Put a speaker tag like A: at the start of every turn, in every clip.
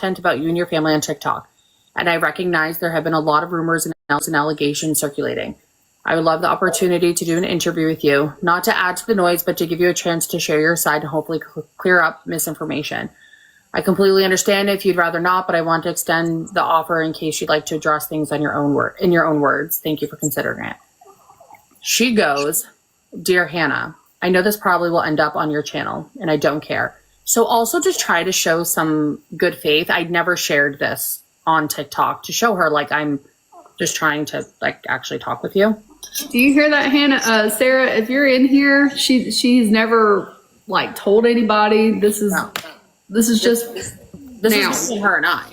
A: content about you and your family on TikTok, and I recognize there have been a lot of rumors and allegations circulating. I would love the opportunity to do an interview with you, not to add to the noise, but to give you a chance to share your side and hopefully clear up misinformation. I completely understand if you'd rather not, but I want to extend the offer in case you'd like to address things in your own words. Thank you for considering it. She goes, Dear Hannah, I know this probably will end up on your channel, and I don't care. So also to try to show some good faith, I'd never shared this on TikTok to show her like I'm just trying to like actually talk with you.
B: Do you hear that, Hannah? Sarah, if you're in here, she's never like told anybody. This is just
A: between her and I.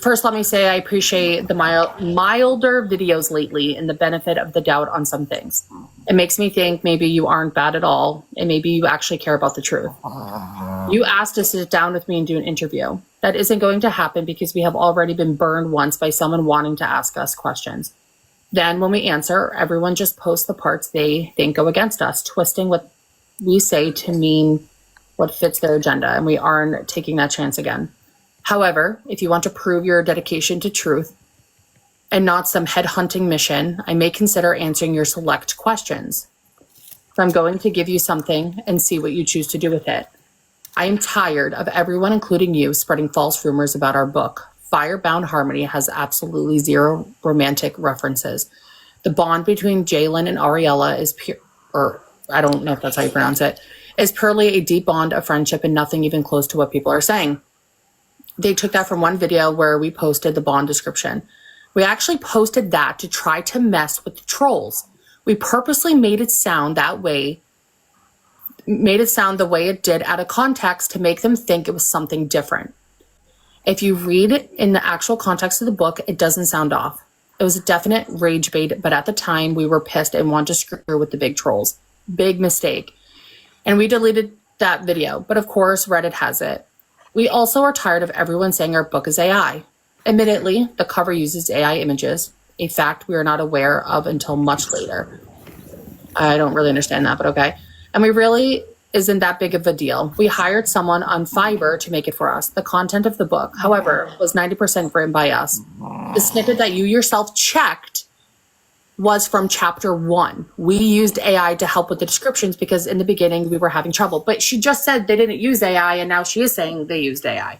A: First, let me say I appreciate the milder videos lately and the benefit of the doubt on some things. It makes me think maybe you aren't bad at all, and maybe you actually care about the truth. You asked to sit down with me and do an interview. That isn't going to happen because we have already been burned once by someone wanting to ask us questions. Then when we answer, everyone just posts the parts they think go against us, twisting what we say to mean what fits their agenda, and we aren't taking that chance again. However, if you want to prove your dedication to truth and not some headhunting mission, I may consider answering your select questions. So I'm going to give you something and see what you choose to do with it. I am tired of everyone, including you, spreading false rumors about our book. Firebound Harmony has absolutely zero romantic references. The bond between Jalen and Ariella is pure, or I don't know if that's how you pronounce it, is purely a deep bond of friendship and nothing even close to what people are saying. They took that from one video where we posted the bond description. We actually posted that to try to mess with the trolls. We purposely made it sound the way it did out of context to make them think it was something different. If you read it in the actual context of the book, it doesn't sound off. It was a definite rage bait, but at the time we were pissed and wanted to screw with the big trolls. Big mistake. And we deleted that video, but of course Reddit has it. We also are tired of everyone saying our book is AI. Admittedly, the cover uses AI images, a fact we are not aware of until much later. I don't really understand that, but okay. And we really isn't that big of a deal. We hired someone on Fiverr to make it for us. The content of the book, however, was 90% written by us. The snippet that you yourself checked was from chapter 1. We used AI to help with the descriptions because in the beginning we were having trouble. But she just said they didn't use AI, and now she is saying they used AI.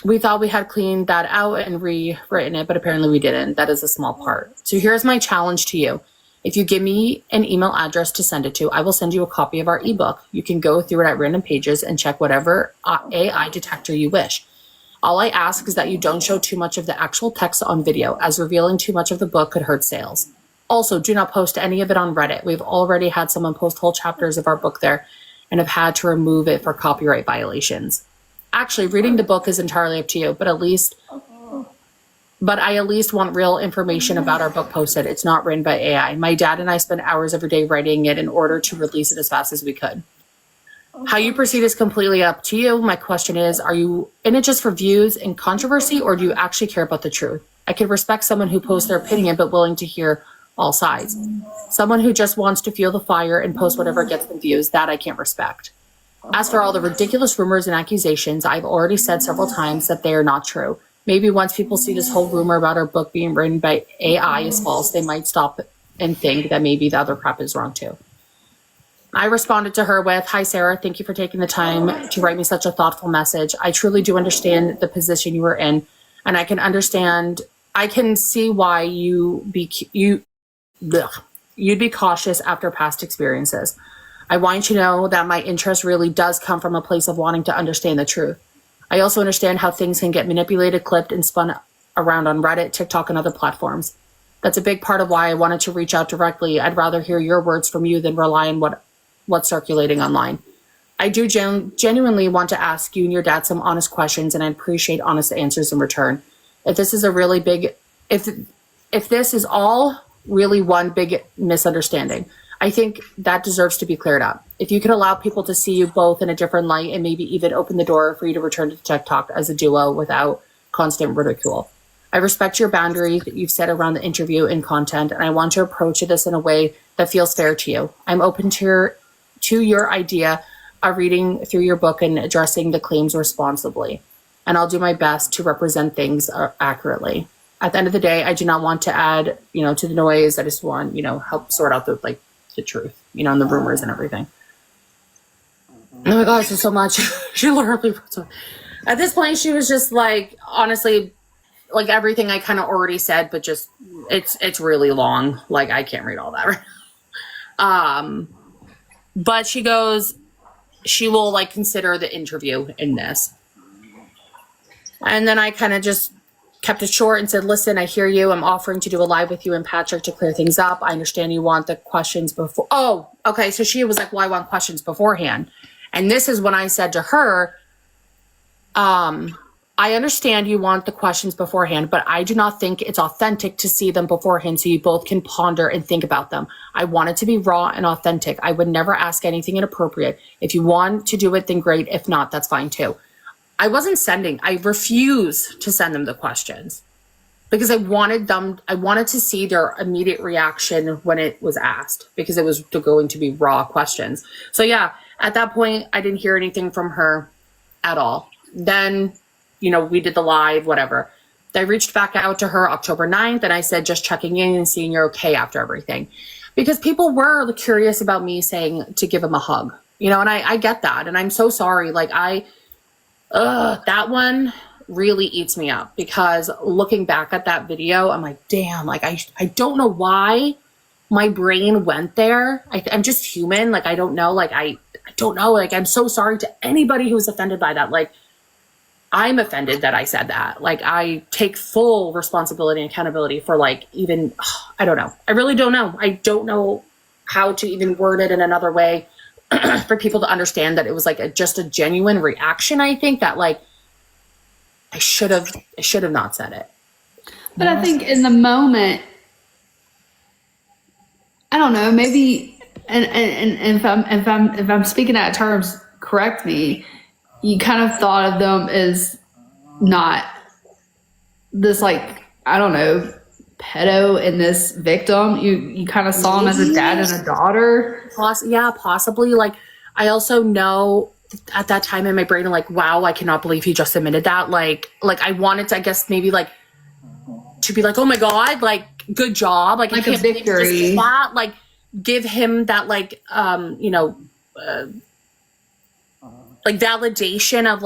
A: We thought we had cleaned that out and rewritten it, but apparently we didn't. That is a small part. So here's my challenge to you. If you give me an email address to send it to, I will send you a copy of our ebook. You can go through it at random pages and check whatever AI detector you wish. All I ask is that you don't show too much of the actual text on video, as revealing too much of the book could hurt sales. Also, do not post any of it on Reddit. We've already had someone post whole chapters of our book there and have had to remove it for copyright violations. Actually, reading the book is entirely up to you, but I at least want real information about our book posted. It's not written by AI. My dad and I spent hours every day writing it in order to release it as fast as we could. How you proceed is completely up to you. My question is, are you in it just for views and controversy, or do you actually care about the truth? I can respect someone who posts their opinion, but willing to hear all sides. Someone who just wants to feel the fire and post whatever gets them views, that I can't respect. As for all the ridiculous rumors and accusations, I've already said several times that they are not true. Maybe once people see this whole rumor about our book being written by AI is false, they might stop and think that maybe the other crap is wrong too. I responded to her with, Hi, Sarah. Thank you for taking the time to write me such a thoughtful message. I truly do understand the position you were in, and I can see why you'd be cautious after past experiences. I want you to know that my interest really does come from a place of wanting to understand the truth. I also understand how things can get manipulated, clipped, and spun around on Reddit, TikTok, and other platforms. That's a big part of why I wanted to reach out directly. I'd rather hear your words from you than rely on what's circulating online. I do genuinely want to ask you and your dad some honest questions, and I appreciate honest answers in return. If this is if this is all really one big misunderstanding, I think that deserves to be cleared up. If you could allow people to see you both in a different light and maybe even open the door for you to return to TikTok as a duo without constant ridicule. I respect your boundaries that you've set around the interview and content, and I want to approach this in a way that feels fair to you. I'm open to your idea reading through your book and addressing the claims responsibly, and I'll do my best to represent things accurately. At the end of the day, I do not want to add, to the noise. I just want, help sort out the truth, and the rumors and everything. Oh my gosh, there's so much. She literally wrote so. At this point, she was just like, honestly, like everything I kind of already said, but just it's really long. Like I can't read all that right now. But she goes, she will like consider the interview in this. And then I kind of just kept it short and said, listen, I hear you. I'm offering to do a live with you and Patrick to clear things up. I understand you want the questions before. Oh, okay. So she was like, well, I want questions beforehand. And this is when I said to her, I understand you want the questions beforehand, but I do not think it's authentic to see them beforehand so you both can ponder and think about them. I want it to be raw and authentic. I would never ask anything inappropriate. If you want to do it, then great. If not, that's fine too. I refused to send them the questions because I wanted to see their immediate reaction when it was asked because it was going to be raw questions. So yeah, at that point, I didn't hear anything from her at all. Then, we did the live, whatever. I reached back out to her October 9th and I said, just checking in and seeing you're okay after everything. Because people were curious about me saying to give him a hug, and I get that. And I'm so sorry. That one really eats me up because looking back at that video, I'm like, damn, I don't know why my brain went there. I'm just human. I don't know. I don't know. I'm so sorry to anybody who was offended by that. I'm offended that I said that. I take full responsibility and accountability for I don't know. I really don't know. I don't know how to even word it in another way for people to understand that it was just a genuine reaction. I think that I should have not said it.
B: But I think in the moment, I don't know, maybe, and if I'm speaking out of terms, correct me. You kind of thought of them as not this I don't know, pedo and this victim. You kind of saw them as a dad and a daughter.
A: Yeah, possibly. I also know at that time in my brain, wow, I cannot believe he just admitted that. I wanted to, I guess maybe to be oh my God, good job. I can't
B: a victory.
A: That, give him that validation of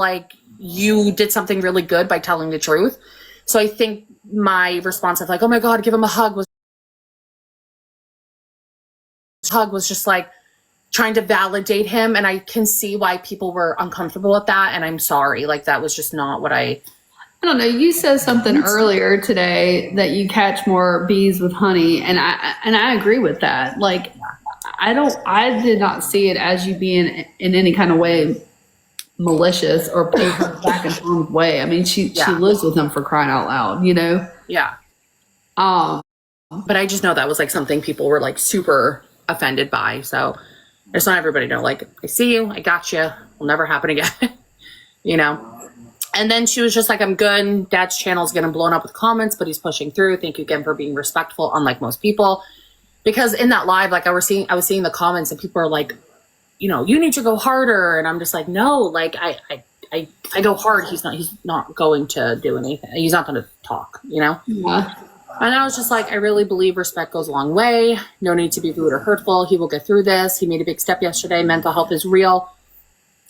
A: you did something really good by telling the truth. So I think my response of oh my God, give him a hug was just trying to validate him. And I can see why people were uncomfortable with that. And I'm sorry. that was just not what I
B: don't know. You said something earlier today that you catch more bees with honey. And I agree with that. I did not see it as you being in any kind of way malicious or putting her back in harm's way. I mean, she lives with him, for crying out loud,
A: Yeah. But I just know that was something people were super offended by. So I just want everybody to know, I see you, I got you, will never happen again, And then she was just I'm good. Dad's channel is getting blown up with comments, but he's pushing through. Thank you again for being respectful, unlike most people. Because in that live, I was seeing the comments and people are you need to go harder. And I'm just no, I go hard. He's not going to do anything. He's not going to talk,
B: Yeah.
A: And I was just I really believe respect goes a long way. No need to be rude or hurtful. He will get through this. He made a big step yesterday. Mental health is real.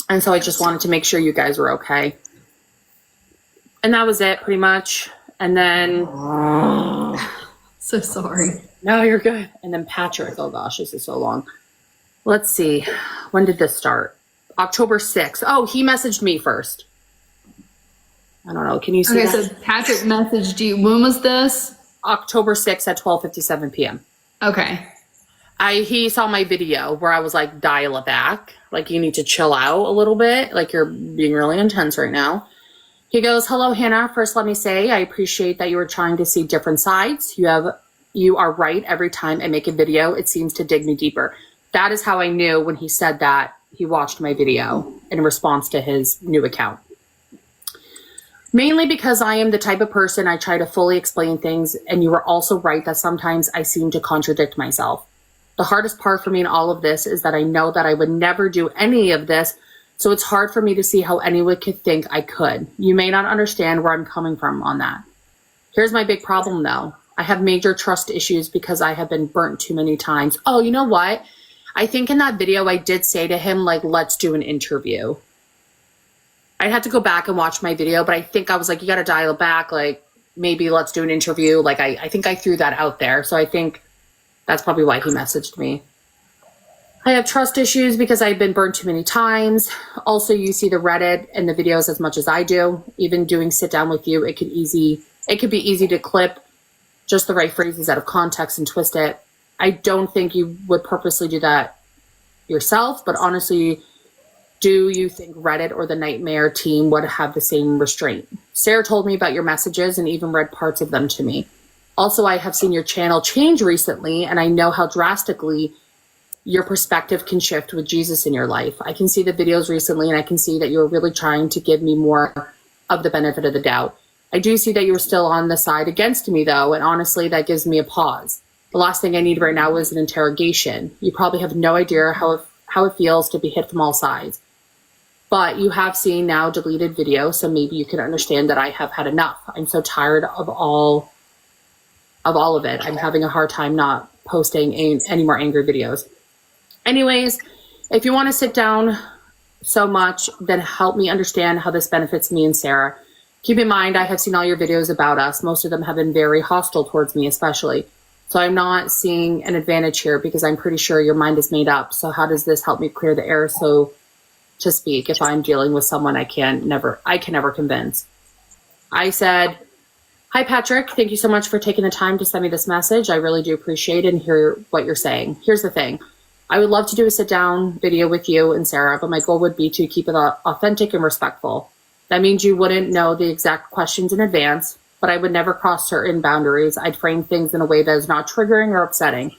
A: And so I just wanted to make sure you guys were okay. And that was it pretty much. And then,
B: so sorry.
A: No, you're good. And then Patrick, oh gosh, this is so long. Let's see. When did this start? October 6th. Oh, he messaged me first. I don't know. Can you see that?
B: So Patrick messaged you. When was this?
A: October 6th at 12:57 p.m.
B: Okay.
A: He saw my video where I was dial it back. You need to chill out a little bit. You're being really intense right now. He goes, hello, Hannah. First, let me say, I appreciate that you were trying to see different sides. You are right. Every time I make a video, it seems to dig me deeper. That is how I knew when he said that he watched my video in response to his new account. Mainly because I am the type of person I try to fully explain things, and you are also right that sometimes I seem to contradict myself. The hardest part for me in all of this is that I know that I would never do any of this, so it's hard for me to see how anyone could think I could. You may not understand where I'm coming from on that. Here's my big problem, though. I have major trust issues because I have been burnt too many times. Oh, you know what? I think in that video I did say to him, like, let's do an interview. I'd have to go back and watch my video, but I think I was like, you got to dial it back. Like, maybe let's do an interview. Like, I think I threw that out there. So I think that's probably why he messaged me. I have trust issues because I've been burned too many times. Also, you see the Reddit and the videos as much as I do. Even doing sit down with you, it could be easy to clip just the right phrases out of context and twist it. I don't think you would purposely do that yourself, but honestly, do you think Reddit or the Nightmare team would have the same restraint? Sarah told me about your messages and even read parts of them to me. Also, I have seen your channel change recently, and I know how drastically your perspective can shift with Jesus in your life. I can see the videos recently, and I can see that you're really trying to give me more of the benefit of the doubt. I do see that you're still on the side against me, though, and honestly, that gives me a pause. The last thing I need right now is an interrogation. You probably have no idea how it feels to be hit from all sides. But you have seen now deleted videos, so maybe you can understand that I have had enough. I'm so tired of all of it. I'm having a hard time not posting any more angry videos. Anyways, if you want to sit down so much, then help me understand how this benefits me and Sarah. Keep in mind, I have seen all your videos about us. Most of them have been very hostile towards me, especially. So I'm not seeing an advantage here because I'm pretty sure your mind is made up. So how does this help me clear the air, so to speak, if I'm dealing with someone I can never convince? I said, hi, Patrick. Thank you so much for taking the time to send me this message. I really do appreciate it and hear what you're saying. Here's the thing. I would love to do a sit down video with you and Sarah, but my goal would be to keep it authentic and respectful. That means you wouldn't know the exact questions in advance, but I would never cross certain boundaries. I'd frame things in a way that is not triggering or upsetting.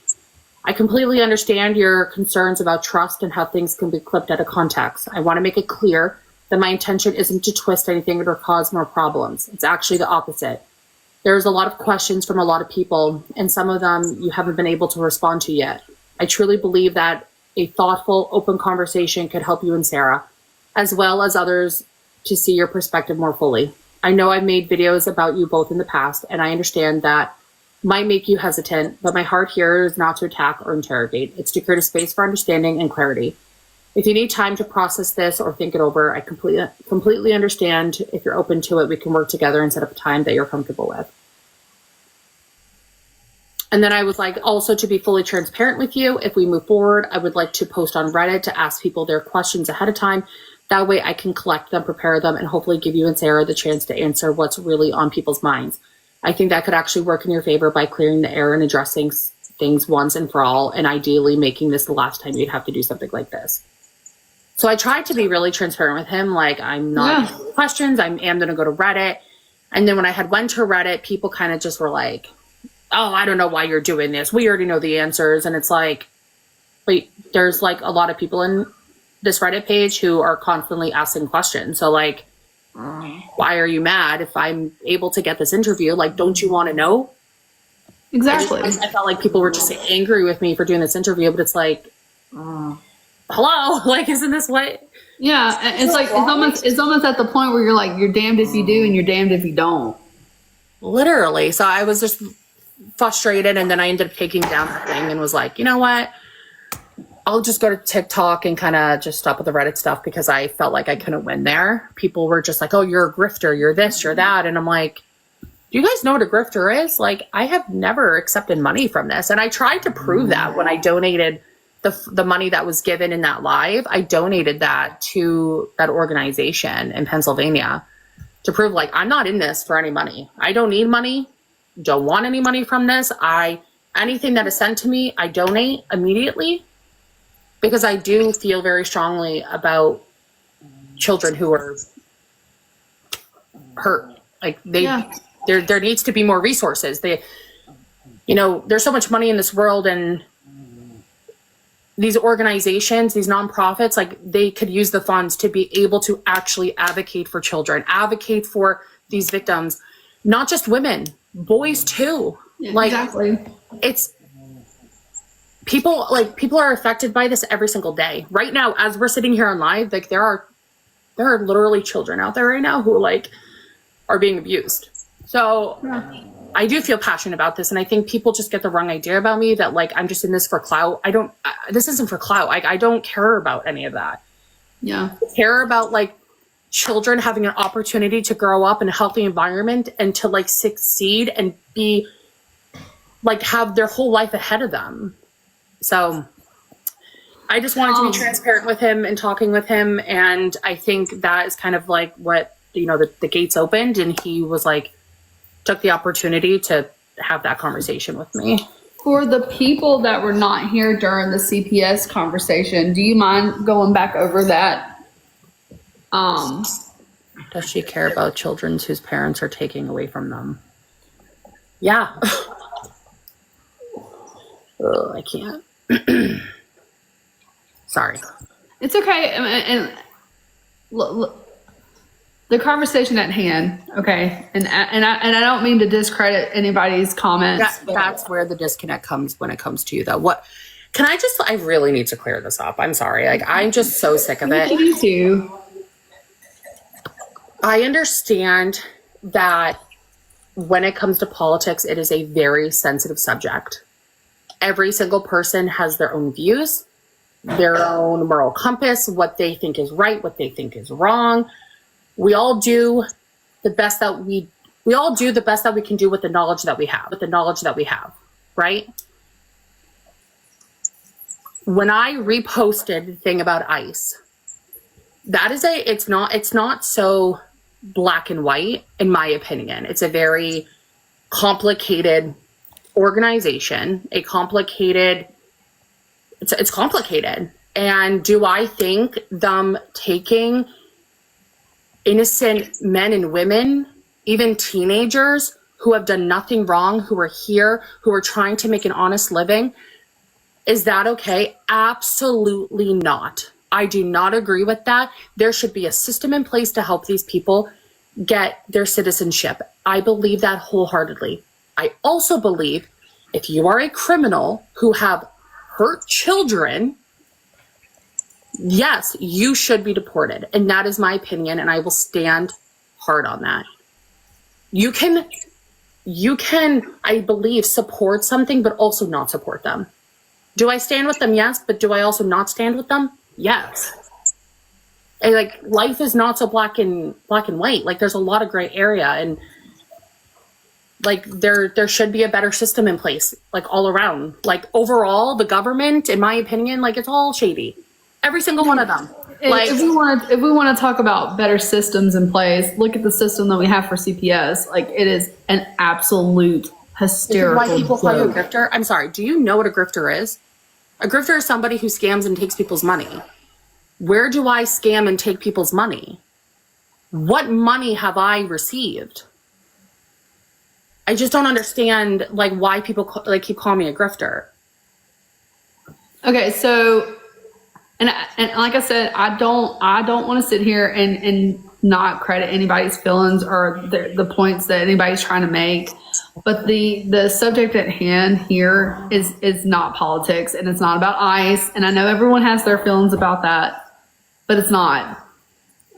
A: I completely understand your concerns about trust and how things can be clipped out of context. I want to make it clear that my intention isn't to twist anything or cause more problems. It's actually the opposite. There's a lot of questions from a lot of people, and some of them you haven't been able to respond to yet. I truly believe that a thoughtful, open conversation could help you and Sarah, as well as others, to see your perspective more fully. I know I've made videos about you both in the past, and I understand that might make you hesitant, but my heart here is not to attack or interrogate. It's to create a space for understanding and clarity. If you need time to process this or think it over, I completely understand. If you're open to it, we can work together and set up a time that you're comfortable with. And then I would like also to be fully transparent with you. If we move forward, I would like to post on Reddit to ask people their questions ahead of time. That way I can collect them, prepare them, and hopefully give you and Sarah the chance to answer what's really on people's minds. I think that could actually work in your favor by clearing the air and addressing things once and for all, and ideally making this the last time you'd have to do something like this. So I tried to be really transparent with him. Like, I'm not asking questions. I am going to go to Reddit. And then when I had went to Reddit, people kind of just were like, oh, I don't know why you're doing this. We already know the answers. And it's like, wait, there's like a lot of people in this Reddit page who are constantly asking questions. So like, why are you mad if I'm able to get this interview? Like, don't you want to know?
B: Exactly.
A: I felt like people were just angry with me for doing this interview, but it's like, hello, like, isn't this what?
B: Yeah, it's like it's almost at the point where you're like, you're damned if you do and you're damned if you don't.
A: Literally. So I was just frustrated, and then I ended up taking down the thing and was like, you know what? I'll just go to TikTok and kind of just stop with the Reddit stuff because I felt like I couldn't win there. People were just like, oh, you're a grifter, you're this, you're that. And I'm like, do you guys know what a grifter is? Like, I have never accepted money from this. And I tried to prove that when I donated the money that was given in that live. I donated that to that organization in Pennsylvania to prove, like, I'm not in this for any money. I don't need money. Don't want any money from this. Anything that is sent to me, I donate immediately. Because I do feel very strongly about children who are hurt. Like there needs to be more resources. There's so much money in this world, and these organizations, these nonprofits, like, they could use the funds to be able to actually advocate for children, advocate for these victims, not just women, boys too.
B: Yeah,
A: like,
B: exactly.
A: people are affected by this every single day. Right now, as we're sitting here on live, like there are literally children out there right now who like are being abused. So I do feel passionate about this, and I think people just get the wrong idea about me that like I'm just in this for clout. This isn't for clout. I don't care about any of that.
B: Yeah.
A: I care about like children having an opportunity to grow up in a healthy environment and to like succeed and be like have their whole life ahead of them. So I just wanted to be transparent with him and talking with him. And I think that is kind of like what, you know, the gates opened, and he was like, took the opportunity to have that conversation with me.
B: For the people that were not here during the CPS conversation, do you mind going back over that?
A: Does she care about children whose parents are taking away from them? Yeah. Oh, I can't. Sorry.
B: It's okay. And look, the conversation at hand, okay? And I don't mean to discredit anybody's comments.
A: That's where the disconnect comes when it comes to you, though. What can I really need to clear this up. I'm sorry. Like, I'm just so sick of it.
B: You too.
A: I understand that when it comes to politics, it is a very sensitive subject. Every single person has their own views, their own moral compass, what they think is right, what they think is wrong. We all do the best that we can do with the knowledge that we have, right? When I reposted the thing about ICE, it's not so black and white, in my opinion. It's a very complicated organization, it's complicated. And do I think them taking innocent men and women, even teenagers who have done nothing wrong, who are here, who are trying to make an honest living, is that okay? Absolutely not. I do not agree with that. There should be a system in place to help these people get their citizenship. I believe that wholeheartedly. I also believe if you are a criminal who have hurt children, yes, you should be deported. And that is my opinion, and I will stand hard on that. You can, I believe, support something, but also not support them. Do I stand with them? Yes. But do I also not stand with them? Yes. And like, life is not so black and white. Like, there's a lot of gray area, and like there should be a better system in place, like all around. Like overall, the government, in my opinion, like it's all shady. Every single one of them. Like,
B: if we want to talk about better systems in place, look at the system that we have for CPS. Like, it is an absolute hysterical.
A: Why people call you a grifter? I'm sorry. Do you know what a grifter is? A grifter is somebody who scams and takes people's money. Where do I scam and take people's money? What money have I received? I just don't understand like why people keep calling me a grifter.
B: Okay, so and like I said, I don't want to sit here and not credit anybody's feelings or the points that anybody's trying to make. But the subject at hand here is not politics, and it's not about ICE. And I know everyone has their feelings about that, but it's not.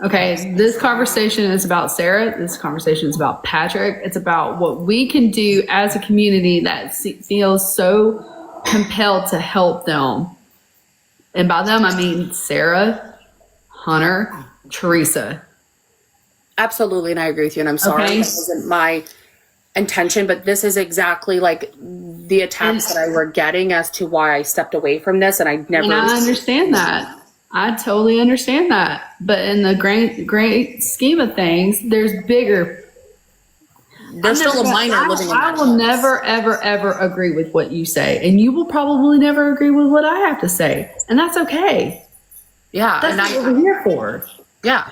B: Okay, this conversation is about Sarah. This conversation is about Patrick. It's about what we can do as a community that feels so compelled to help them. And by them, I mean Sarah, Hunter, Teresa.
A: Absolutely, and I agree with you, and I'm sorry.
B: Okay.
A: That wasn't my intention, but this is exactly like the attacks that I were getting as to why I stepped away from this, and I never...
B: And I understand that. I totally understand that. But in the great scheme of things, there's bigger.
A: There's still a minor living in that
B: I will never, ever, ever agree with what you say. And you will probably never agree with what I have to say. And that's okay.
A: Yeah.
B: That's what we're here for.
A: Yeah.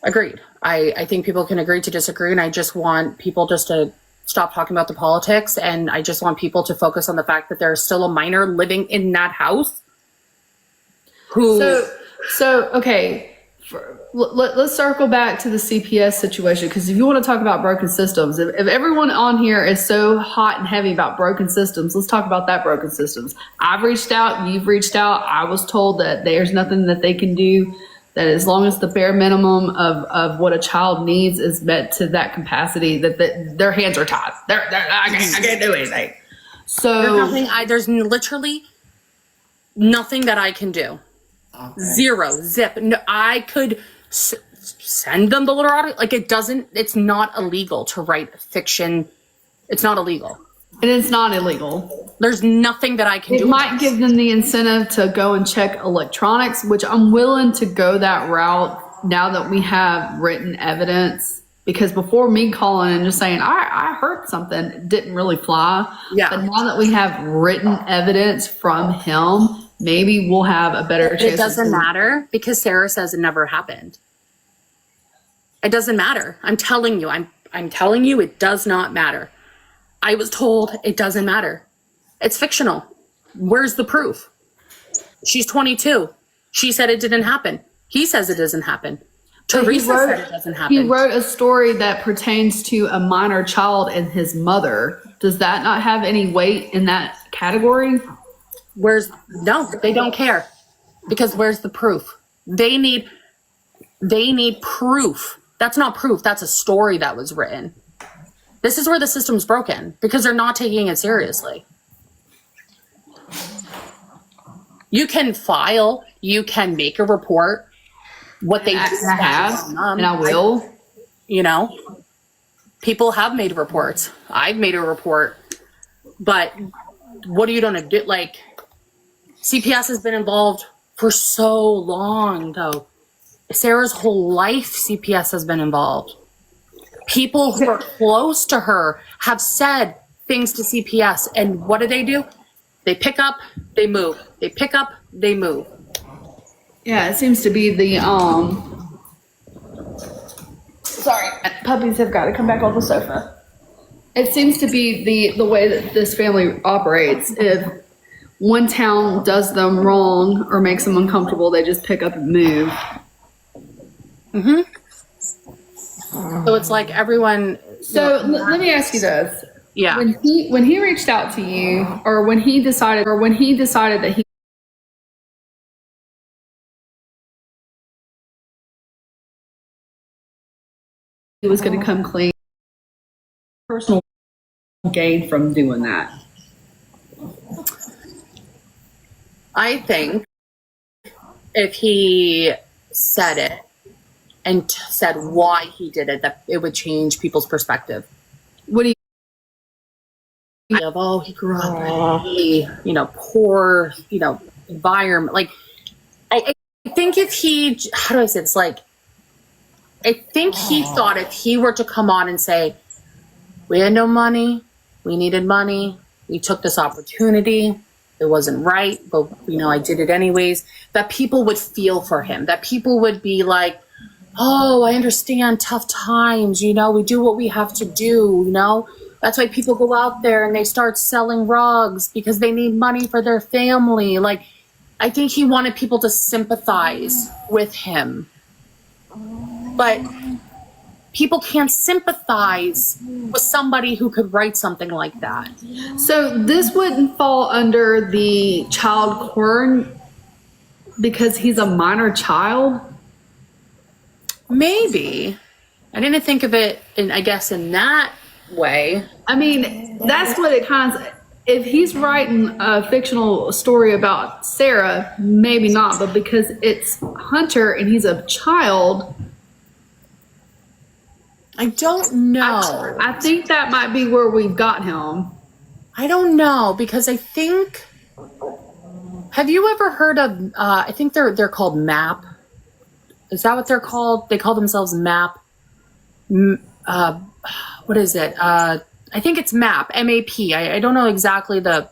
A: Agreed. I think people can agree to disagree, and I just want people just to stop talking about the politics, and I just want people to focus on the fact that there's still a minor living in that house. Who...
B: So okay, let's circle back to the CPS situation, because if you want to talk about broken systems, if everyone on here is so hot and heavy about broken systems, let's talk about that broken systems. I've reached out, you've reached out. I was told that there's nothing that they can do, that as long as the bare minimum of what a child needs is met to that capacity, that their hands are tied. I can't do anything. So
A: there's literally nothing that I can do. Okay. Zero, zip. No, I could send them the little article. Like, it's not illegal to write fiction. It's not illegal.
B: And it's not illegal.
A: There's nothing that I can do.
B: It might give them the incentive to go and check electronics, which I'm willing to go that route now that we have written evidence. Because before me calling and just saying, I heard something, didn't really fly. Yeah. But now that we have written evidence from him, maybe we'll have a better chance.
A: It doesn't matter, because Sarah says it never happened. It doesn't matter. I'm telling you, I'm telling you, it does not matter. I was told it doesn't matter. It's fictional. Where's the proof? She's 22. She said it didn't happen. He says it doesn't happen. Teresa said it doesn't happen.
B: He wrote a story that pertains to a minor child and his mother. Does that not have any weight in that category?
A: No, they don't care, because where's the proof? They need proof. That's not proof. That's a story that was written. This is where the system's broken, because they're not taking it seriously. You can file, you can make a report. What they
B: have, and I will.
A: People have made reports. I've made a report, but what are you going to do? Like, CPS has been involved for so long, though. Sarah's whole life, CPS has been involved. People who are close to her have said things to CPS, and what do? They pick up, they move. They pick up, they move.
B: Yeah, it seems to be the sorry, puppies have got to come back on the sofa. It seems to be the way that this family operates. If one town does them wrong or makes them uncomfortable, they just pick up and move.
A: Mm-hmm. So it's like everyone.
B: So let me ask you this.
A: Yeah.
B: When he reached out to you, or when he decided that he was going to come clean, personal gain from doing that?
A: I think if he said it and said why he did it, that it would change people's perspective.
B: What do you?
A: Oh, he grew up in a really, poor, environment. Like, I think if he, how do I say this? Like, I think he thought if he were to come on and say, we had no money, we needed money, we took this opportunity, it wasn't right, but I did it anyways, that people would feel for him, that people would be like, oh, I understand tough times, we do what we have to do, That's why people go out there and they start selling rugs, because they need money for their family. Like, I think he wanted people to sympathize with him. But people can't sympathize with somebody who could write something like that.
B: So this wouldn't fall under the child porn because he's a minor child?
A: Maybe. I didn't think of it in that way.
B: I mean, that's what it kind of, if he's writing a fictional story about Sarah, maybe not, but because it's Hunter and he's a child,
A: I don't know.
B: I think that might be where we've got him.
A: I don't know, because I think, have you ever heard of, I think they're called MAP. Is that what they're called? They call themselves MAP. What is it? I think it's MAP, M-A-P. I don't know exactly the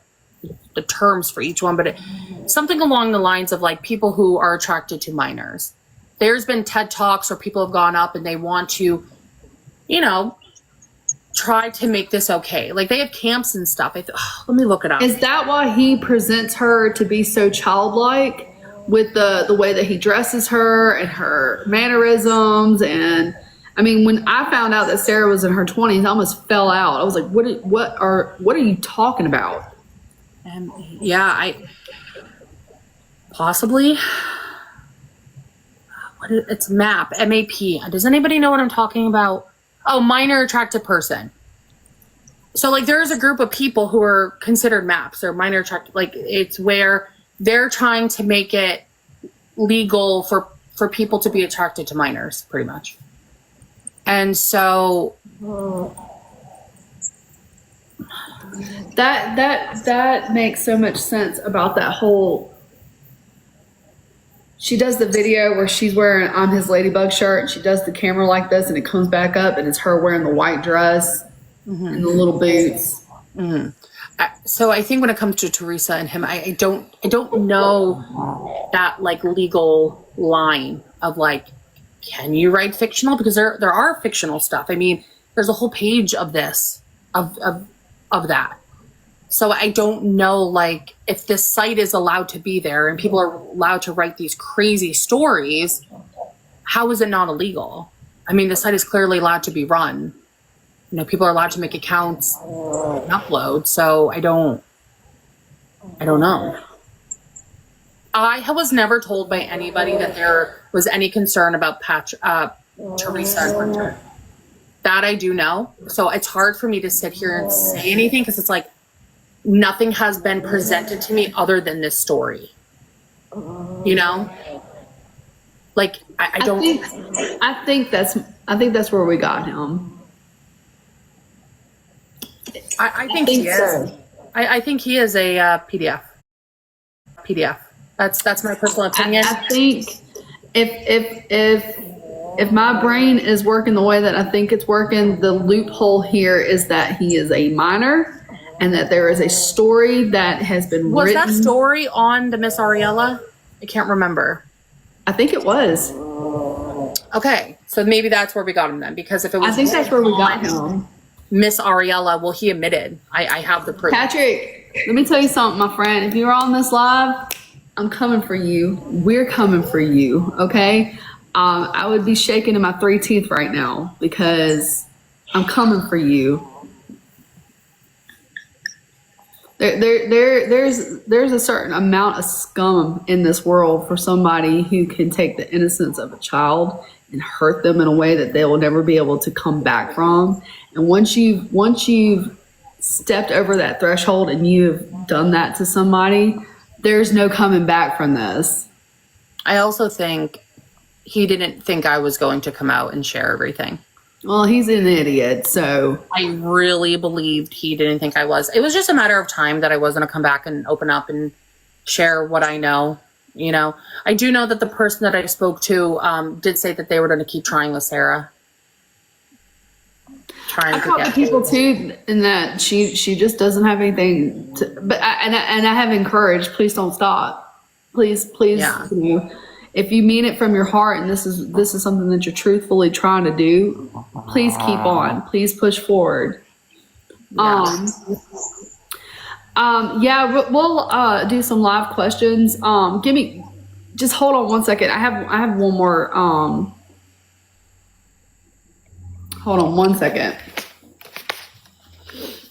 A: terms for each one, but something along the lines of like people who are attracted to minors. There's been TED Talks where people have gone up and they want to, try to make this okay. Like they have camps and stuff. Let me look it up.
B: Is that why he presents her to be so childlike? with the way that he dresses her and her mannerisms. And I mean, when I found out that Sarah was in her 20s, I almost fell out. I was like, what are you talking about?
A: Yeah, I possibly. It's MAP, M-A-P. Does anybody know what I'm talking about? Oh, minor attracted person. So like there is a group of people who are considered MAPs or minor attracted. Like it's where they're trying to make it legal for people to be attracted to minors, pretty much. And so
B: that makes so much sense about that whole. She does the video where she's wearing "I'm His Ladybug" shirt, and she does the camera like this, and it comes back up, and it's her wearing the white dress and the little boots.
A: So I think when it comes to Teresa and him, I don't know that like legal line of like, can you write fictional? Because there are fictional stuff. I mean, there's a whole page of this of that. So I don't know like if this site is allowed to be there and people are allowed to write these crazy stories, how is it not illegal? I mean, the site is clearly allowed to be run. You know, people are allowed to make accounts and upload. So I don't know. I was never told by anybody that there was any concern about Teresa and Hunter. That I do know. So it's hard for me to sit here and say anything because it's like nothing has been presented to me other than this story. You know? Like I don't.
B: I think that's where we got him.
A: I think he is. So. I think he is a PDF. That's my personal opinion.
B: I think if my brain is working the way that I think it's working, the loophole here is that he is a minor and that there is a story that has been
A: was
B: written.
A: Was that story on the Miss Ariella? I can't remember.
B: I think it was.
A: Okay, so maybe that's where we got him then, because if it was,
B: I think that's where we got him.
A: Miss Ariella, well, he admitted. I have the proof.
B: Patrick, let me tell you something, my friend. If you're on this live, I'm coming for you. We're coming for you, okay? I would be shaking in my 3 teeth right now because I'm coming for you. There's a certain amount of scum in this world for somebody who can take the innocence of a child and hurt them in a way that they will never be able to come back from. And once you've stepped over that threshold and you've done that to somebody, there's no coming back from this.
A: I also think he didn't think I was going to come out and share everything.
B: Well, he's an idiot, so.
A: I really believed he didn't think I was. It was just a matter of time that I was going to come back and open up and share what I know. You know, I do know that the person that I spoke to did say that they were going to keep trying with Sarah.
B: I talk to people too, and that she just doesn't have anything to. But I have encouraged. Please don't stop. Please.
A: Yeah.
B: You know, if you mean it from your heart, and this is something that you're truthfully trying to do, please keep on. Please push forward.
A: Yeah.
B: We'll do some live questions. Just hold on one second. I have one more. Hold on one second,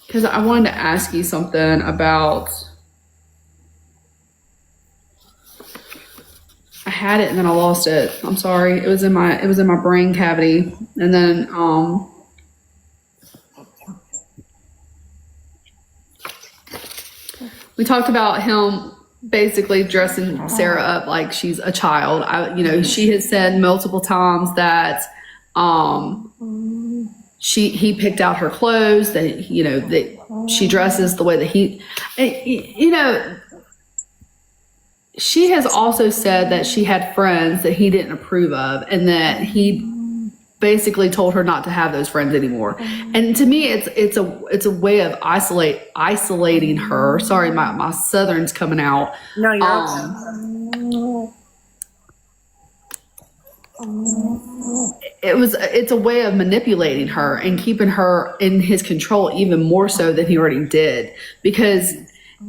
B: because I wanted to ask you something about. I had it and then I lost it. I'm sorry. It was in my brain cavity, and then we talked about him basically dressing Sarah up like she's a child. She has said multiple times that he picked out her clothes, that that she dresses the way that he, she has also said that she had friends that he didn't approve of, and that he basically told her not to have those friends anymore. And to me, it's a way of isolating her. Sorry, my Southern's coming out.
A: No, you're
B: it's a way of manipulating her and keeping her in his control even more so than he already did, because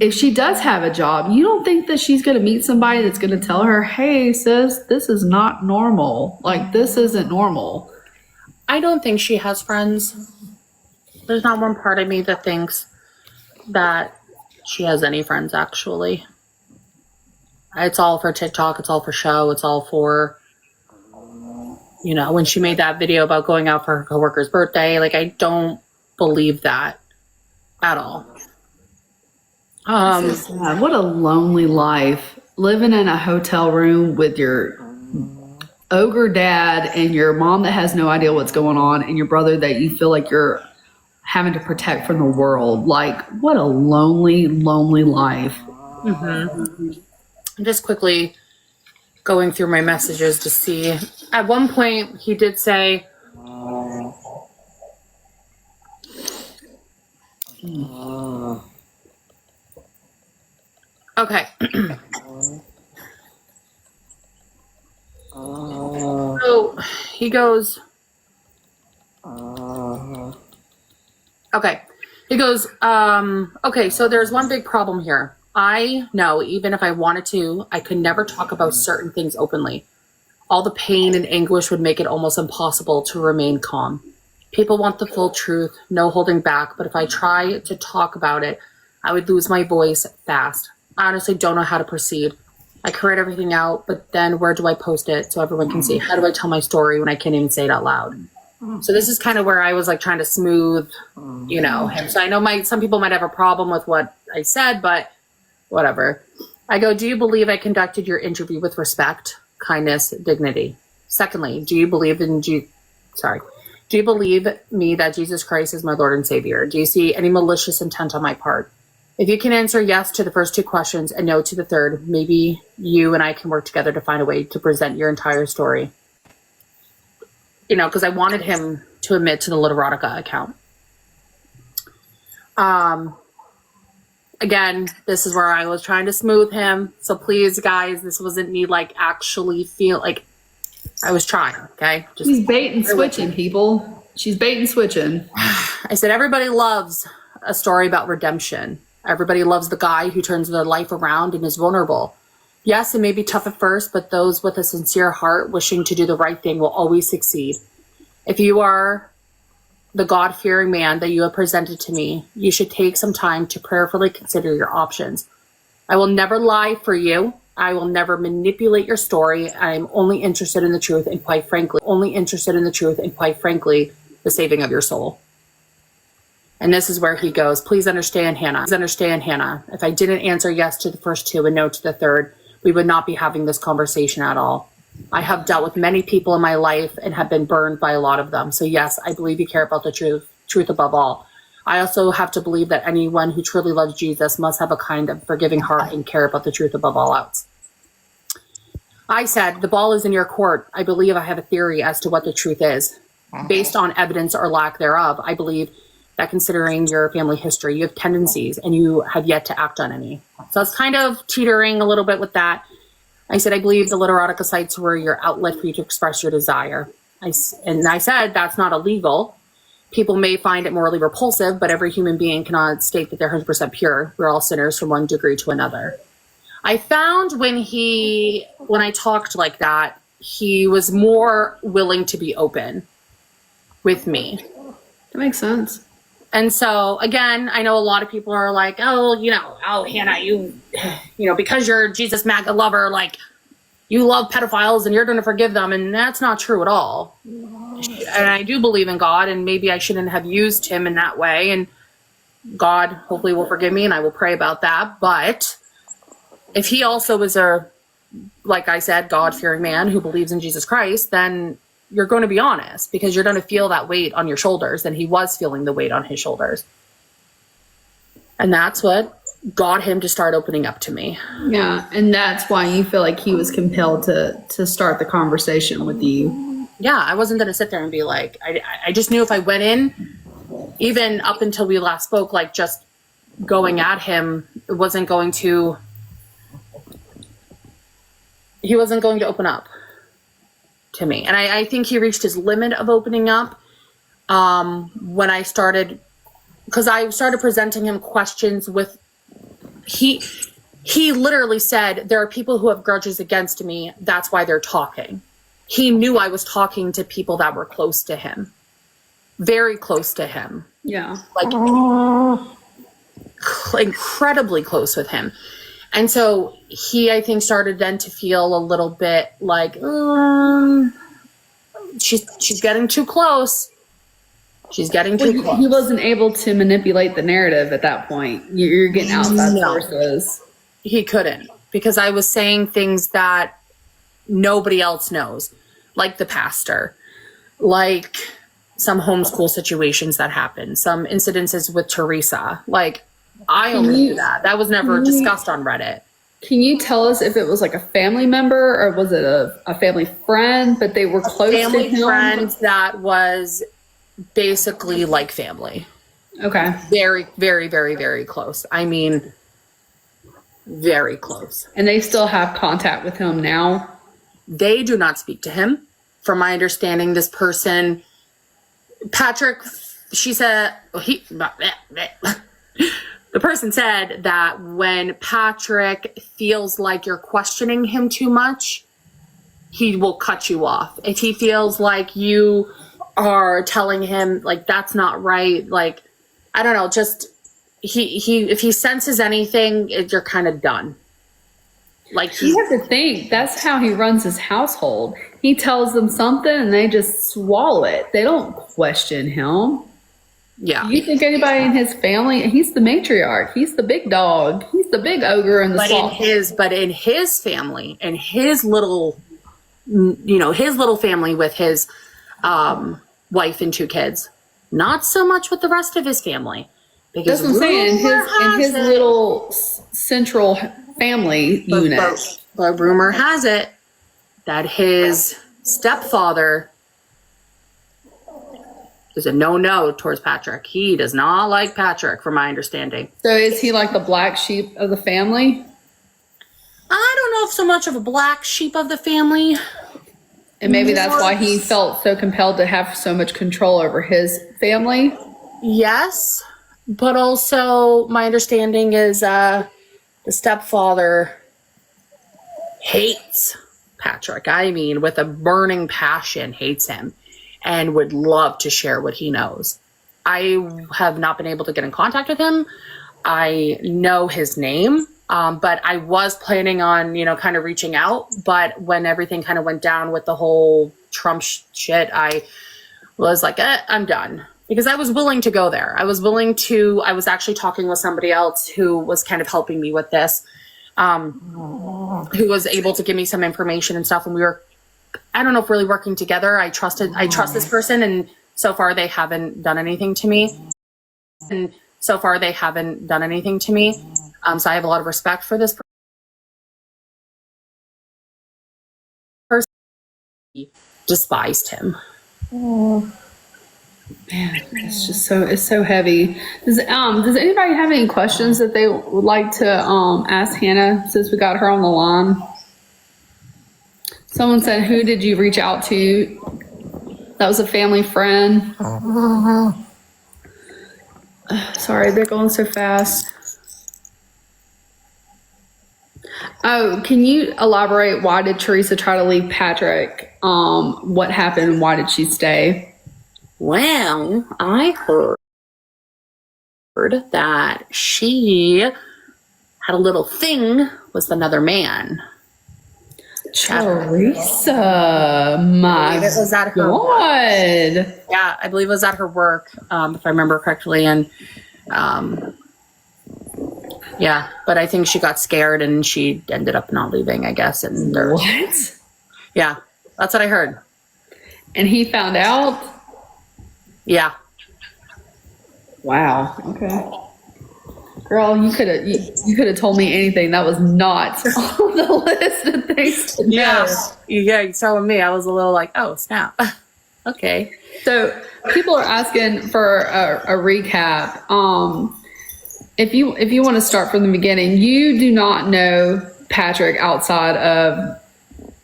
B: if she does have a job, you don't think that she's going to meet somebody that's going to tell her, hey, sis, this is not normal. Like, this isn't normal.
A: I don't think she has friends. There's not one part of me that thinks that she has any friends, actually. It's all for TikTok. It's all for show. It's all for, you know, when she made that video about going out for her coworker's birthday, like, I don't believe that at all.
B: So sad. What a lonely life. Living in a hotel room with your ogre dad and your mom that has no idea what's going on and your brother that you feel like you're having to protect from the world. Like, what a lonely, lonely life.
A: Mm-hmm. I'm just quickly going through my messages to see. At one point, he did say, okay. So he goes, okay. He goes, okay, so there's one big problem here. I know even if I wanted to, I could never talk about certain things openly. All the pain and anguish would make it almost impossible to remain calm. People want the full truth, no holding back, but if I try to talk about it, I would lose my voice fast. I honestly don't know how to proceed. I can write everything out, but then where do I post it so everyone can see? How do I tell my story when I can't even say it out loud? So this is kind of where I was like trying to smooth, you know, him. So I know some people might have a problem with what I said, but whatever. I go, do you believe I conducted your interview with respect, kindness, dignity? Secondly, do you believe me that Jesus Christ is my Lord and Savior? Do you see any malicious intent on my part? If you can answer yes to the first two questions and no to the third, maybe you and I can work together to find a way to present your entire story. You know, because I wanted him to admit to the Literotica account. Again, this is where I was trying to smooth him. So please, guys, this wasn't me like actually feel like I was trying. Okay,
B: she's bait and switching, people. She's bait and switching.
A: I said everybody loves a story about redemption. Everybody loves the guy who turns their life around and is vulnerable. Yes, it may be tough at first, but those with a sincere heart wishing to do the right thing will always succeed. If you are the God-fearing man that you have presented to me, you should take some time to prayerfully consider your options. I will never lie for you. I will never manipulate your story. I am only interested in the truth and quite frankly, the saving of your soul. And this is where he goes, please understand, Hannah. If I didn't answer yes to the first two and no to the third, we would not be having this conversation at all. I have dealt with many people in my life and have been burned by a lot of them. So yes, I believe you care about the truth above all. I also have to believe that anyone who truly loves Jesus must have a kind of forgiving heart and care about the truth above all else. I said, the ball is in your court. I believe I have a theory as to what the truth is. Based on evidence or lack thereof, I believe that considering your family history, you have tendencies and you have yet to act on any. So it's kind of teetering a little bit with that. I said, I believe the Literotica sites were your outlet for you to express your desire. I said, that's not illegal. People may find it morally repulsive, but every human being cannot state that they're 100% pure. We're all sinners from one degree to another. I found when I talked like that, he was more willing to be open with me.
B: That makes sense.
A: And so, again, I know a lot of people are like, oh, Hannah, you because you're a Jesus MAGA lover, like, you love pedophiles and you're going to forgive them. And that's not true at all. And I do believe in God, and maybe I shouldn't have used him in that way. And God hopefully will forgive me, and I will pray about that. But if he also is like I said, God-fearing man who believes in Jesus Christ, then you're going to be honest, because you're going to feel that weight on your shoulders. And he was feeling the weight on his shoulders. And that's what got him to start opening up to me.
B: Yeah. And that's why you feel like he was compelled to start the conversation with you.
A: Yeah. I wasn't going to sit there and be like, I just knew if I went in, even up until we last spoke, like just going at him, he wasn't going to open up to me. And I think he reached his limit of opening up when I started presenting him questions with he literally said, there are people who have grudges against me. That's why they're talking. He knew I was talking to people that were close to him, very close to him.
B: Yeah.
A: Like incredibly close with him. And so he, I think, started then to feel a little bit like, she's getting too close. She's getting too close.
B: He wasn't able to manipulate the narrative at that point. You're getting outside sources.
A: He couldn't, because I was saying things that nobody else knows, like the pastor, like some homeschool situations that happened, some incidences with Teresa. Like, I only knew that. That was never discussed on Reddit.
B: Can you tell us if it was like a family member or was it a family friend, but they were close to him?
A: Family friend that was basically like family.
B: Okay.
A: Very, very, very, very close. I mean, very close.
B: And they still have contact with him now?
A: They do not speak to him. From my understanding, this person, Patrick, she said, the person said that when Patrick feels like you're questioning him too much, he will cut you off. If he feels like you are telling him, like, that's not right, like, I don't know, just he if he senses anything, you're kind of done. Like,
B: you have to think that's how he runs his household. He tells them something and they just swallow it. They don't question him.
A: Yeah.
B: You think anybody in his family? He's the matriarch. He's the big dog. He's the big ogre in the swamp.
A: But in his family, and his little, his little family with his wife and 2 kids, not so much with the rest of his family.
B: That's what I'm saying. In his little central family unit.
A: But rumor has it that his stepfather is a no towards Patrick. He does not like Patrick, from my understanding.
B: So is he like the black sheep of the family?
A: I don't know if so much of a black sheep of the family.
B: And maybe that's why he felt so compelled to have so much control over his family?
A: Yes. But also, my understanding is the stepfather hates Patrick. I mean, with a burning passion, hates him and would love to share what he knows. I have not been able to get in contact with him. I know his name, but I was planning on, kind of reaching out. But when everything kind of went down with the whole Trump shit, I was like, I'm done. Because I was willing to go there. I was actually talking with somebody else who was kind of helping me with this, who was able to give me some information and stuff. And we were, I don't know if really working together. I trust this person. And so far they haven't done anything to me. So I have a lot of respect for this person. He despised him.
B: Man, it's so heavy. Does anybody have any questions that they would like to ask Hannah, since we got her on the line? Someone said, who did you reach out to? That was a family friend. Sorry, they're going so fast. Oh, can you elaborate? Why did Teresa try to leave Patrick? What happened? Why did she stay?
A: Well, I heard that she had a little thing with another man.
B: Teresa, my
A: it was at her
B: God.
A: Work. Yeah, I believe it was at her work, if I remember correctly. And yeah, but I think she got scared and she ended up not leaving, I guess. And
B: what?
A: Yeah, that's what I heard.
B: And he found out?
A: Yeah.
B: Wow. Okay. Girl, you could have told me anything. That was not on the list of things to know.
A: Yeah, you're telling me. I was a little like, oh, snap. Okay.
B: So people are asking for a recap. If you want to start from the beginning, you do not know Patrick outside of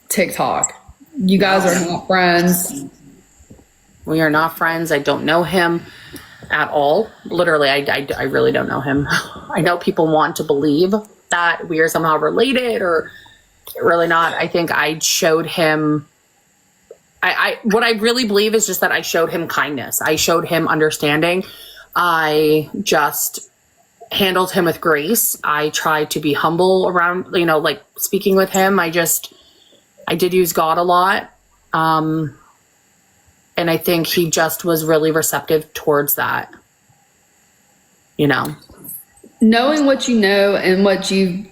B: TikTok. You guys are not friends.
A: We are not friends. I don't know him at all. Literally, I really don't know him. I know people want to believe that we are somehow related or really not. I think I showed him, what I really believe is just that I showed him kindness. I showed him understanding. I just handled him with grace. I tried to be humble around, like speaking with him. I did use God a lot. And I think he just was really receptive towards that,
B: Knowing what you know and what you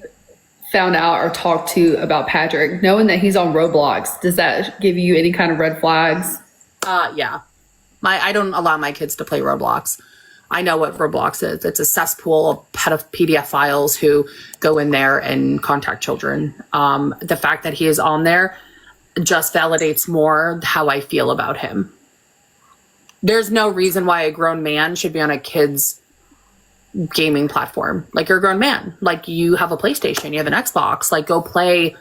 B: found out or talked to about Patrick, knowing that he's on Roblox, does that give you any kind of red flags?
A: Yeah. I don't allow my kids to play Roblox. I know what Roblox is. It's a cesspool of PDF files who go in there and contact children. The fact that he is on there just validates more how I feel about him. There's no reason why a grown man should be on a kid's gaming platform. Like, you're a grown man. Like, you have a PlayStation, you have an Xbox. Like, go play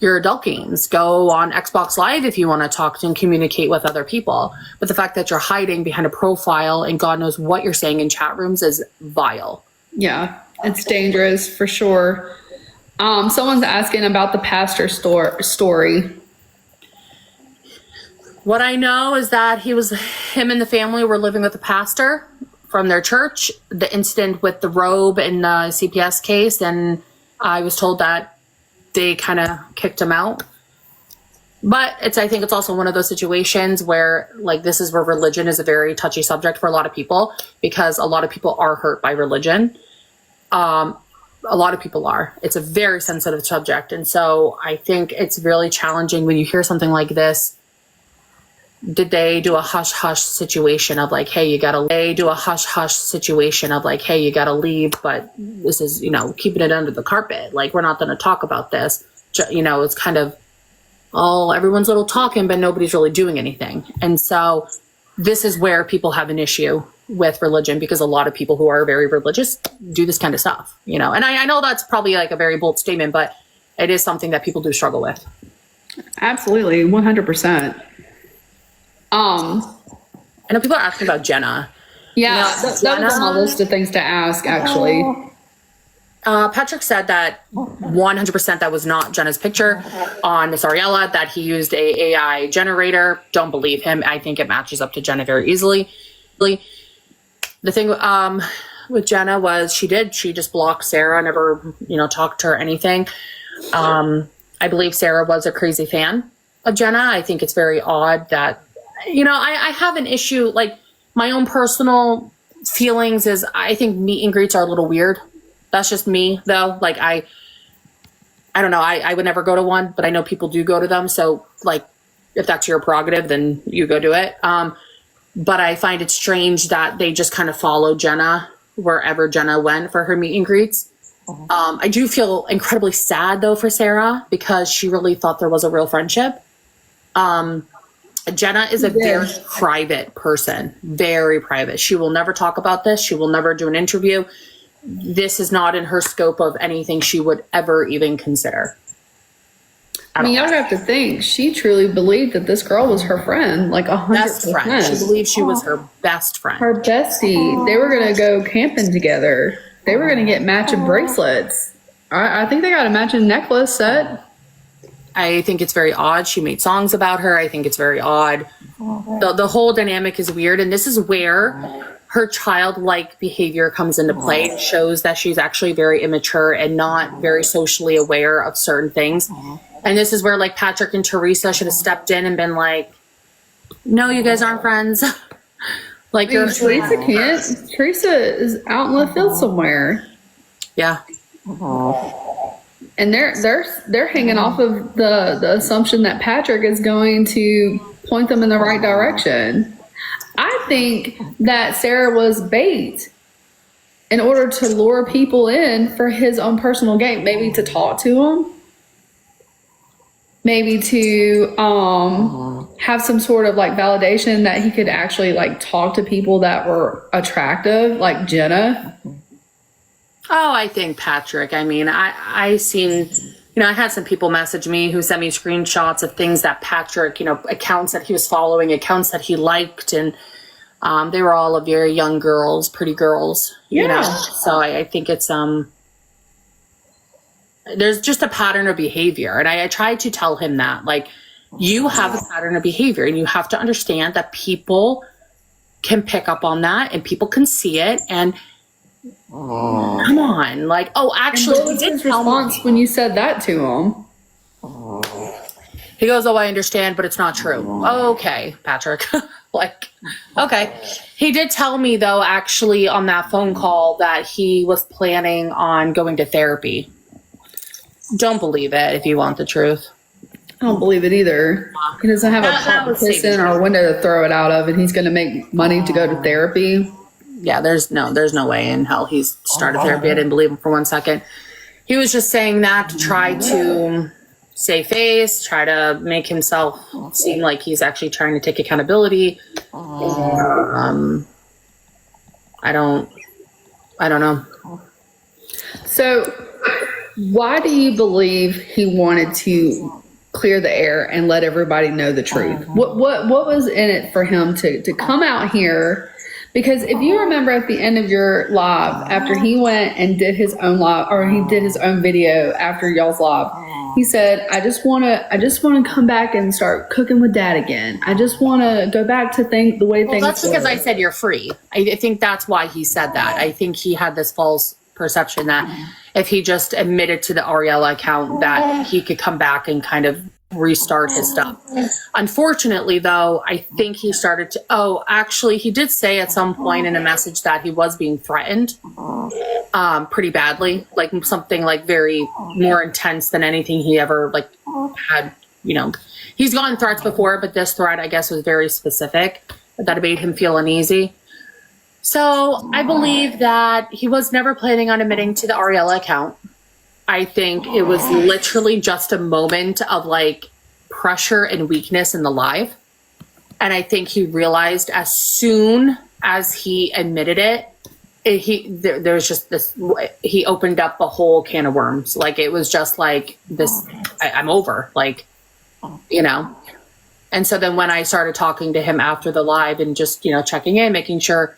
A: your adult games. Go on Xbox Live if you want to talk to and communicate with other people. But the fact that you're hiding behind a profile and God knows what you're saying in chat rooms is vile.
B: Yeah, it's dangerous for sure. Someone's asking about the pastor story.
A: What I know is that him and the family were living with a pastor from their church. The incident with the robe in the CPS case, and I was told that they kind of kicked him out. But I think it's also one of those situations where, like, this is where religion is a very touchy subject for a lot of people, because a lot of people are hurt by religion. A lot of people are. It's a very sensitive subject. And so I think it's really challenging when you hear something like this. Did they do a hush-hush situation of like, hey, you gotta leave, but this is, keeping it under the carpet. Like, we're not going to talk about this. It's kind of, everyone's little talking, but nobody's really doing anything. And so this is where people have an issue with religion, because a lot of people who are very religious do this kind of stuff, and I know that's probably like a very bold statement, but it is something that people do struggle with.
B: Absolutely. 100%.
A: I know people are asking about Jenna.
B: Yeah, that was on my list of things to ask, actually.
A: Patrick said that 100% that was not Jenna's picture on Miss Ariella, that he used a AI generator. Don't believe him. I think it matches up to Jenna very easily. The thing with Jenna was she just blocked Sarah, never, talked to her anything. I believe Sarah was a crazy fan of Jenna. I think it's very odd that, I have an issue, like, my own personal feelings is I think meet and greets are a little weird. That's just me, though. Like, I don't know. I would never go to one, but I know people do go to them. So, like, if that's your prerogative, then you go do it. But I find it strange that they just kind of follow Jenna wherever Jenna went for her meet and greets. I do feel incredibly sad, though, for Sarah, because she really thought there was a real friendship. Jenna is a very private person, very private. She will never talk about this. She will never do an interview. This is not in her scope of anything she would ever even consider.
B: I mean, y'all have to think, she truly believed that this girl was her friend, like 100%.
A: Best friend. She believed she was her best friend.
B: Her bestie. They were going to go camping together. They were going to get matching bracelets. I think they got a matching necklace set.
A: I think it's very odd. She made songs about her. I think it's very odd. The whole dynamic is weird. And this is where her childlike behavior comes into play. It shows that she's actually very immature and not very socially aware of certain things. And this is where, like, Patrick and Teresa should have stepped in and been like, no, you guys aren't friends. Like,
B: Teresa can't. Teresa is out in the field somewhere.
A: Yeah.
B: And they're hanging off of the assumption that Patrick is going to point them in the right direction. I think that Sarah was bait in order to lure people in for his own personal gain, maybe to talk to them, maybe to have some sort of like validation that he could actually like talk to people that were attractive, like Jenna.
A: Oh, I think Patrick. I mean, I seen, I had some people message me who sent me screenshots of things that Patrick, accounts that he was following, accounts that he liked. And They were all very young girls, pretty girls, you know. So I think it's there's just a pattern of behavior, and I tried to tell him that, like, you have a pattern of behavior, and you have to understand that people can pick up on that, and people can see it, and come on, like, oh, actually,
B: what was his response when you said that to him?
A: He goes, oh, I understand, but it's not true. Oh, okay, Patrick. Like, okay. He did tell me, though, actually, on that phone call that he was planning on going to therapy. Don't believe it if you want the truth.
B: I don't believe it either. He doesn't have a pot to piss in or a window to throw it out of, and he's going to make money to go to therapy.
A: Yeah, there's no way in hell he's started therapy. I didn't believe him for 1 second. He was just saying that to try to save face, try to make himself seem like he's actually trying to take accountability. I don't know.
B: So, why do you believe he wanted to clear the air and let everybody know the truth? What was in it for him to come out here? Because if you remember at the end of your live, after he went and did his own live, or he did his own video after y'all's live, he said, I just want to come back and start cooking with Dad again. I just want to go back to the way things were.
A: That's because I said you're free. I think that's why he said that. I think he had this false perception that if he just admitted to the Ariella account that he could come back and kind of restart his stuff. Unfortunately, though, I think he started to, actually, he did say at some point in a message that he was being threatened pretty badly, like something like very more intense than anything he ever like had, you know. He's gotten threats before, but this threat, I guess, was very specific that made him feel uneasy. So I believe that he was never planning on admitting to the Ariella account. I think it was literally just a moment of like pressure and weakness in the live. And I think he realized as soon as he admitted it, there was just this, he opened up a whole can of worms. Like it was just like this, I'm over, like, you know. And so then when I started talking to him after the live and just, you know, checking in, making sure,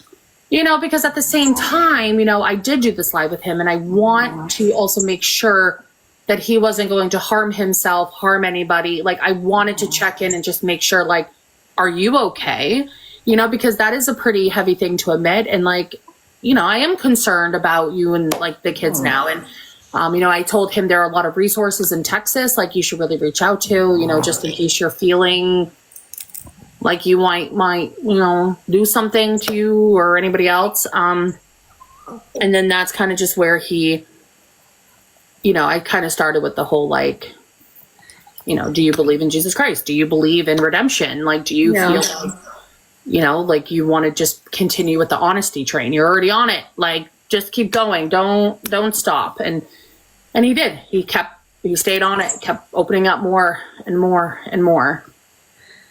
A: you know, because at the same time, you know, I did do this live with him and I want to also make sure that he wasn't going to harm himself, harm anybody. Like I wanted to check in and just make sure, like, are you okay? You know, because that is a pretty heavy thing to admit. And like, you know, I am concerned about you and like the kids now. And, you know, I told him there are a lot of resources in Texas, like you should really reach out to, you know, just in case you're feeling like you might, you know, do something to you or anybody else. And then that's kind of just where he, you know, I kind of started with the whole, like, you know, do you believe in Jesus Christ? Do you believe in redemption? Like, do you feel like, you know, like you want to just continue with the honesty train? You're already on it. Like, just keep going. Don't stop. And he did. He stayed on it, kept opening up more and more and more.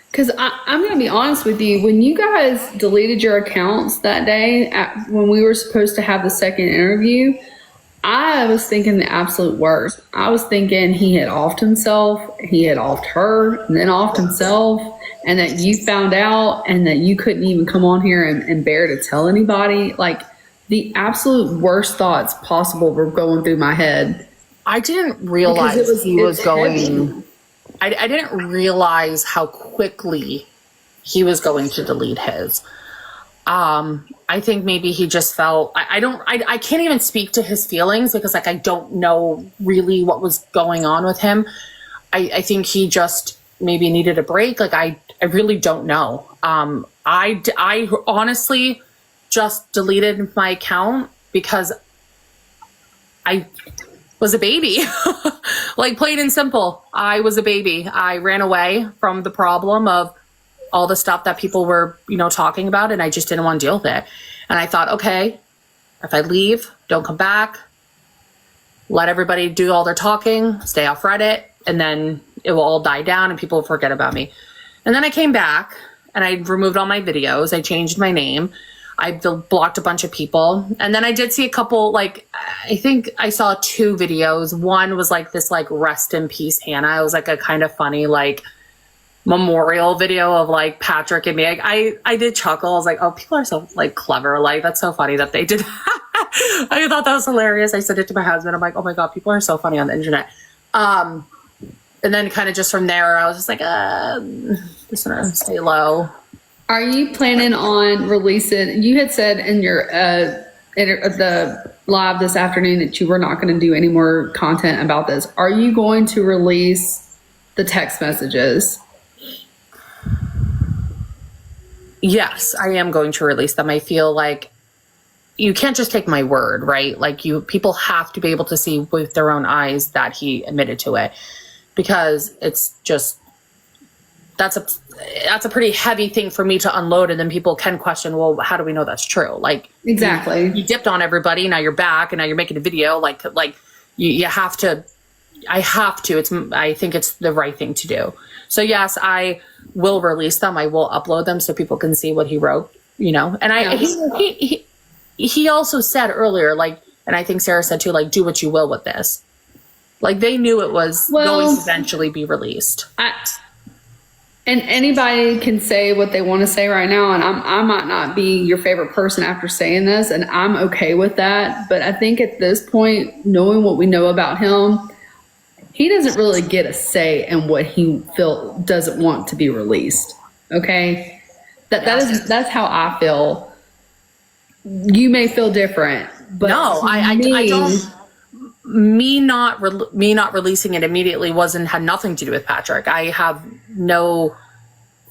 B: Because I'm going to be honest with you, when you guys deleted your accounts that day, when we were supposed to have the second interview, I was thinking the absolute worst. I was thinking he had offed himself, he had offed her, and then offed himself, and that you found out and that you couldn't even come on here and bear to tell anybody. Like, the absolute worst thoughts possible were going through my head.
A: I didn't realize he was going... I didn't realize how quickly he was going to delete his. I think maybe he just felt, I can't even speak to his feelings because like, I don't know really what was going on with him. I think he just maybe needed a break. Like, I really don't know. I honestly just deleted my account because I was a baby. Like, plain and simple. I was a baby. I ran away from the problem of all the stuff that people were, you know, talking about, and I just didn't want to deal with it. And I thought, okay, if I leave, don't come back, let everybody do all their talking, stay off Reddit, and then it will all die down and people will forget about me. And then I came back and I removed all my videos. I changed my name. I blocked a bunch of people. And then I did see a couple, like, I think I saw 2 videos. One was like this, like, rest in peace, Hannah. It was like a kind of funny, like, memorial video of like Patrick and me. I did chuckle. I was like, oh, people are so like clever. Like, that's so funny that they did that. I thought that was hilarious. I sent it to my husband. I'm like, oh my God, people are so funny on the internet. And then kind of just from there, I was just like, just gonna stay low.
B: Are you planning on releasing? You had said in your the live this afternoon that you were not going to do any more content about this. Are you going to release the text messages?
A: Yes, I am going to release them. I feel like you can't just take my word, right? Like, people have to be able to see with their own eyes that he admitted to it, because it's just, that's a pretty heavy thing for me to unload. And then people can question, well, how do we know that's true? Like,
B: exactly.
A: You dipped on everybody. Now you're back and now you're making a video. Like you have to, I think it's the right thing to do. So yes, I will release them. I will upload them so people can see what he wrote, and he also said earlier, like, and I think Sarah said too, like, do what you will with this. Like, they knew it was going to eventually be released.
B: And anybody can say what they want to say right now, and I might not be your favorite person after saying this, and I'm okay with that. But I think at this point, knowing what we know about him, he doesn't really get a say in what he doesn't want to be released. Okay, that's how I feel. You may feel different, but
A: no, I don't. Me not releasing it immediately had nothing to do with Patrick. I have no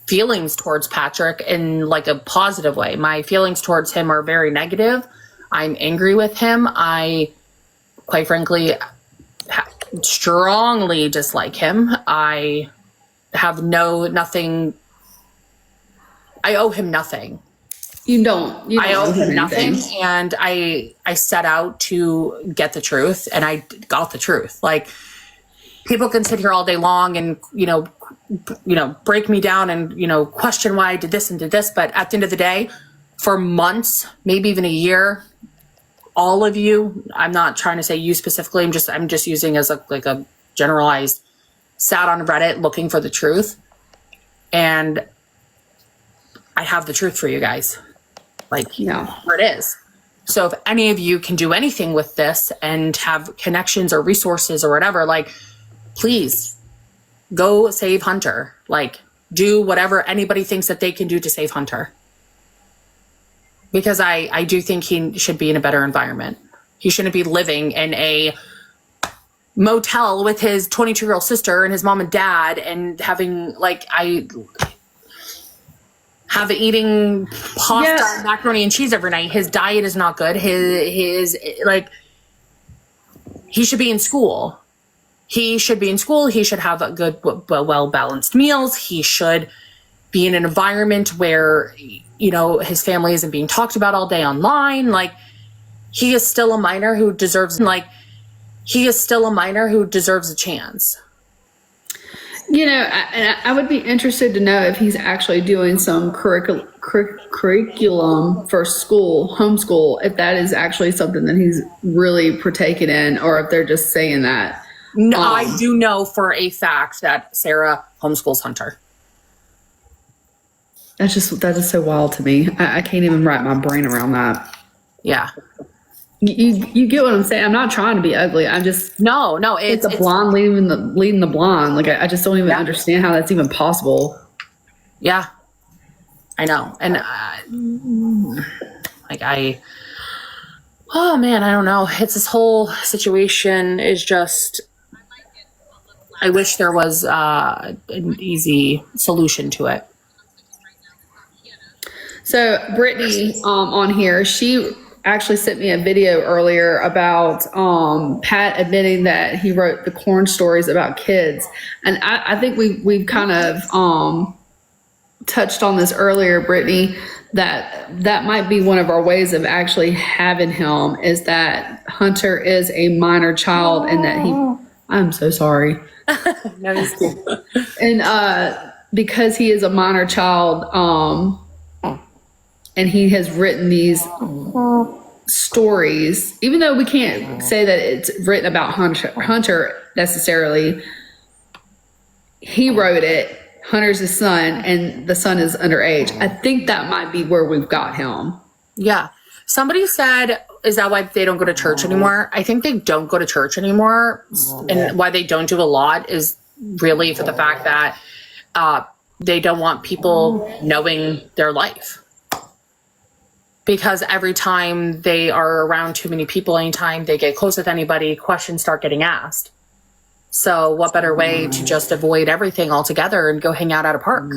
A: feelings towards Patrick in like a positive way. My feelings towards him are very negative. I'm angry with him. I, quite frankly, strongly dislike him. I have nothing. I owe him nothing.
B: You don't
A: I owe him nothing, and I set out to get the truth, and I got the truth. Like, people can sit here all day long and break me down and question why I did this and did this, but at the end of the day, for months, maybe even a year, all of you, I'm not trying to say you specifically, I'm just using as a generalized, sat on Reddit looking for the truth, and I have the truth for you guys. Like, where it is. So if any of you can do anything with this and have connections or resources or whatever, like, please go save Hunter. Like, do whatever anybody thinks that they can do to save Hunter. Because I do think he should be in a better environment. He shouldn't be living in a motel with his 22-year-old sister and his mom and dad and having, eating pasta, macaroni and cheese every night. His diet is not good. He should be in school. He should be in school. He should have a good, well-balanced meals. He should be in an environment where, his family isn't being talked about all day online. Like, he is still a minor who deserves, a chance.
B: I would be interested to know if he's actually doing some curriculum for school, homeschool, if that is actually something that he's really partaking in, or if they're just saying that.
A: No, I do know for a fact that Sarah homeschools Hunter.
B: That is so wild to me. I can't even wrap my brain around that.
A: Yeah.
B: You get what I'm saying? I'm not trying to be ugly. I'm just
A: no.
B: It's a blonde leading the blonde. Like, I just don't even understand how that's even possible.
A: Yeah, I know. And oh man, I don't know. It's this whole situation is just. I wish there was an easy solution to it.
B: So Brittany on here, she actually sent me a video earlier about Pat admitting that he wrote the corn stories about kids. And I think we've kind of touched on this earlier, Brittany, that might be one of our ways of actually having him, is that Hunter is a minor child and that I'm so sorry.
A: No, he's cool.
B: And because he is a minor child, and he has written these stories, even though we can't say that it's written about Hunter necessarily, he wrote it. Hunter's his son, and the son is underage. I think that might be where we've got him.
A: Yeah. Somebody said, is that why they don't go to church anymore? I think they don't go to church anymore. And why they don't do a lot is really for the fact that they don't want people knowing their life. Because every time they are around too many people, anytime they get close with anybody, questions start getting asked. So what better way to just avoid everything altogether and go hang out at a park?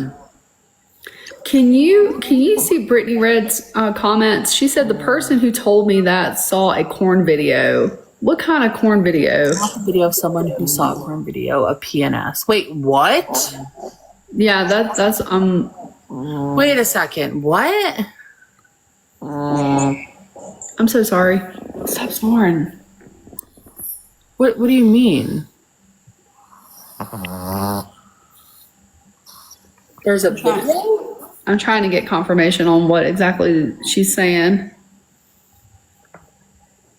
B: Can you see Brittany Red's comments? She said the person who told me that saw a corn video. What kind of corn video?
A: A video of someone who saw a corn video of PNS. Wait, what?
B: Yeah, that's
A: Wait a second. What?
B: I'm so sorry.
A: Stop snoring. What do you mean? There's a video?
B: I'm trying to get confirmation on what exactly she's saying.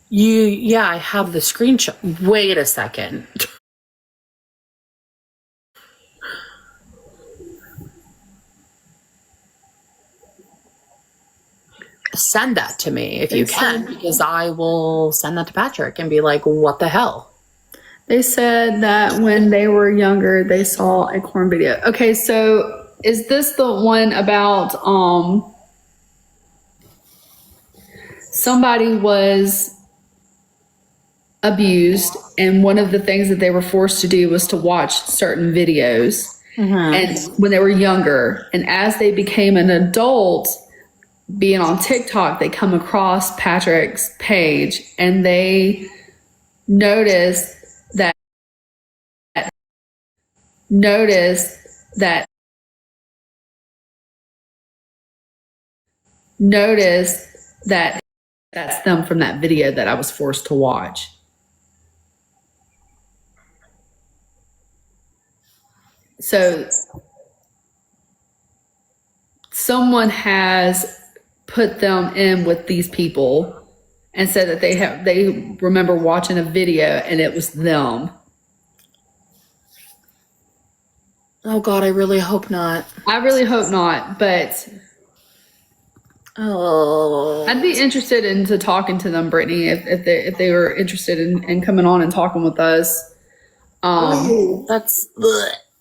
A: Yeah, I have the screenshot. Wait a second. Send that to me if you can, because I will send that to Patrick and be like, what the hell?
B: They said that when they were younger, they saw a corn video. Okay, so is this the one about somebody was abused, and one of the things that they were forced to do was to watch certain videos and when they were younger, and as they became an adult, being on TikTok, they come across Patrick's page and they notice that that's them from that video that I was forced to watch. So someone has put them in with these people and said that they remember watching a video and it was them.
A: Oh God, I really hope not.
B: I really hope not, but I'd be interested into talking to them, Brittany, if they were interested in coming on and talking with us.
A: That's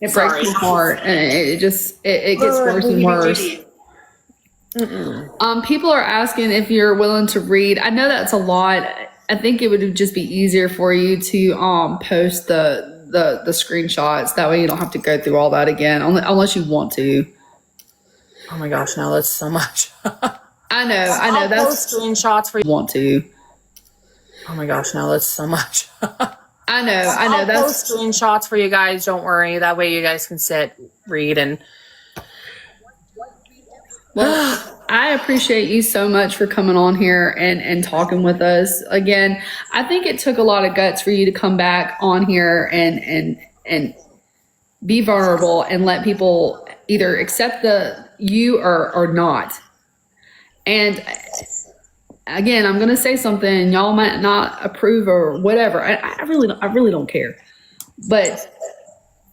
B: it breaks my heart, and it gets worse and worse. People are asking if you're willing to read. I know that's a lot. I think it would just be easier for you to post the screenshots. That way you don't have to go through all that again, unless you want to.
A: Oh my gosh, now that's so much.
B: I know.
A: I'll
B: That's
A: post screenshots for you.
B: Want to.
A: Oh my gosh, now that's so much.
B: I know.
A: I'll
B: That's
A: post screenshots for you guys. Don't worry. That way you guys can sit, read, and.
B: Well, I appreciate you so much for coming on here and talking with us. Again, I think it took a lot of guts for you to come back on here and be vulnerable and let people either accept you or not. And again, I'm going to say something y'all might not approve or whatever. I really don't care. But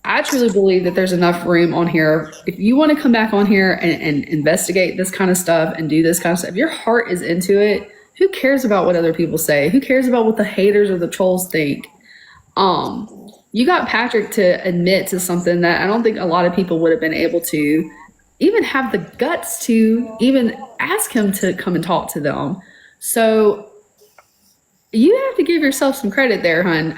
B: I truly believe that there's enough room on here. If you want to come back on here and investigate this kind of stuff and do this kind of stuff, if your heart is into it, who cares about what other people say? Who cares about what the haters or the trolls think? You got Patrick to admit to something that I don't think a lot of people would have been able to even have the guts to even ask him to come and talk to them. So you have to give yourself some credit there, hon.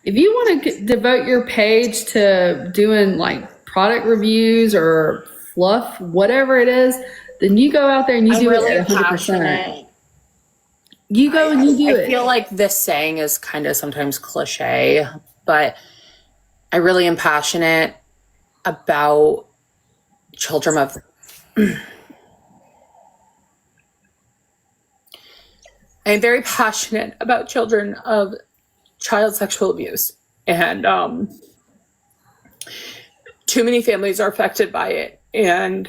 B: If you want to devote your page to doing like product reviews or fluff, whatever it is, then you go out there and you do
A: really
B: it 100%.
A: Passionate.
B: You go and you do it.
A: I feel like this saying is kind of sometimes cliche, but I really am passionate about children of I'm very passionate about children of child sexual abuse, and too many families are affected by it, and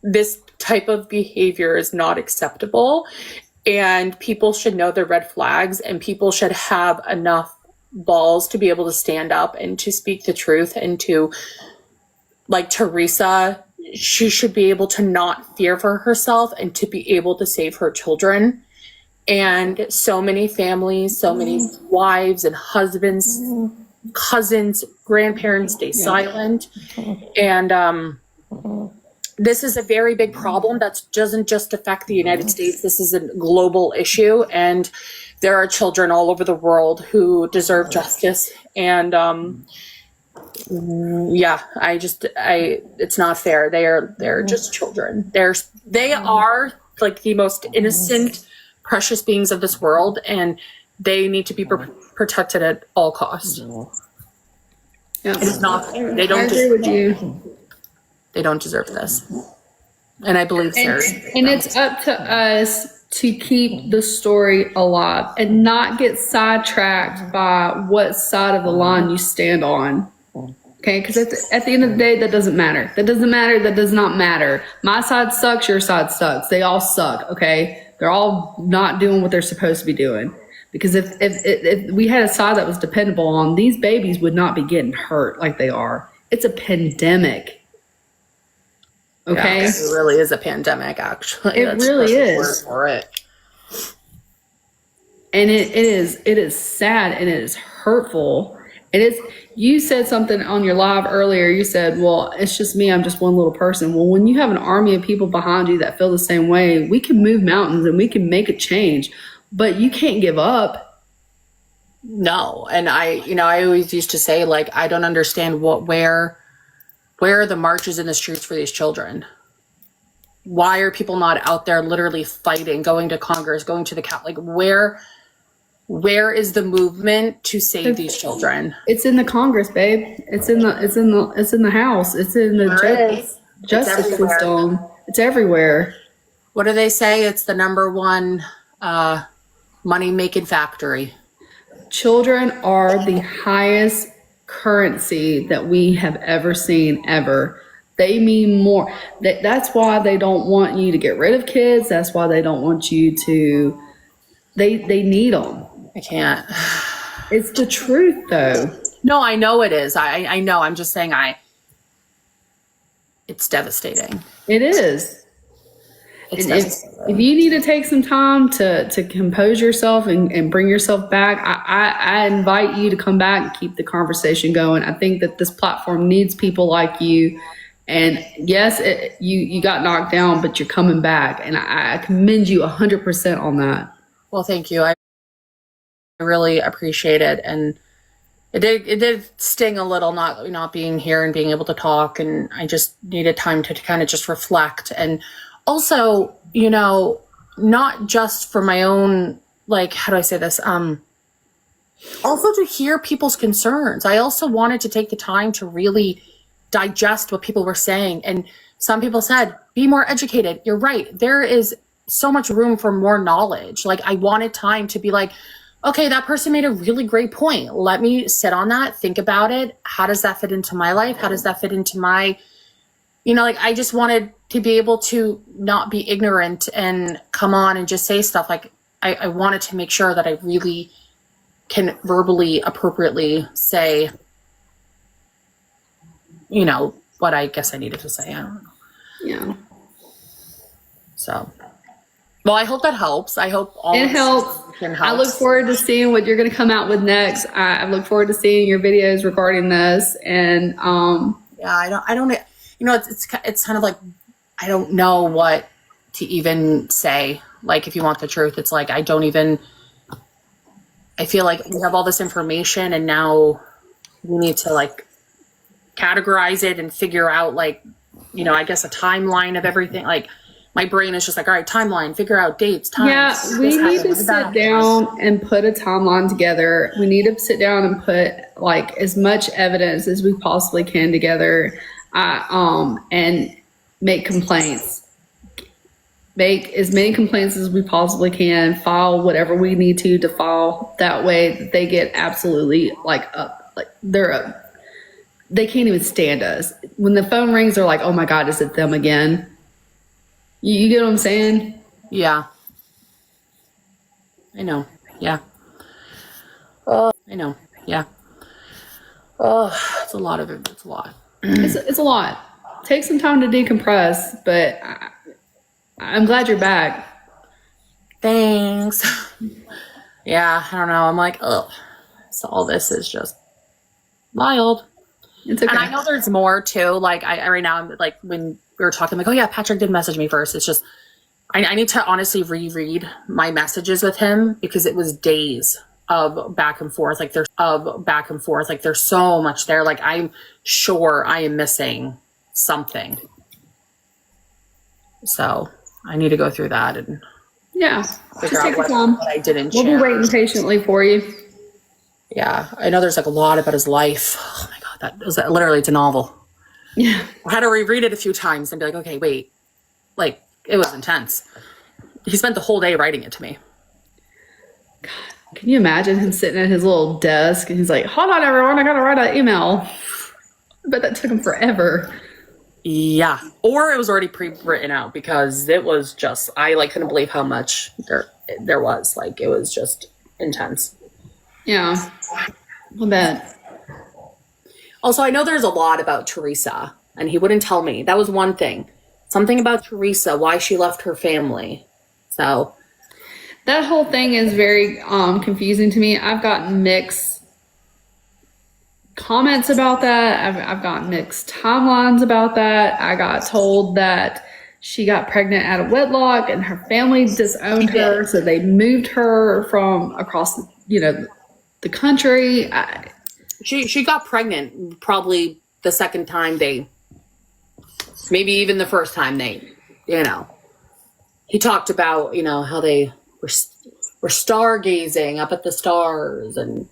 A: this type of behavior is not acceptable, and people should know their red flags, and people should have enough balls to be able to stand up and to speak the truth and to like Teresa, she should be able to not fear for herself and to be able to save her children. And so many families, so many wives and husbands, cousins, grandparents stay silent. And this is a very big problem that doesn't just affect the United States. This is a global issue, and there are children all over the world who deserve justice. And yeah, it's not fair. They're just children. They are like the most innocent, precious beings of this world, and they need to be protected at all costs.
B: Yeah.
A: It's not fair. They
B: I
A: don't
B: agree with you.
A: They don't deserve this. And I believe Sarah's.
B: And it's up to us to keep the story alive and not get sidetracked by what side of the line you stand on. Okay, because at the end of the day, that doesn't matter. That doesn't matter. That does not matter. My side sucks. Your side sucks. They all suck. Okay, they're all not doing what they're supposed to be doing. Because if we had a side that was dependable on, these babies would not be getting hurt like they are. It's a pandemic. Okay,
A: Yeah, it really is a pandemic. Actually,
B: it really is.
A: For it.
B: And it is sad and it is hurtful. And you said something on your live earlier. You said, well, it's just me. I'm just one little person. Well, when you have an army of people behind you that feel the same way, we can move mountains and we can make a change, but you can't give up.
A: No. And I always used to say, like, I don't understand where are the marches in the streets for these children? Why are people not out there literally fighting, going to Congress, going to the like where is the movement to save these children?
B: It's in the Congress, babe. It's in the House. It's in the justice system. It's everywhere.
A: What do they say? It's the number one money making factory.
B: Children are the highest currency that we have ever seen ever. They mean more. That's why they don't want you to get rid of kids. That's why they don't want you to. They need them.
A: I can't.
B: It's the truth, though.
A: No, I know it is. I know. I'm just saying it's devastating.
B: It is.
A: It's
B: devastating. If you need to take some time to compose yourself and bring yourself back, I invite you to come back and keep the conversation going. I think that this platform needs people like you. And yes, you got knocked down, but you're coming back. And I commend you 100% on that.
A: Well, thank you. I really appreciate it. And it did sting a little not being here and being able to talk. And I just needed time to kind of just reflect. And also, not just for my own, like, how do I say this? Also to hear people's concerns. I also wanted to take the time to really digest what people were saying. And some people said, be more educated. You're right. There is so much room for more knowledge. Like, I wanted time to be like, okay, that person made a really great point. Let me sit on that, think about it. How does that fit into my life? How does that fit into my, I just wanted to be able to not be ignorant and come on and just say stuff. Like, I wanted to make sure that I really can verbally appropriately say, what I guess I needed to say. I don't know.
B: Yeah.
A: So, well, I hope that helps. I hope
B: it helps. I look forward to seeing what you're going to come out with next. I look forward to seeing your videos regarding this. And
A: yeah, I don't. It's kind of like I don't know what to even say. Like, if you want the truth, it's like I feel like we have all this information, and now we need to like categorize it and figure out like, I guess a timeline of everything. Like, my brain is just like, all right, timeline, figure out dates, times.
B: Yeah, we need to sit down and put a timeline together. We need to sit down and put like as much evidence as we possibly can together, and make complaints. Make as many complaints as we possibly can. File whatever we need to file. That way, that they get absolutely they can't even stand us. When the phone rings, they're like, "Oh my God, is it them again?" You get what I'm saying?
A: Yeah. I know. Yeah. Oh, I know. Yeah. Oh, it's a lot of it. It's a lot.
B: It's a lot. Take some time to decompress, but I'm glad you're back.
A: Thanks. Yeah, I don't know. I'm like, ugh. So all this is just wild.
B: It's okay.
A: And I know there's more too. Like I right now, I'm like when we were talking, like, oh yeah, Patrick did message me first. It's just I need to honestly reread my messages with him because it was days of back and forth. Like there's so much there. Like I'm sure I am missing something. So I need to go through that and
B: Yeah,
A: figure
B: just
A: out
B: take your time.
A: what I didn't
B: We'll
A: share.
B: be waiting patiently for you.
A: Yeah, I know there's like a lot about his life. Oh my God, that was literally, it's a novel.
B: Yeah.
A: I had to reread it a few times and be like, okay, wait. Like, it was intense. He spent the whole day writing it to me.
B: Can you imagine him sitting at his little desk and he's like, hold on, everyone, I gotta write an email. I bet that took him forever.
A: Yeah. Or it was already pre-written out because it was just, I like couldn't believe how much there was. Like, it was just intense.
B: Yeah, I bet.
A: Also, I know there's a lot about Teresa, and he wouldn't tell me. That was one thing. Something about Teresa, why she left her family. So
B: That whole thing is very confusing to me. I've gotten mixed comments about that. I've gotten mixed timelines about that. I got told that she got pregnant out of wedlock and her family disowned her, so they moved her from across, the country.
A: she got pregnant probably the second time maybe even the first time he talked about, how they were stargazing up at the stars and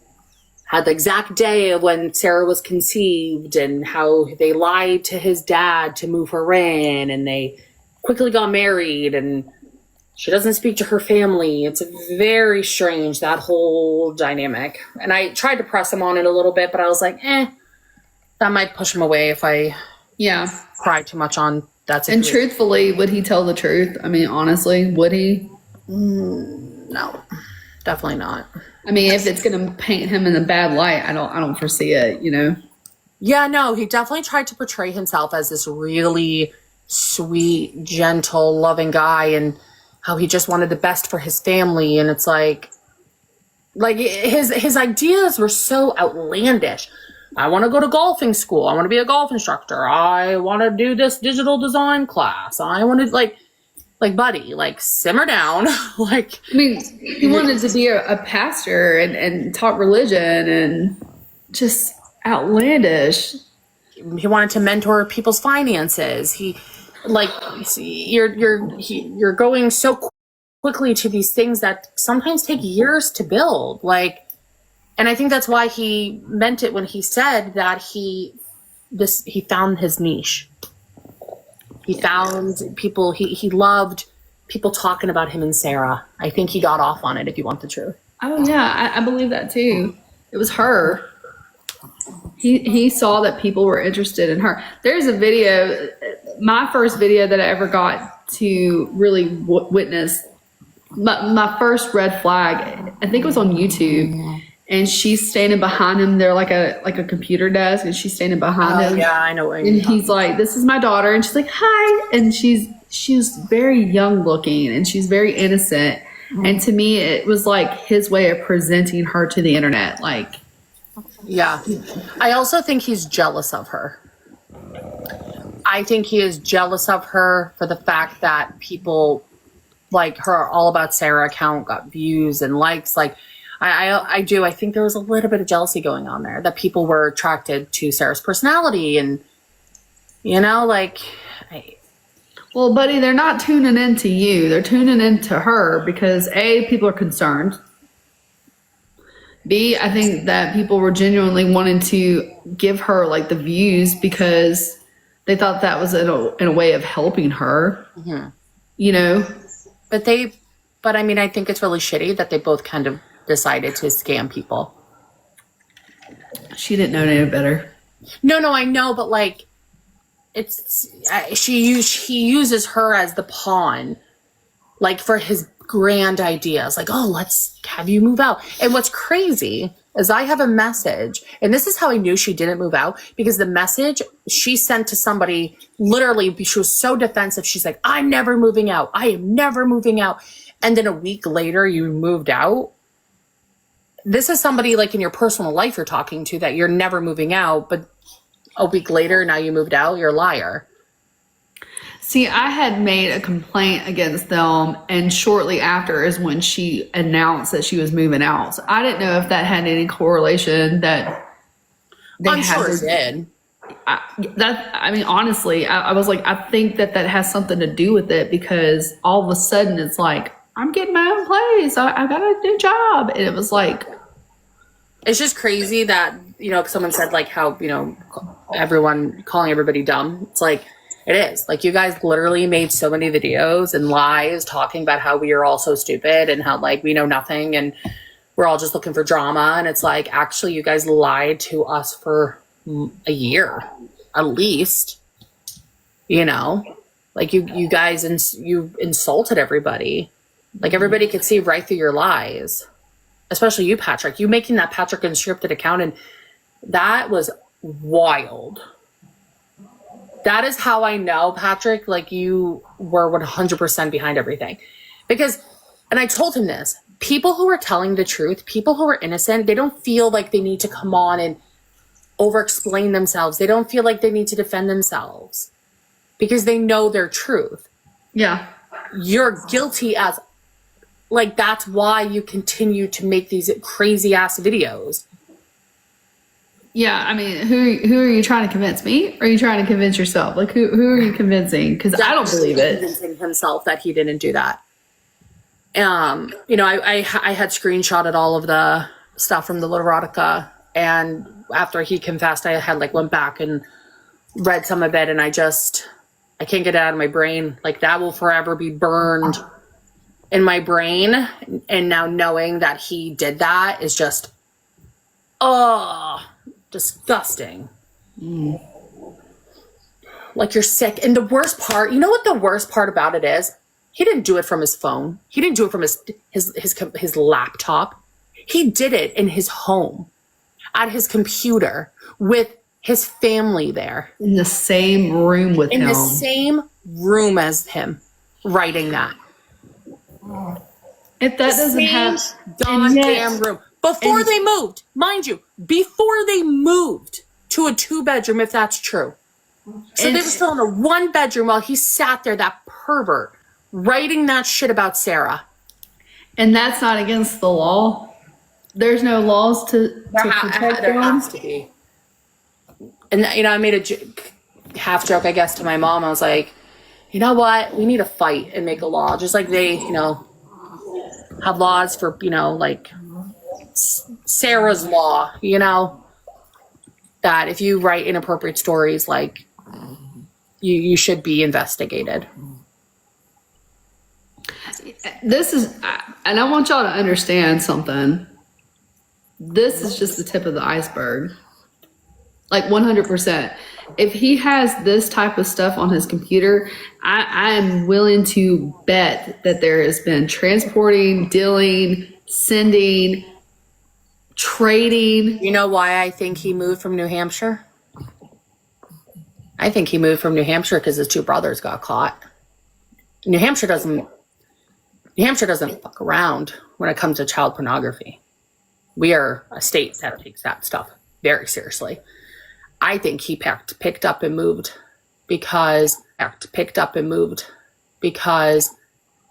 A: had the exact day of when Sarah was conceived and how they lied to his dad to move her in and they quickly got married and she doesn't speak to her family. It's very strange, that whole dynamic. And I tried to press him on it a little bit, but I was like, that might push him away if I cry too much on that situation.
B: And truthfully, would he tell the truth? I mean, honestly, would he?
A: No, definitely not.
B: I mean, if it's going to paint him in a bad light, I don't foresee it,
A: Yeah, no, he definitely tried to portray himself as this really sweet, gentle, loving guy and how he just wanted the best for his family. And it's like his ideas were so outlandish. I want to go to golfing school. I want to be a golf instructor. I want to do this digital design class. I want to like, buddy, simmer down. I
B: mean, he wanted to be a pastor and talk religion and just outlandish.
A: He wanted to mentor people's finances. You're going so quickly to these things that sometimes take years to build. And I think that's why he meant it when he said that he found his niche. He found people, he loved people talking about him and Sarah. I think he got off on it, if you want the truth.
B: Oh yeah, I believe that too. It was her. He saw that people were interested in her. There's a video, my first video that I ever got to really witness, my first red flag, I think it was on YouTube. And she's standing behind him. They're like a computer desk, and she's standing behind him.
A: Yeah, I know.
B: And he's like, "This is my daughter," and she's like, "Hi," and she's very young looking, and she's very innocent. Mm-hmm. And to me, it was like his way of presenting her to the internet.
A: Yeah, I also think he's jealous of her. I think he is jealous of her for the fact that people like her All About Sarah account got views and likes. I do. I think there was a little bit of jealousy going on there, that people were attracted to Sarah's personality and,
B: Well, buddy, they're not tuning into you. They're tuning into her because A, people are concerned. B, I think that people were genuinely wanting to give her the views because they thought that was in a way of helping her,
A: But I mean, I think it's really shitty that they both kind of decided to scam people.
B: She didn't know any better.
A: No, I know, but he uses her as the pawn, for his grand ideas. Oh, let's have you move out. And what's crazy is I have a message, and this is how I knew she didn't move out, because the message she sent to somebody, literally, she was so defensive. She's like, I'm never moving out. I am never moving out. And then a week later, you moved out. This is somebody like in your personal life you're talking to that you're never moving out, but a week later, now you moved out. You're a liar.
B: See, I had made a complaint against them, and shortly after is when she announced that she was moving out. So I didn't know if that had any correlation that
A: I'm sure it did.
B: I mean, honestly, I was like, I think that has something to do with it, because all of a sudden it's like, I'm getting my own place. I got a new job. And it was like,
A: it's just crazy that, you know, someone said like how, you know, everyone calling everybody dumb. It's like, it is. Like, you guys literally made so many videos and lies talking about how we are all so stupid and how, like, we know nothing and we're all just looking for drama. And it's like, actually, you guys lied to us for a year, at least. You know? Like, you guys, you insulted everybody. Like, everybody could see right through your lies. Especially you, Patrick. You making that Patrick Unscripted account, and that was wild. That is how I know, Patrick, like, you were 100% behind everything. Because, and I told him this, people who are telling the truth, people who are innocent, they don't feel like they need to come on and over-explain themselves. They don't feel like they need to defend themselves because they know their truth.
B: yeah.
A: You're guilty as, like, that's why you continue to make these crazy-ass videos.
B: Yeah, I mean, who are you trying to convince? Me? Or are you trying to convince yourself? Like, who are you convincing? Because I don't believe it.
A: Convincing himself that he didn't do that. You know, I had screenshotted all of the stuff from the Literotica, and after he confessed, I had like went back and read some of it, and I can't get it out of my brain. Like, that will forever be burned in my brain. And now knowing that he did that is just, disgusting. Like, you're sick. And the worst part, you know what the worst part about it is? He didn't do it from his phone. He didn't do it from his laptop. He did it in his home, at his computer, with his family there.
B: In the same room with him.
A: In the same room as him, writing that.
B: If that doesn't have
A: goddamn room. Before they moved, mind you, before they moved to a 2-bedroom, if that's true. So they were still in a 1-bedroom while he sat there, that pervert, writing that shit about Sarah.
B: And that's not against the law. There's no laws to protect
A: there
B: them.
A: has to be. And, you know, I made a half joke, I guess, to my mom. I was like, you know what? We need to fight and make a law. Just like they, you know, have laws for, you know, like Sarah's law, you know, that if you write inappropriate stories, like, you should be investigated.
B: This is, and I want y'all to understand something. This is just the tip of the iceberg. Like, 100%. If he has this type of stuff on his computer, I am willing to bet that there has been transporting, dealing, sending, trading.
A: You know why I think he moved from New Hampshire? I think he moved from New Hampshire because his 2 brothers got caught. New Hampshire doesn't fuck around when it comes to child pornography. We are a state that takes that stuff very seriously. I think he picked up and moved because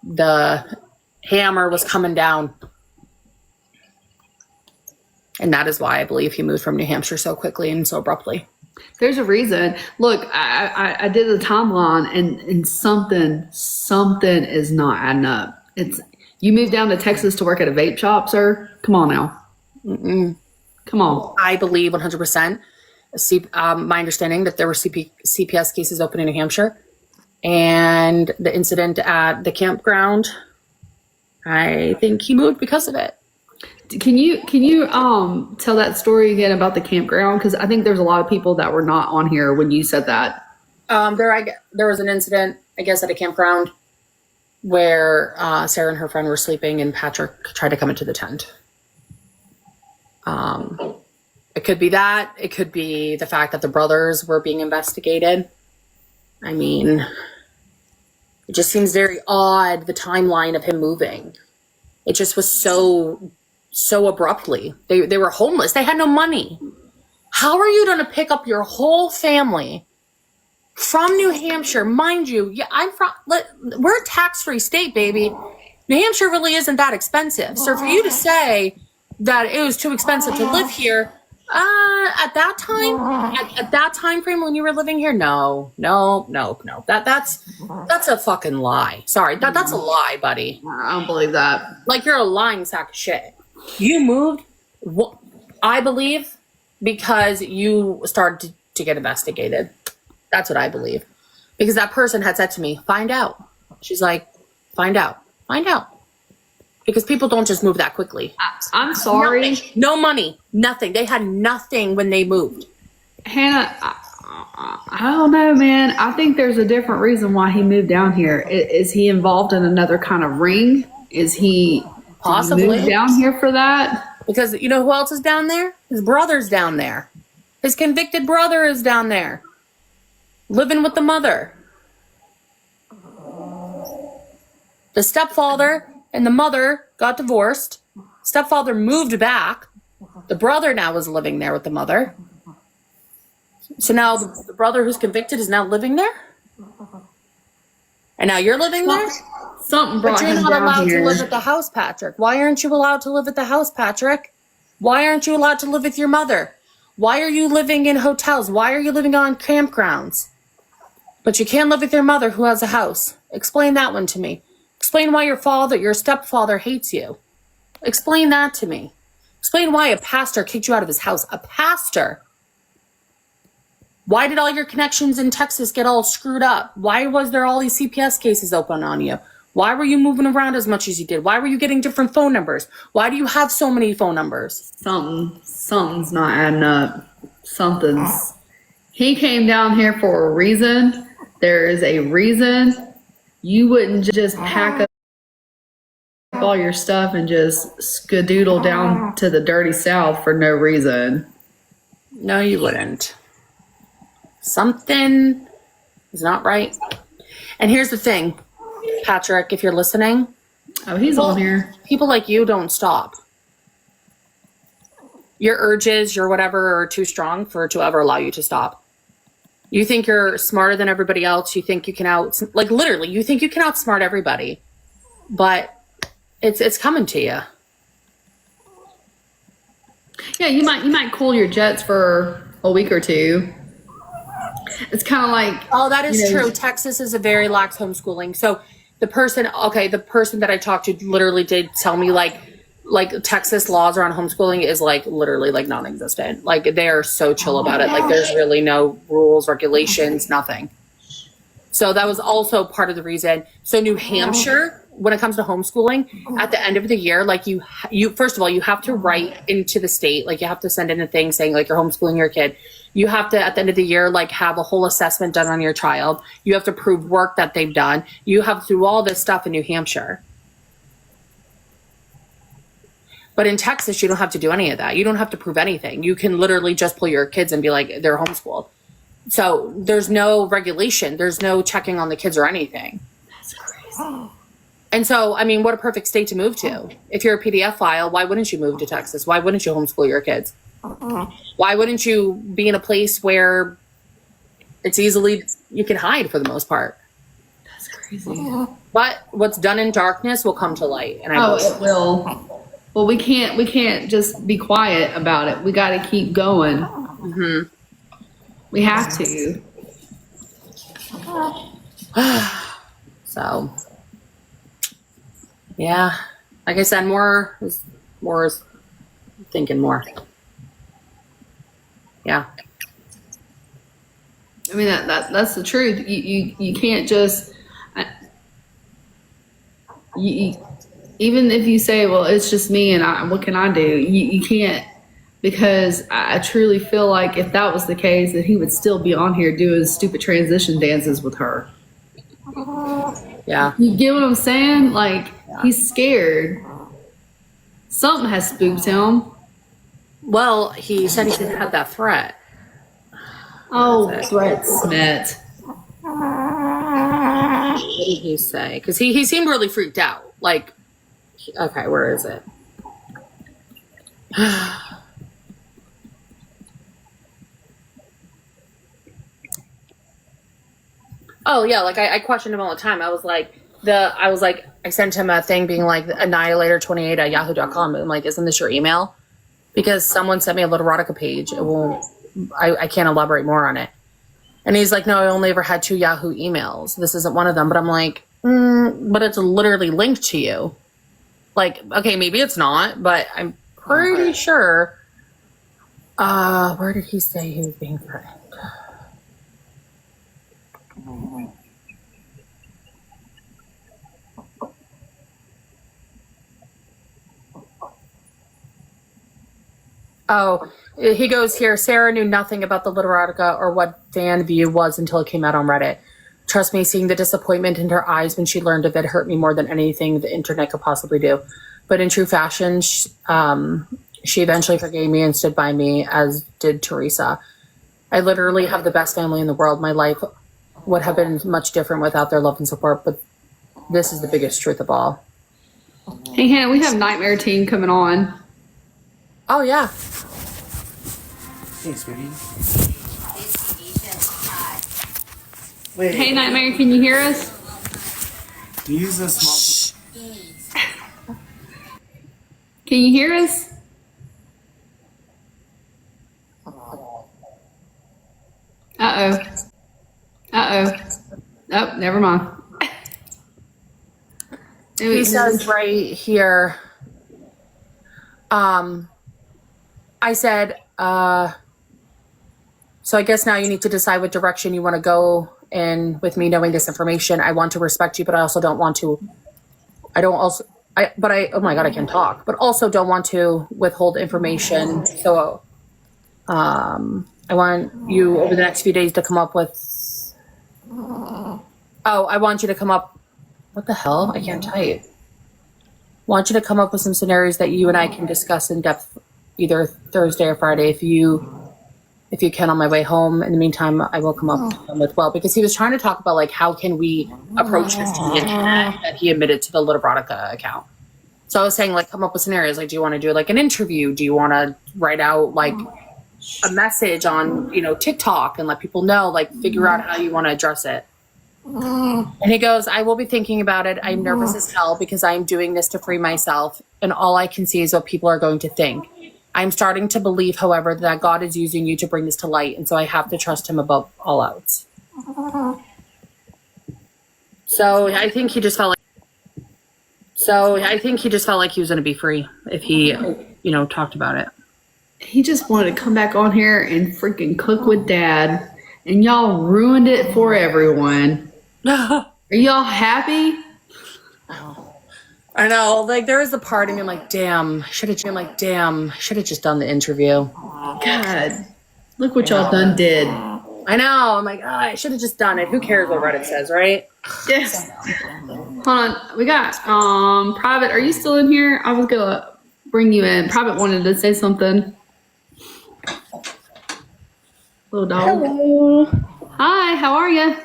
A: the hammer was coming down. And that is why I believe he moved from New Hampshire so quickly and so abruptly.
B: There's a reason. Look, I did the timeline, and something is not adding up. It's, you moved down to Texas to work at a vape shop, sir? Come on now. Come on.
A: I believe 100%. My understanding that there were CPS cases open in New Hampshire, and the incident at the campground, I think he moved because of it.
B: Can you tell that story again about the campground? Because I think there's a lot of people that were not on here when you said that.
A: There was an incident, I guess, at a campground where Sarah and her friend were sleeping, and Patrick tried to come into the tent. It could be that. It could be the fact that the brothers were being investigated. I mean, it just seems very odd, the timeline of him moving. It just was so abruptly. They were homeless. They had no money. How are you going to pick up your whole family from New Hampshire? Mind you, yeah, we're a tax-free state, baby. New Hampshire really isn't that expensive. So for you to say that it was too expensive to live here, at that time frame when you were living here, no. That's a fucking lie. Sorry, that's a lie, buddy.
B: I don't believe that.
A: Like, you're a lying sack of shit. You moved, I believe, because you started to get investigated. That's what I believe. Because that person had said to me, find out. She's like, find out. Because people don't just move that quickly.
B: I'm sorry.
A: Nothing. No money. Nothing. They had nothing when they moved.
B: Hannah, I don't know, man. I think there's a different reason why he moved down here. Is he involved in another kind of ring? Is he
A: possibly
B: moved down here for that?
A: Because you know who else is down there? His brother's down there. His convicted brother is down there, living with the mother. The stepfather and the mother got divorced. Stepfather moved back. The brother now is living there with the mother. So now the brother who's convicted is now living there? And now you're living there?
B: Something brought
A: But you're
B: him
A: not
B: down
A: allowed
B: here.
A: to live at the house, Patrick. Why aren't you allowed to live at the house, Patrick? Why aren't you allowed to live with your mother? Why are you living in hotels? Why are you living on campgrounds? But you can't live with your mother who has a house. Explain that one to me. Explain why your stepfather hates you. Explain that to me. Explain why a pastor kicked you out of his house. A pastor. Why did all your connections in Texas get all screwed up? Why was there all these CPS cases open on you? Why were you moving around as much as you did? Why were you getting different phone numbers? Why do you have so many phone numbers?
B: Something's not adding up. He came down here for a reason. There is a reason. You wouldn't just pack up all your stuff and just skadoodle down to the dirty South for no reason.
A: No, you wouldn't. Something is not right. And here's the thing, Patrick, if you're listening.
B: Oh, he's on here.
A: People like you don't stop. Your urges, your whatever, are too strong to ever allow you to stop. You think you're smarter than everybody else. You think you can literally, you think you can outsmart everybody. But it's coming to you.
B: Yeah, you might cool your jets for a week or two. It's kind of like,
A: oh, that is true. Texas is a very lax homeschooling. So the person that I talked to literally did tell me like Texas laws around homeschooling is like literally like non-existent. Like they are so chill about it. Like there's really no rules, regulations, nothing. So that was also part of the reason. So New Hampshire, when it comes to homeschooling, at the end of the year, like you first of all, you have to write into the state, like you have to send in a thing saying like you're homeschooling your kid. You have to, at the end of the year, like have a whole assessment done on your child. You have to prove work that they've done. You have to do all this stuff in New Hampshire. But in Texas, you don't have to do any of that. You don't have to prove anything. You can literally just pull your kids and be like, they're homeschooled. So there's no regulation. There's no checking on the kids or anything.
B: That's crazy.
A: And so, I mean, what a perfect state to move to. If you're a PDF file, why wouldn't you move to Texas? Why wouldn't you homeschool your kids? Why wouldn't you be in a place where it's easily, you can hide for the most part?
B: That's crazy.
A: But what's done in darkness will come to light. And
B: it will. Well, we can't just be quiet about it. We got to keep going.
A: Mm-hmm.
B: We have to.
A: So, yeah, like I said, more is thinking more. Yeah.
B: I mean that's the truth. You can't just even if you say, well, it's just me and what can I do? You can't, because I truly feel like if that was the case, that he would still be on here doing stupid transition dances with her.
A: Yeah.
B: You get what I'm saying? Like, he's scared. Something has spooked him.
A: Well, he said he had that threat.
B: Oh, threat Smith.
A: What did he say? Because he seemed really freaked out. Like, okay, where is it? Oh yeah, like I questioned him all the time. I sent him a thing being like annihilator28 at yahoo.com. I'm like, isn't this your email? Because someone sent me a little erotica page. It won't. I can't elaborate more on it. And he's like, no, I only ever had 2 Yahoo emails. This isn't one of them. But I'm like, but it's literally linked to you. Like, okay, maybe it's not, but I'm pretty sure. Where did he say he was being threatened? Oh, he goes here. Sarah knew nothing about the Literotica or what fan view was until it came out on Reddit. Trust me, seeing the disappointment in her eyes when she learned of it hurt me more than anything the internet could possibly do. But in true fashion, she eventually forgave me and stood by me, as did Teresa. I literally have the best family in the world. My life would have been much different without their love and support, but this is the biggest truth of all.
B: Hey, Hannah, we have Nightmare Team coming on.
A: Oh, yeah.
C: Hey, sweetie.
B: Wait. Hey, Nightmare, can you hear us?
C: Do you use a small...
B: Can you hear us? Uh-oh. Uh-oh. Oh, never mind.
A: He says right here, I said, so I guess now you need to decide what direction you want to go in with me knowing this information. I want to respect you, but I also don't want to, oh my God, I can talk, but also don't want to withhold information. So, I want you over the next few days to come up with, I want you to come up, what the hell? I can't type. Want you to come up with some scenarios that you and I can discuss in depth either Thursday or Friday if you can on my way home. In the meantime, I will come up with because he was trying to talk about like how can we approach this to the internet that he admitted to the Literotica account. So I was saying like come up with scenarios like do you want to do like an interview? Do you want to write out like a message on TikTok and let people know like figure out how you want to address it? And he goes, I will be thinking about it. I'm nervous as hell because I'm doing this to free myself and all I can see is what people are going to think. I'm starting to believe, however, that God is using you to bring this to light, and so I have to trust him above all else. So I think he just felt like he was going to be free if he, talked about it.
B: He just wanted to come back on here and freaking cook with Dad, and y'all ruined it for everyone. Are y'all happy?
A: I know, like there was a part of me like, damn, should have just done the interview.
B: God, look what y'all done did.
A: I know. I'm like, I should have just done it. Who cares what Reddit says, right?
B: Yes. Hold on, we got Private. Are you still in here? I was gonna bring you in. Private wanted to say something. Little dog.
D: Hello.
B: Hi, how are you?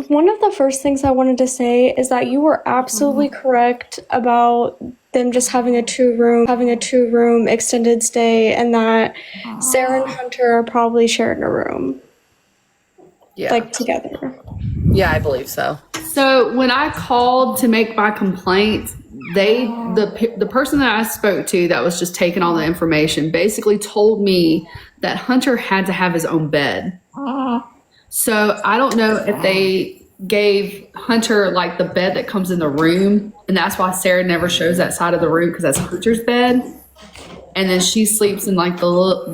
D: One of the first things I wanted to say is that you were absolutely correct about them just having a two-room extended stay, and that Sarah and Hunter are probably sharing a room.
A: Yeah.
D: Like together.
A: Yeah, I believe so.
B: So when I called to make my complaint, the person that I spoke to that was just taking all the information basically told me that Hunter had to have his own bed. So I don't know if they gave Hunter like the bed that comes in the room, and that's why Sarah never shows that side of the room because that's Hunter's bed, and then she sleeps in like the little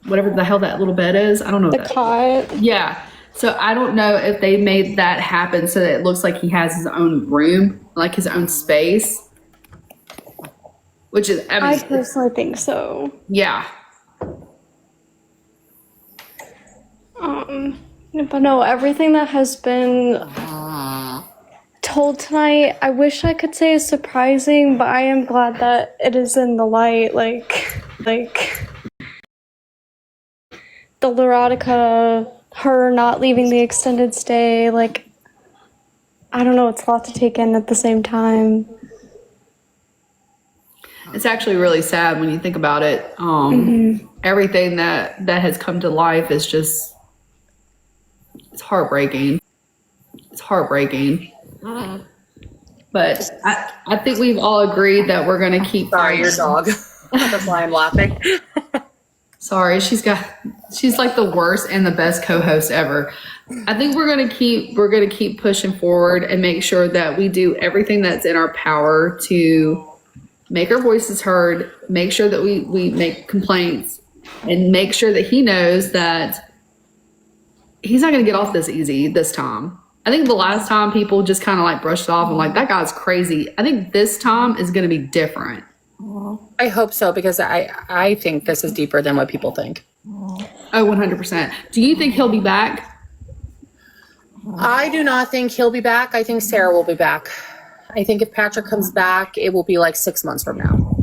B: whatever the hell that little bed is. I don't know.
D: The cot.
B: Yeah. So I don't know if they made that happen so that it looks like he has his own room, like his own space. Which is,
D: I personally think so.
B: Yeah.
D: But no, everything that has been told tonight, I wish I could say is surprising, but I am glad that it is in the light. Like the Lurotica, her not leaving the extended stay, like, I don't know, it's a lot to take in at the same time.
B: It's actually really sad when you think about it. Everything that has come to life is just, it's heartbreaking. It's heartbreaking. But I think we've all agreed that we're going to keep.
A: Sorry, your dog. That's why I'm laughing.
B: Sorry, she's like the worst and the best co-host ever. I think we're gonna keep pushing forward and make sure that we do everything that's in our power to make our voices heard, make sure that we make complaints, and make sure that he knows that he's not gonna get off this easy this time. I think the last time people just kind of like brushed off and like, that guy's crazy. I think this time is gonna be different.
A: I hope so, because I think this is deeper than what people think.
B: Oh, 100%. Do you think he'll be back?
A: I do not think he'll be back. I think Sarah will be back. I think if Patrick comes back, it will be like 6 months from now.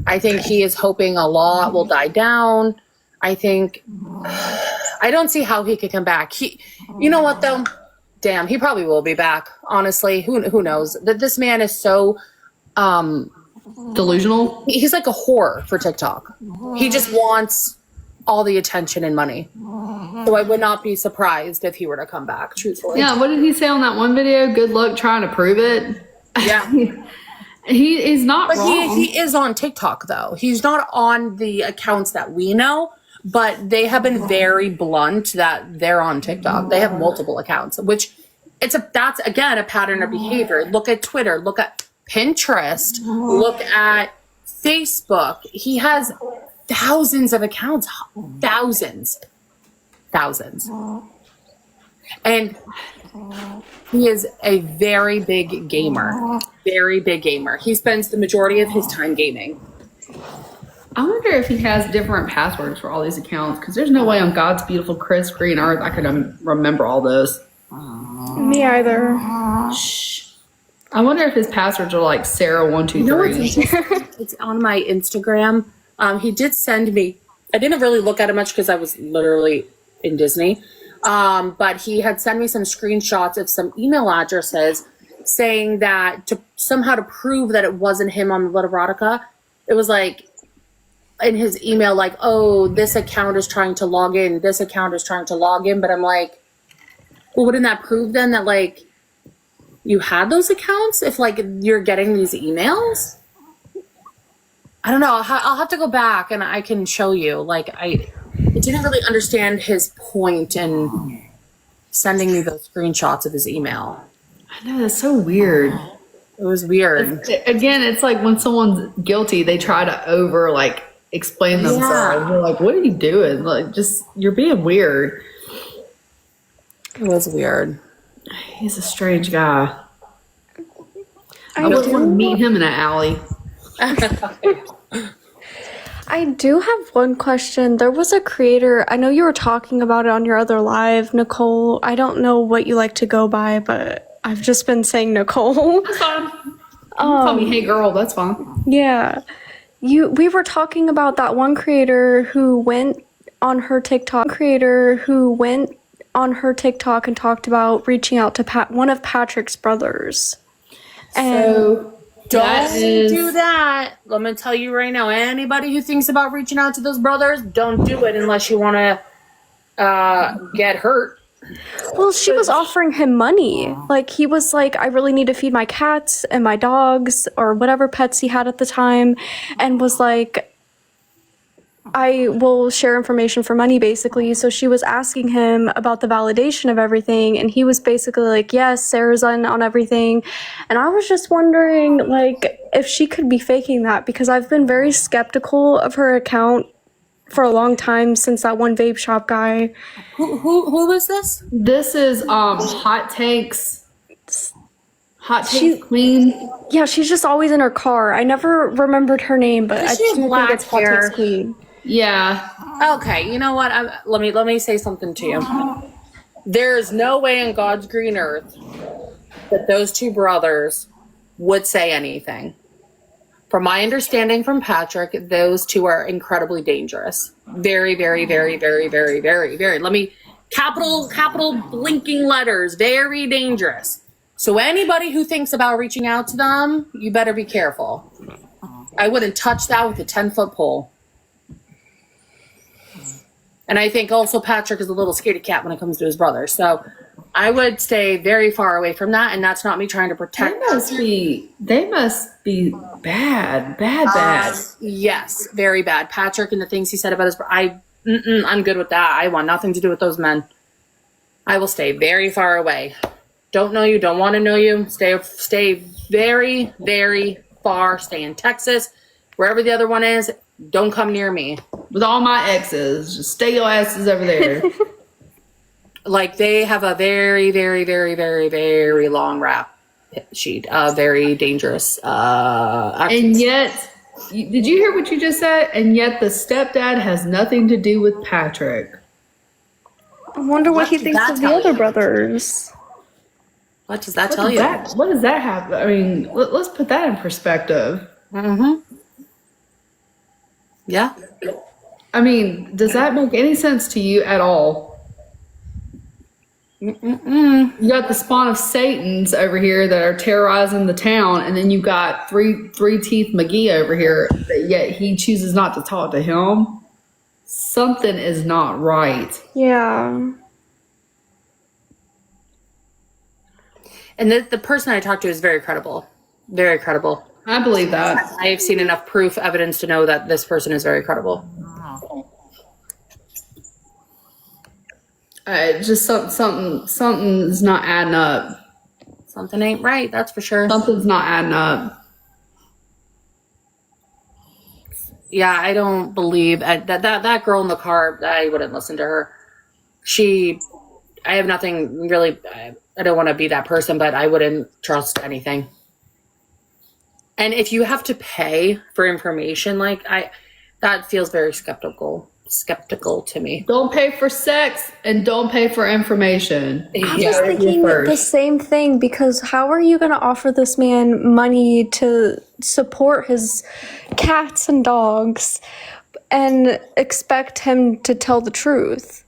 A: I think he is hoping a lot will die down. I don't see how he could come back. You know what though? Damn, he probably will be back. Honestly, who knows? That this man is so
B: delusional.
A: He's like a whore for TikTok. He just wants all the attention and money. So I would not be surprised if he were to come back, truthfully.
B: Yeah, what did he say on that one video? Good luck trying to prove it.
A: Yeah.
B: He's not
A: But
B: wrong.
A: he is on TikTok, though. He's not on the accounts that we know, but they have been very blunt that they're on TikTok. They have multiple accounts, which that's, again, a pattern of behavior. Look at Twitter. Look at Pinterest. Look at Facebook. He has thousands of accounts. Thousands. And he is a very big gamer. Very big gamer. He spends the majority of his time gaming.
B: I wonder if he has different passwords for all these accounts, because there's no way on God's beautiful crisp green earth I could remember all those.
D: Me either.
B: I wonder if his passwords are like Sarah123.
A: It's on my Instagram. He did send me. I didn't really look at it much because I was literally in Disney. But he had sent me some screenshots of some email addresses saying that to prove that it wasn't him on the Literotica, it was like in his email, like, oh, this account is trying to log in. This account is trying to log in. But I'm like, well, wouldn't that prove then that like you had those accounts if like you're getting these emails? I don't know. I'll have to go back and I can show you. Like I didn't really understand his point in sending me those screenshots of his email.
B: I know, that's so weird.
A: It was weird.
B: Again, it's like when someone's guilty, they try to explain themselves.
A: Yeah.
B: They're like, what are you doing? Like, just, you're being weird.
A: It was weird.
B: He's a strange guy. I wouldn't want to meet him in an alley.
D: I do have one question. There was a creator, I know you were talking about it on your other live, Nicole. I don't know what you like to go by, but I've just been saying Nicole.
B: That's fine. You can call me hey girl, that's fine.
D: Yeah. We were talking about that one creator who went on her TikTok and talked about reaching out to one of Patrick's brothers.
B: So
A: Don't do that. Let me tell you right now, anybody who thinks about reaching out to those brothers, don't do it unless you want to get hurt.
D: Well, she was offering him money. Like, he was like, I really need to feed my cats and my dogs or whatever pets he had at the time, and was like, I will share information for money, basically. So she was asking him about the validation of everything, and he was basically like, yes, Sarah's on everything. And I was just wondering, like, if she could be faking that, because I've been very skeptical of her account for a long time since that one vape shop guy.
A: Who was this?
B: this is Hot Takes Queen.
D: Yeah, she's just always in her car. I never remembered her name, but I
A: She has
D: do think
A: black
D: it's Hot
A: hair.
D: Takes Queen.
B: Yeah.
A: Okay, you know what? Let me say something to you. There is no way in God's green earth that those two brothers would say anything. From my understanding from Patrick, those two are incredibly dangerous. Very, very, very, very, very, very, very. Let me capital blinking letters. Very dangerous. So anybody who thinks about reaching out to them, you better be careful. I wouldn't touch that with a 10-foot pole. And I think also Patrick is a little scaredy cat when it comes to his brother. So I would stay very far away from that. And that's not me trying to protect.
B: They must be bad.
A: Yes, very bad. Patrick and the things he said about his brother. I'm good with that. I want nothing to do with those men. I will stay very far away. Don't know you, don't want to know you. Stay very, very far. Stay in Texas. Wherever the other one is, don't come near me.
B: With all my exes, just stay your asses over there.
A: Like, they have a very, very, very, very, very long rap sheet. Very dangerous.
B: And yet, did you hear what you just said? And yet the stepdad has nothing to do with Patrick.
D: I wonder what he thinks of the other brothers.
A: What does that tell you?
B: What does that have? I mean, let's put that in perspective.
A: Mm-hmm. Yeah.
B: I mean, does that make any sense to you at all? You got the spawn of Satans over here that are terrorizing the town, and then you got three teeth McGee over here, that yet he chooses not to talk to him. Something is not right.
D: Yeah.
A: And the person I talked to is very credible. Very credible.
B: I believe that.
A: I have seen enough proof, evidence to know that this person is very credible.
B: Just something's not adding up.
A: Something ain't right, that's for sure.
B: Something's not adding up.
A: Yeah, I don't believe that girl in the car. I wouldn't listen to her. I have nothing really. I don't want to be that person, but I wouldn't trust anything. And if you have to pay for information, that feels very skeptical to me.
B: Don't pay for sex and don't pay for information.
D: I was thinking the same thing, because how are you going to offer this man money to support his cats and dogs and expect him to tell the truth?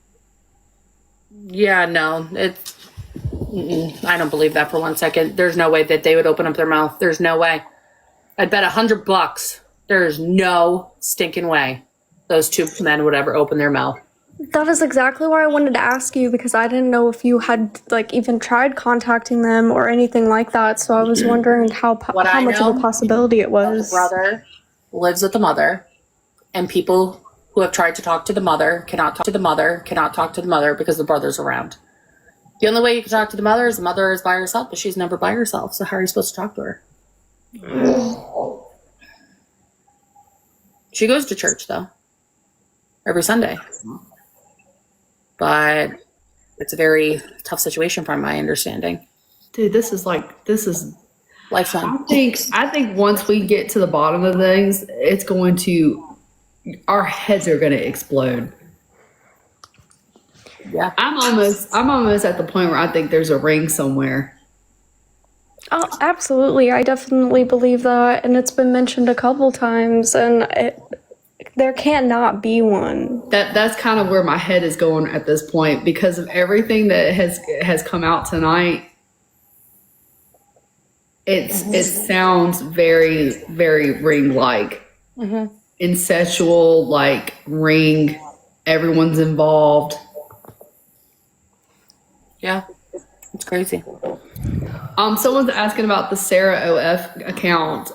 A: Yeah, no, I don't believe that for 1 second. There's no way that they would open up their mouth. There's no way. I'd bet $100 there's no stinking way those two men would ever open their mouth.
D: That is exactly why I wanted to ask you, because I didn't know if you had even tried contacting them or anything like that. So I was wondering how much of a possibility it was.
A: The brother lives with the mother, and people who have tried to talk to the mother cannot talk to the mother because the brother's around. The only way you can talk to the mother is by herself, but she's never by herself. So how are you supposed to talk to her? She goes to church though, every Sunday. But it's a very tough situation from my understanding.
B: Dude, this is
A: lifetime.
B: I think once we get to the bottom of things, our heads are going to explode.
A: Yeah.
B: I'm almost at the point where I think there's a ring somewhere.
D: Oh, absolutely. I definitely believe that. And it's been mentioned a couple times, and there cannot be one.
B: That's kind of where my head is going at this point, because of everything that has come out tonight. It sounds very, very ring-like.
A: Mm-hmm.
B: Incestual, like ring. Everyone's involved.
A: Yeah. It's crazy.
B: Someone's asking about the Sarah OF account.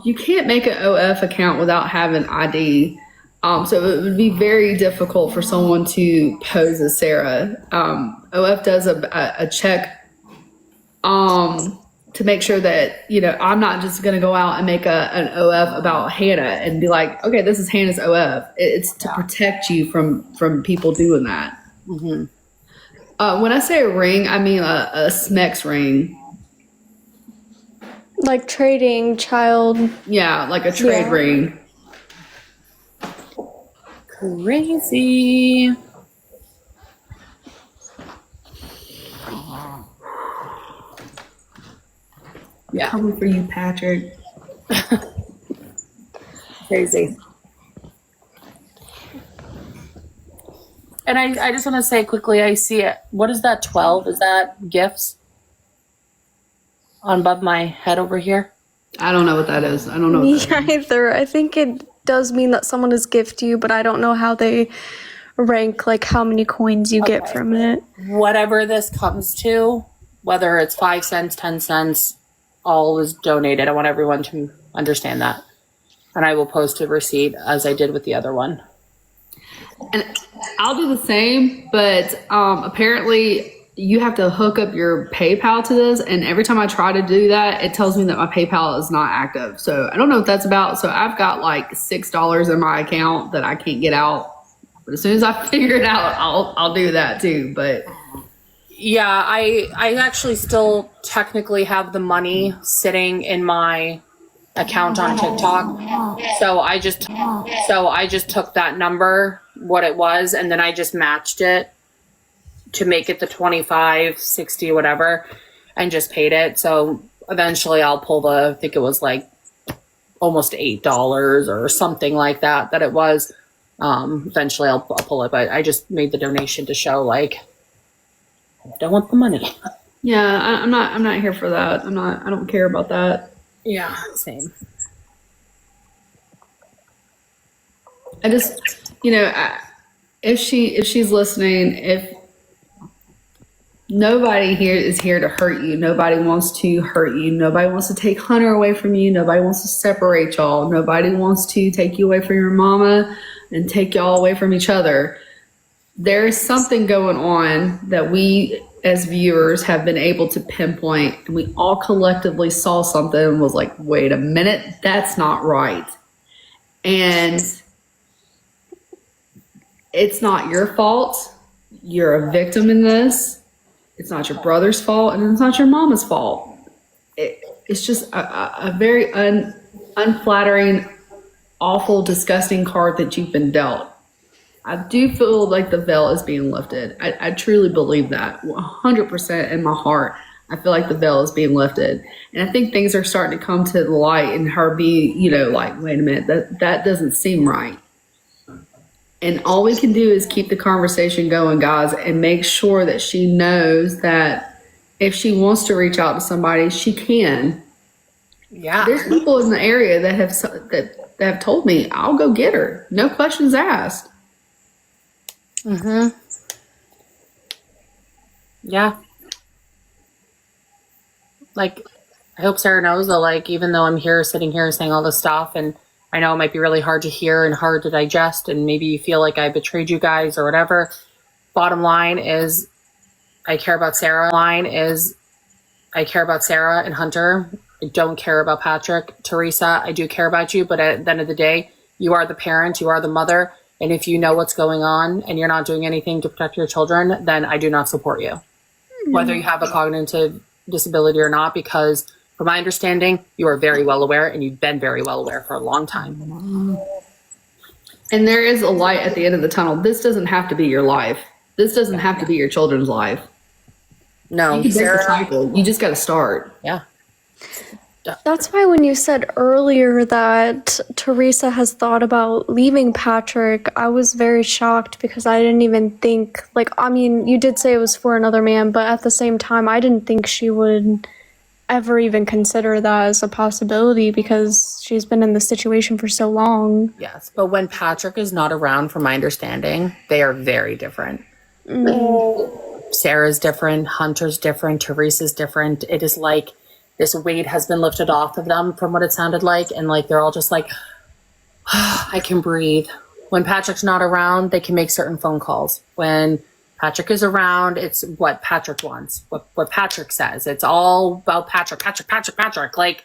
B: You can't make an OF account without having ID. So it would be very difficult for someone to pose as Sarah. OF does a check to make sure that, I'm not just going to go out and make an OF about Hannah and be like, okay, this is Hannah's OF. It's to protect you from people doing that.
A: Mm-hmm.
B: When I say a ring, I mean a Smex ring.
D: Like trading child.
B: Yeah, like a trade ring.
A: Crazy. Yeah.
B: Coming for you, Patrick.
A: Crazy. And I just want to say quickly, I see it. What is that, 12? Is that gifts on above my head over here?
B: I don't know what that is. I don't know.
D: Me
B: What that is.
D: either. I think it does mean that someone has gifted you, but I don't know how they rank, like how many coins you get from it.
A: Whatever this comes to, whether it's 5 cents, 10 cents, all is donated. I want everyone to understand that. And I will post a receipt as I did with the other one.
B: And I'll do the same, but apparently you have to hook up your PayPal to this. And every time I try to do that, it tells me that my PayPal is not active. So I don't know what that's about. So I've got like $6 in my account that I can't get out. But as soon as I figure it out, I'll do that too. But
A: Yeah, I actually still technically have the money sitting in my account on TikTok. So I just took that number, what it was, and then I just matched it to make it the 25, 60, whatever, and just paid it. So eventually I'll pull I think it was like almost $8 or something like that it was. Eventually I'll pull it, but I just made the donation to show like I don't want the money.
B: yeah, I'm not here for that. I don't care about that.
A: Yeah, same.
B: I just, if she's listening, if nobody here is here to hurt you, nobody wants to hurt you, nobody wants to take Hunter away from you, nobody wants to separate y'all, nobody wants to take you away from your mama and take y'all away from each other. There is something going on that we as viewers have been able to pinpoint, and we all collectively saw something and was like, wait a minute, that's not right. And it's not your fault. You're a victim in this. It's not your brother's fault, and it's not your mama's fault. It's just a very unflattering, awful, disgusting card that you've been dealt. I do feel like the veil is being lifted. I truly believe that 100% in my heart. I feel like the veil is being lifted. And I think things are starting to come to the light and her be, like, wait a minute, that doesn't seem right. And all we can do is keep the conversation going, guys, and make sure that she knows that if she wants to reach out to somebody, she can.
A: Yeah.
B: There's people in the area that have told me, I'll go get her. No questions asked.
A: Mm-hmm. Yeah. Like, I hope Sarah knows that, like, even though I'm sitting here saying all this stuff, and I know it might be really hard to hear and hard to digest, and maybe you feel like I betrayed you guys or whatever. Bottom line is, I care about Sarah. I care about Sarah and Hunter. I don't care about Patrick. Teresa, I do care about you, but at the end of the day, you are the parent, you are the mother. And if you know what's going on and you're not doing anything to protect your children, then I do not support you. Whether you have a cognitive disability or not, because from my understanding, you are very well aware, and you've been very well aware for a long time.
B: And there is a light at the end of the tunnel. This doesn't have to be your life. This doesn't have to be your children's life.
A: No,
B: You can break the
A: Sarah.
B: cycle. You just got to start.
A: Yeah.
D: That's why when you said earlier that Teresa has thought about leaving Patrick, I was very shocked because I didn't even think, you did say it was for another man, but at the same time, I didn't think she would ever even consider that as a possibility because she's been in this situation for so long.
A: Yes, but when Patrick is not around, from my understanding, they are very different. Sarah's different, Hunter's different, Teresa's different. It is like this weight has been lifted off of them from what it sounded like. And like, they're all just like, I can breathe. When Patrick's not around, they can make certain phone calls. When Patrick is around, it's what Patrick wants, what Patrick says. It's all about Patrick. Like,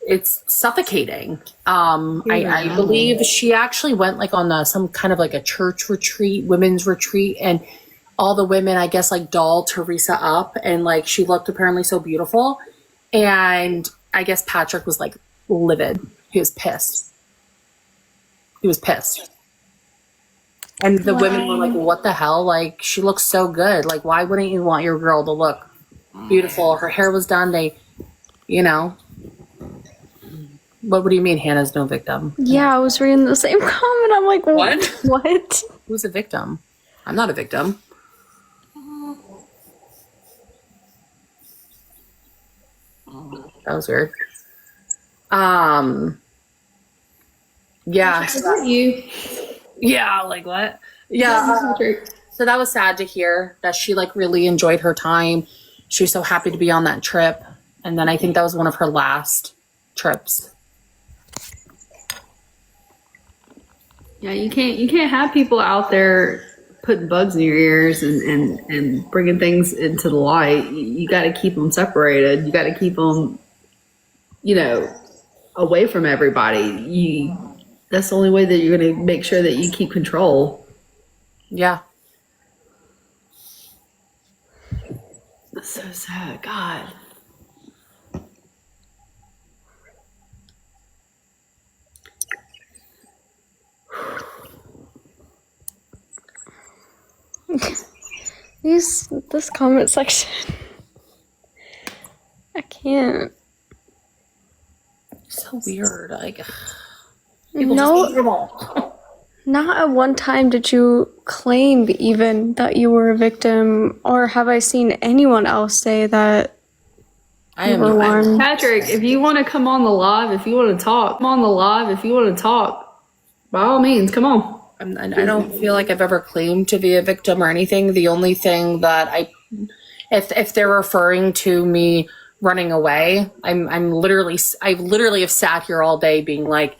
A: it's suffocating. I believe she actually went like on some kind of like a church retreat, women's retreat, and all the women, I guess, like dolled Teresa up, and like she looked apparently so beautiful. And I guess Patrick was like livid. He was pissed. And the women were like, what the hell? Like, she looks so good. Like, why wouldn't you want your girl to look beautiful? Her hair was done. They, you know. What do you mean Hannah's no victim?
D: Yeah, I was reading the same comment. I'm like,
A: What?
D: What?
A: Who's a victim? I'm not a victim. That was weird. Yeah.
B: You.
A: Yeah, like what? Yeah. So that was sad to hear that she like really enjoyed her time. She was so happy to be on that trip. And then I think that was one of her last trips.
B: Yeah, you can't have people out there putting bugs in your ears and bringing things into the light. You got to keep them separated. You got to keep them, away from everybody. That's the only way that you're going to make sure that you keep control.
A: Yeah.
B: That's so sad. God.
D: This comment section. I can't.
A: So weird. Like,
D: No, not at one time did you claim even that you were a victim, or have I seen anyone else say that
A: I
D: you
A: am
D: were one?
B: Patrick, if you want to come on the live, if you want to talk, by all means, come on.
A: I don't feel like I've ever claimed to be a victim or anything. The only thing that if they're referring to me running away, I literally have sat here all day being like,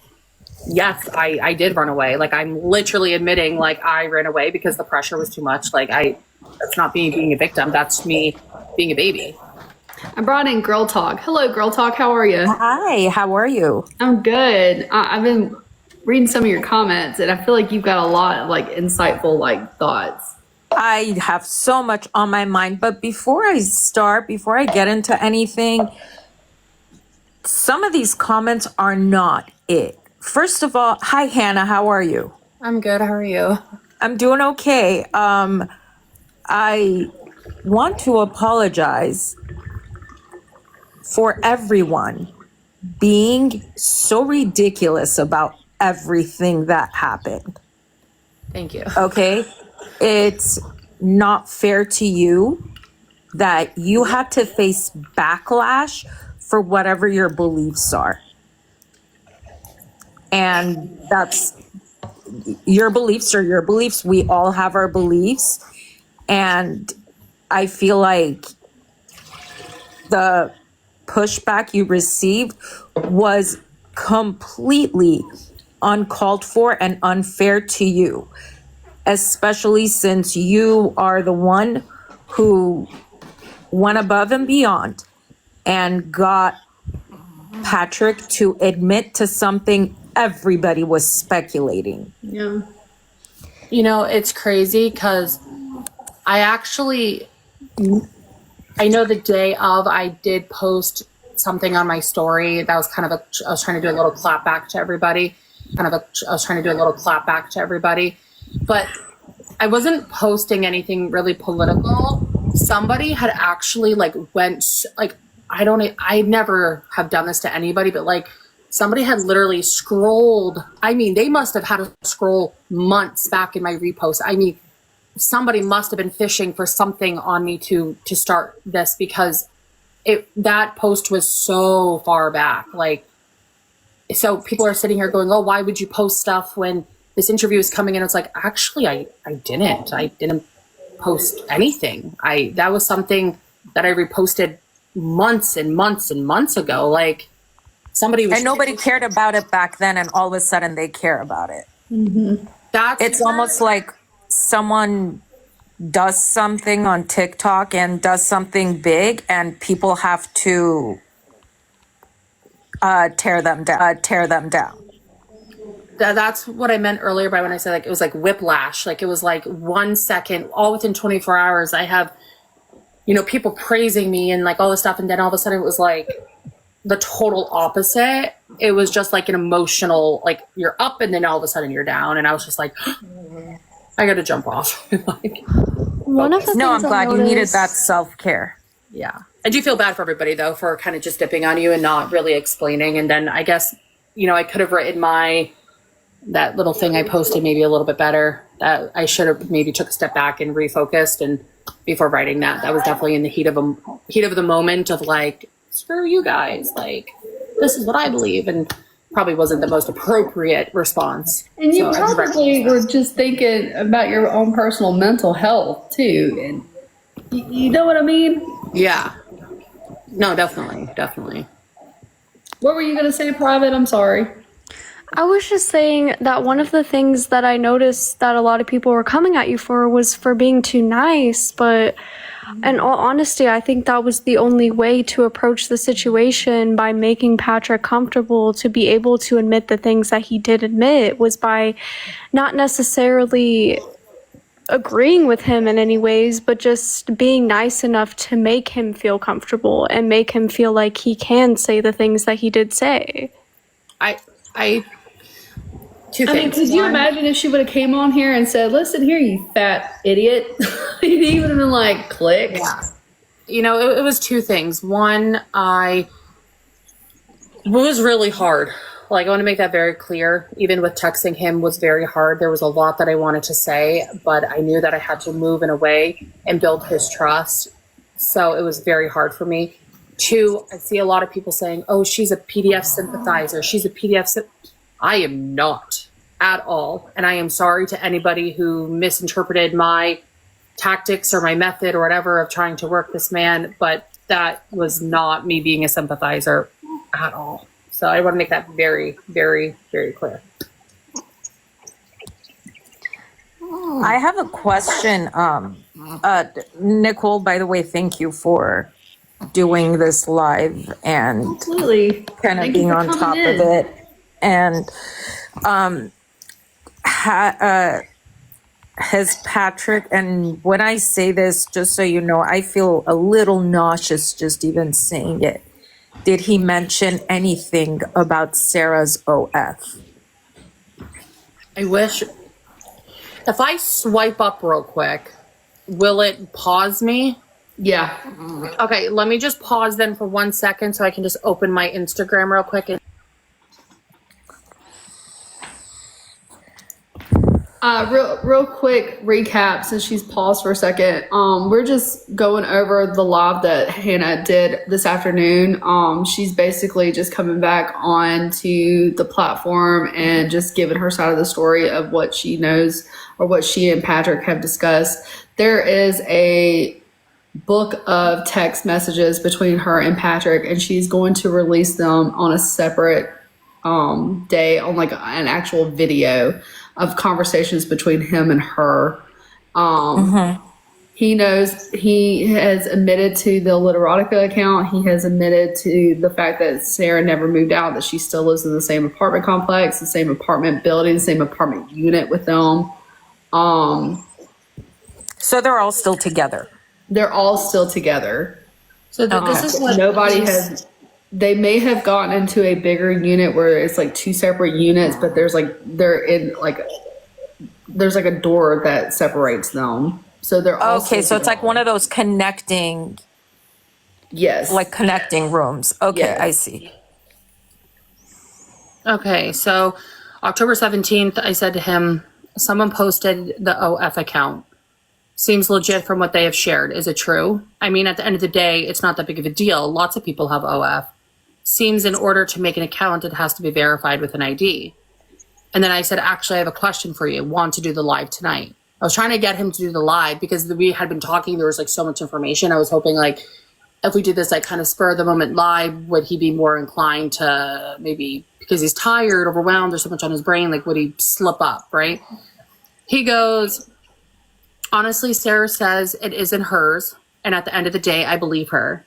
A: yes, I did run away. Like, I'm literally admitting like I ran away because the pressure was too much. Like, that's not me being a victim. That's me being a baby.
B: I brought in Girl Talk. Hello, Girl Talk. How are you?
E: Hi, how are you?
B: I'm good. I've been reading some of your comments, and I feel like you've got a lot of like insightful like thoughts.
E: I have so much on my mind, but before I get into anything, some of these comments are not it. First of all, hi Hannah, how are you?
A: I'm good. How are you?
E: I'm doing okay. I want to apologize for everyone being so ridiculous about everything that happened.
A: Thank you.
E: Okay? It's not fair to you that you had to face backlash for whatever your beliefs are. And that's your beliefs are your beliefs. We all have our beliefs. And I feel like the pushback you received was completely uncalled for and unfair to you, especially since you are the one who went above and beyond and got Patrick to admit to something everybody was speculating.
B: Yeah.
A: You know, it's crazy because I know the day of I did post something on my story that was kind of I was trying to do a little clap back to everybody. But I wasn't posting anything really political. Somebody had actually I never have done this to anybody, but like somebody had literally scrolled. I mean, they must have had to scroll months back in my repost. I mean, somebody must have been fishing for something on me to start this, because that post was so far back. Like, so people are sitting here going, oh, why would you post stuff when this interview is coming in? It's like, actually, I didn't post anything. That was something that I reposted months and months and months ago. Like, somebody was,
E: and nobody cared about it back then, and all of a sudden they care about it.
B: Mm-hmm.
E: It's almost like someone does something on TikTok and does something big, and people have to tear them down.
A: That's what I meant earlier by when I said like it was like whiplash. Like, it was like 1 second, all within 24 hours. I have, people praising me and like all this stuff, and then all of a sudden it was like the total opposite. It was just like an emotional, like you're up and then all of a sudden you're down, and I was just like, I got to jump off. Like,
D: One of the
E: No, I'm
D: things I
E: glad you needed
D: noticed-
E: that self-care.
A: Yeah. I do feel bad for everybody though for kind of just dipping on you and not really explaining. And then I guess, I could have written that little thing I posted maybe a little bit better. That I should have maybe took a step back and refocused and before writing that. That was definitely in the heat of the moment of like, screw you guys. Like, this is what I believe, and probably wasn't the most appropriate response.
B: And you
A: So I
B: probably were just thinking about your own personal mental health too, and you know what I mean?
A: Yeah. No, definitely.
B: What were you gonna say, Private? I'm sorry.
D: I was just saying that one of the things that I noticed that a lot of people were coming at you for was for being too nice, but in all honesty, I think that was the only way to approach the situation, by making Patrick comfortable to be able to admit the things that he did admit, was by not necessarily agreeing with him in any ways, but just being nice enough to make him feel comfortable and make him feel like he can say the things that he did say.
B: I mean, could you imagine if she would have came on here and said, "Listen here, you fat idiot"? He would have been like, "Click."
A: Yeah. It was two things. One, it was really hard. Like, I want to make that very clear. Even with texting him was very hard. There was a lot that I wanted to say, but I knew that I had to move in a way and build his trust. So it was very hard for me. Two, I see a lot of people saying, "Oh, she's a PDF sympathizer. She's a PDF." I am not at all. And I am sorry to anybody who misinterpreted my tactics or my method or whatever of trying to work this man, but that was not me being a sympathizer at all. So I want to make that very, very, very clear.
E: I have a question. Nicole, by the way, thank you for doing this live and
B: Absolutely.
E: kind of
B: Thank you
E: being
B: for
E: on
B: coming
E: top
B: in.
E: of it. And has Patrick, and when I say this, just so you know, I feel a little nauseous just even saying it. Did he mention anything about Sarah's OF?
A: I wish, if I swipe up real quick, will it pause me?
B: Yeah.
A: Okay, let me just pause then for 1 second so I can just open my Instagram real quick.
B: Real quick recap, since she's paused for a second. We're just going over the live that Hannah did this afternoon. She's basically just coming back onto the platform and just giving her side of the story of what she knows or what she and Patrick have discussed. There is a book of text messages between her and Patrick, and she's going to release them on a separate day on like an actual video of conversations between him and her. He knows, he has admitted to the Literotica account. He has admitted to the fact that Sarah never moved out, that she still lives in the same apartment complex, the same apartment building, the same apartment unit with them.
E: So they're all still together.
B: They're all still together.
A: So this is what
B: Nobody has. They may have gotten into a bigger unit where it's like two separate units, but there's like there's like a door that separates them. So they're all
E: Okay, so it's like one of those connecting,
B: yes,
E: like connecting rooms. Okay,
B: Yes.
E: I see.
A: Okay, so October 17th, I said to him, someone posted the OF account. Seems legit from what they have shared. Is it true? I mean, at the end of the day, it's not that big of a deal. Lots of people have OF. Seems in order to make an account, it has to be verified with an ID. And then I said, actually, I have a question for you. Want to do the live tonight? I was trying to get him to do the live because we had been talking. There was like so much information. I was hoping like if we did this like kind of spur of the moment live, would he be more inclined to maybe because he's tired, overwhelmed, there's so much on his brain, like would he slip up, right? He goes, honestly, Sarah says it isn't hers. And at the end of the day, I believe her.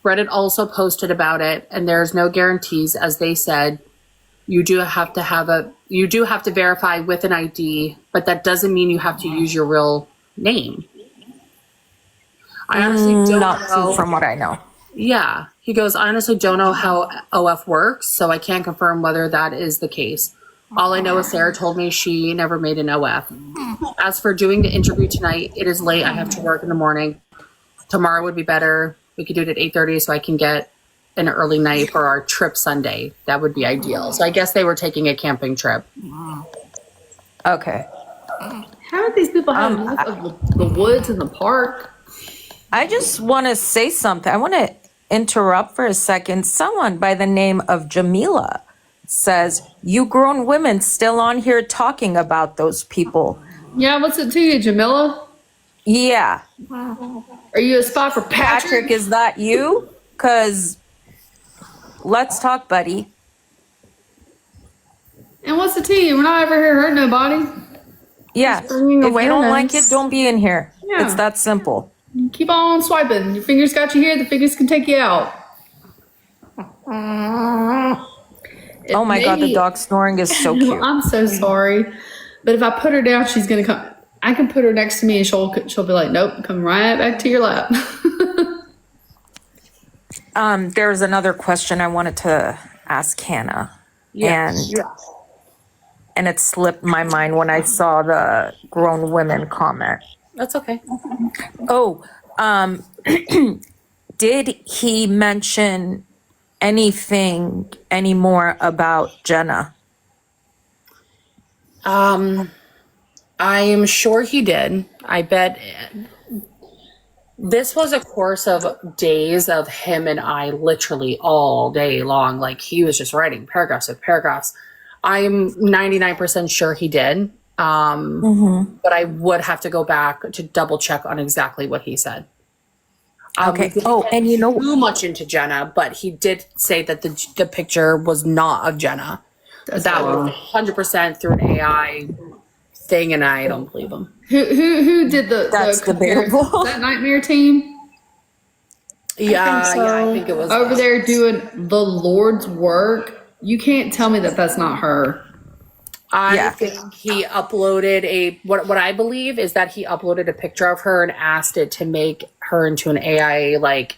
A: Reddit also posted about it, and there's no guarantees, as they said. You do have to verify with an ID, but that doesn't mean you have to use your real name. I honestly don't
E: Not
A: know.
E: from what I know.
A: Yeah. He goes, I honestly don't know how OF works, so I can't confirm whether that is the case. All I know is Sarah told me she never made an OF. As for doing the interview tonight, it is late. I have to work in the morning. Tomorrow would be better. We could do it at 8:30 so I can get an early night for our trip Sunday. That would be ideal. So I guess they were taking a camping trip.
E: Okay.
B: How do these people have enough of the woods and the park?
E: I just want to say something. I want to interrupt for a second. Someone by the name of Jamila says, "You grown women still on here talking about those people."
B: Yeah, what's it to you, Jamila?
E: Yeah.
B: Are you a spot for
E: Patrick, is that you? Because let's talk, buddy.
B: And what's it to you? We're not ever here hurt nobody.
E: Yeah. If
D: bringing
E: you don't like
D: awareness.
E: it, don't be in here.
B: Yeah.
E: It's that simple.
B: Keep on swiping. Your fingers got you here. The fingers can take you out.
E: Oh my God, the dog snoring is so cute.
B: I'm so sorry, but if I put her down, she's gonna come. I can put her next to me, and she'll be like, "Nope, come right back to your lap."
E: There's another question I wanted to ask Hannah. And it slipped my mind when I saw the grown women comment.
A: That's okay.
E: Oh, did he mention anything anymore about Jenna?
A: I am sure he did. I bet this was a course of days of him and I literally all day long. Like he was just writing paragraphs of paragraphs. I'm 99% sure he did. But I would have to go back to double check on exactly what he said.
E: Okay.
A: We didn't get
E: And you know,
A: too much into Jenna, but he did say that the picture was not of Jenna. That was 100% through an AI thing, and I don't believe him.
B: Who did
E: That's
B: the
E: debatable.
B: that Nightmare team
A: Yeah,
D: so.
A: I think it was
B: over there doing the Lord's work? You can't tell me that that's not her.
A: I think he uploaded what I believe is that he uploaded a picture of her and asked it to make her into an AI, like,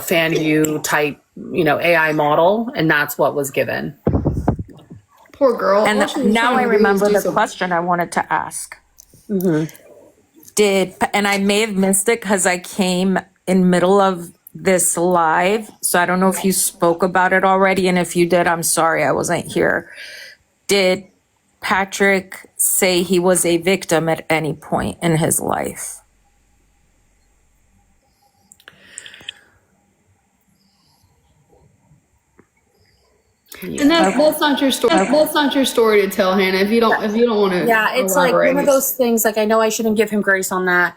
A: fan view type, AI model, and that's what was given.
B: Poor girl.
E: and
B: All she was
E: now I
B: trying to do
E: remember
B: was do
E: the
B: some-
E: question I wanted to ask. And I may have missed it because I came in middle of this live, so I don't know if you spoke about it already, and if you did, I'm sorry, I wasn't here. Did Patrick say he was a victim at any point in his life?
B: And that's not your story. That's not your story to tell, Hannah. If you don't want to.
A: Yeah, it's like one of those things. Like I know I shouldn't give him grace on that,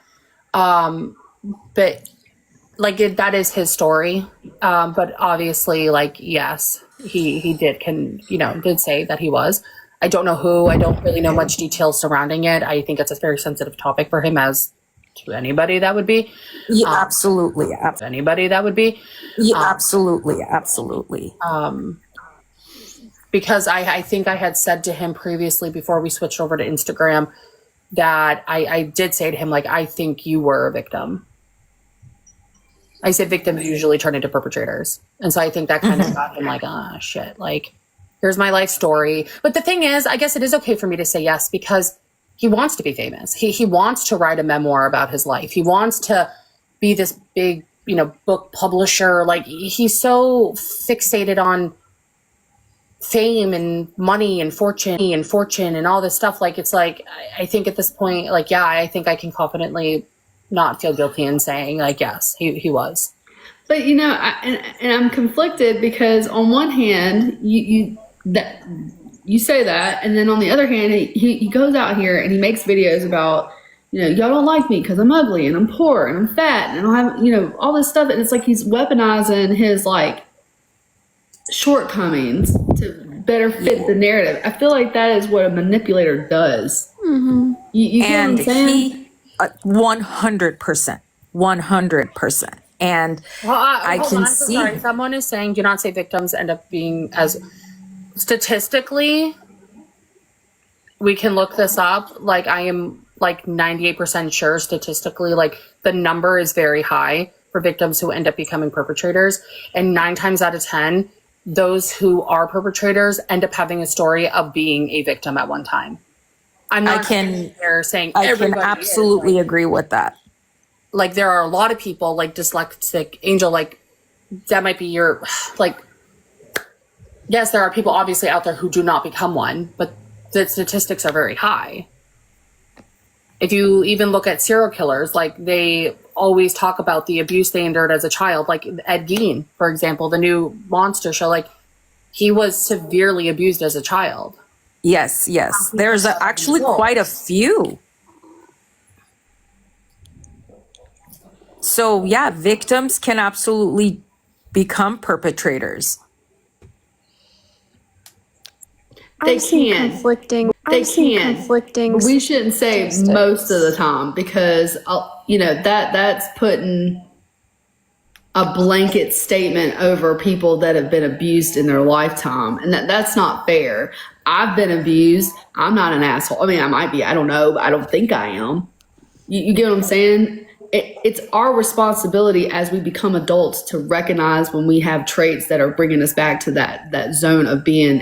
A: but like that is his story. But obviously, like yes, he did say that he was. I don't know who. I don't really know much details surrounding it. I think it's a very sensitive topic for him, as to anybody that would be.
E: Yeah, absolutely.
A: Anybody that would be.
E: Yeah, absolutely.
A: Because I think I had said to him previously before we switched over to Instagram that I did say to him, like, I think you were a victim. I said victims usually turn into perpetrators. And so I think that kind of got him like, shit, like, here's my life story. But the thing is, I guess it is okay for me to say yes because he wants to be famous. He wants to write a memoir about his life. He wants to be this big, book publisher. Like, he's so fixated on fame and money and fortune and all this stuff. Like, it's like, I think at this point, like, yeah, I think I can confidently not feel guilty in saying, like, yes, he was.
B: But and I'm conflicted because on one hand, you say that, and then on the other hand, he goes out here and he makes videos about, y'all don't like me because I'm ugly and I'm poor and I'm fat and I don't have, all this stuff, and it's like he's weaponizing his like shortcomings to better fit the narrative. I feel like that is what a manipulator does. You get what I'm saying?
E: He 100%. And I can see.
A: Sorry, someone is saying do not say victims end up being as statistically. We can look this up. Like I am like 98% sure statistically, like the number is very high for victims who end up becoming perpetrators. And 9 times out of 10, those who are perpetrators end up having a story of being a victim at one time. I'm not saying
E: I can absolutely agree with that.
A: like there are a lot of people like dyslexic Angel, like that might be your, like, yes, there are people obviously out there who do not become one, but the statistics are very high. If you even look at serial killers, like they always talk about the abuse they endured as a child, like Ed Gein, for example, the new monster show, like he was severely abused as a child.
E: Yes, yes. There's actually quite a few. So yeah, victims can absolutely become perpetrators.
B: They
D: I've seen
B: can.
D: conflicting.
B: They
D: I've seen
B: can.
D: conflicting.
B: But we shouldn't say
D: statistics.
B: most of the time because that's putting a blanket statement over people that have been abused in their lifetime, and that's not fair. I've been abused. I'm not an asshole. I mean, I might be. I don't know. But I don't think I am. You get what I'm saying? It's our responsibility as we become adults to recognize when we have traits that are bringing us back to that zone of being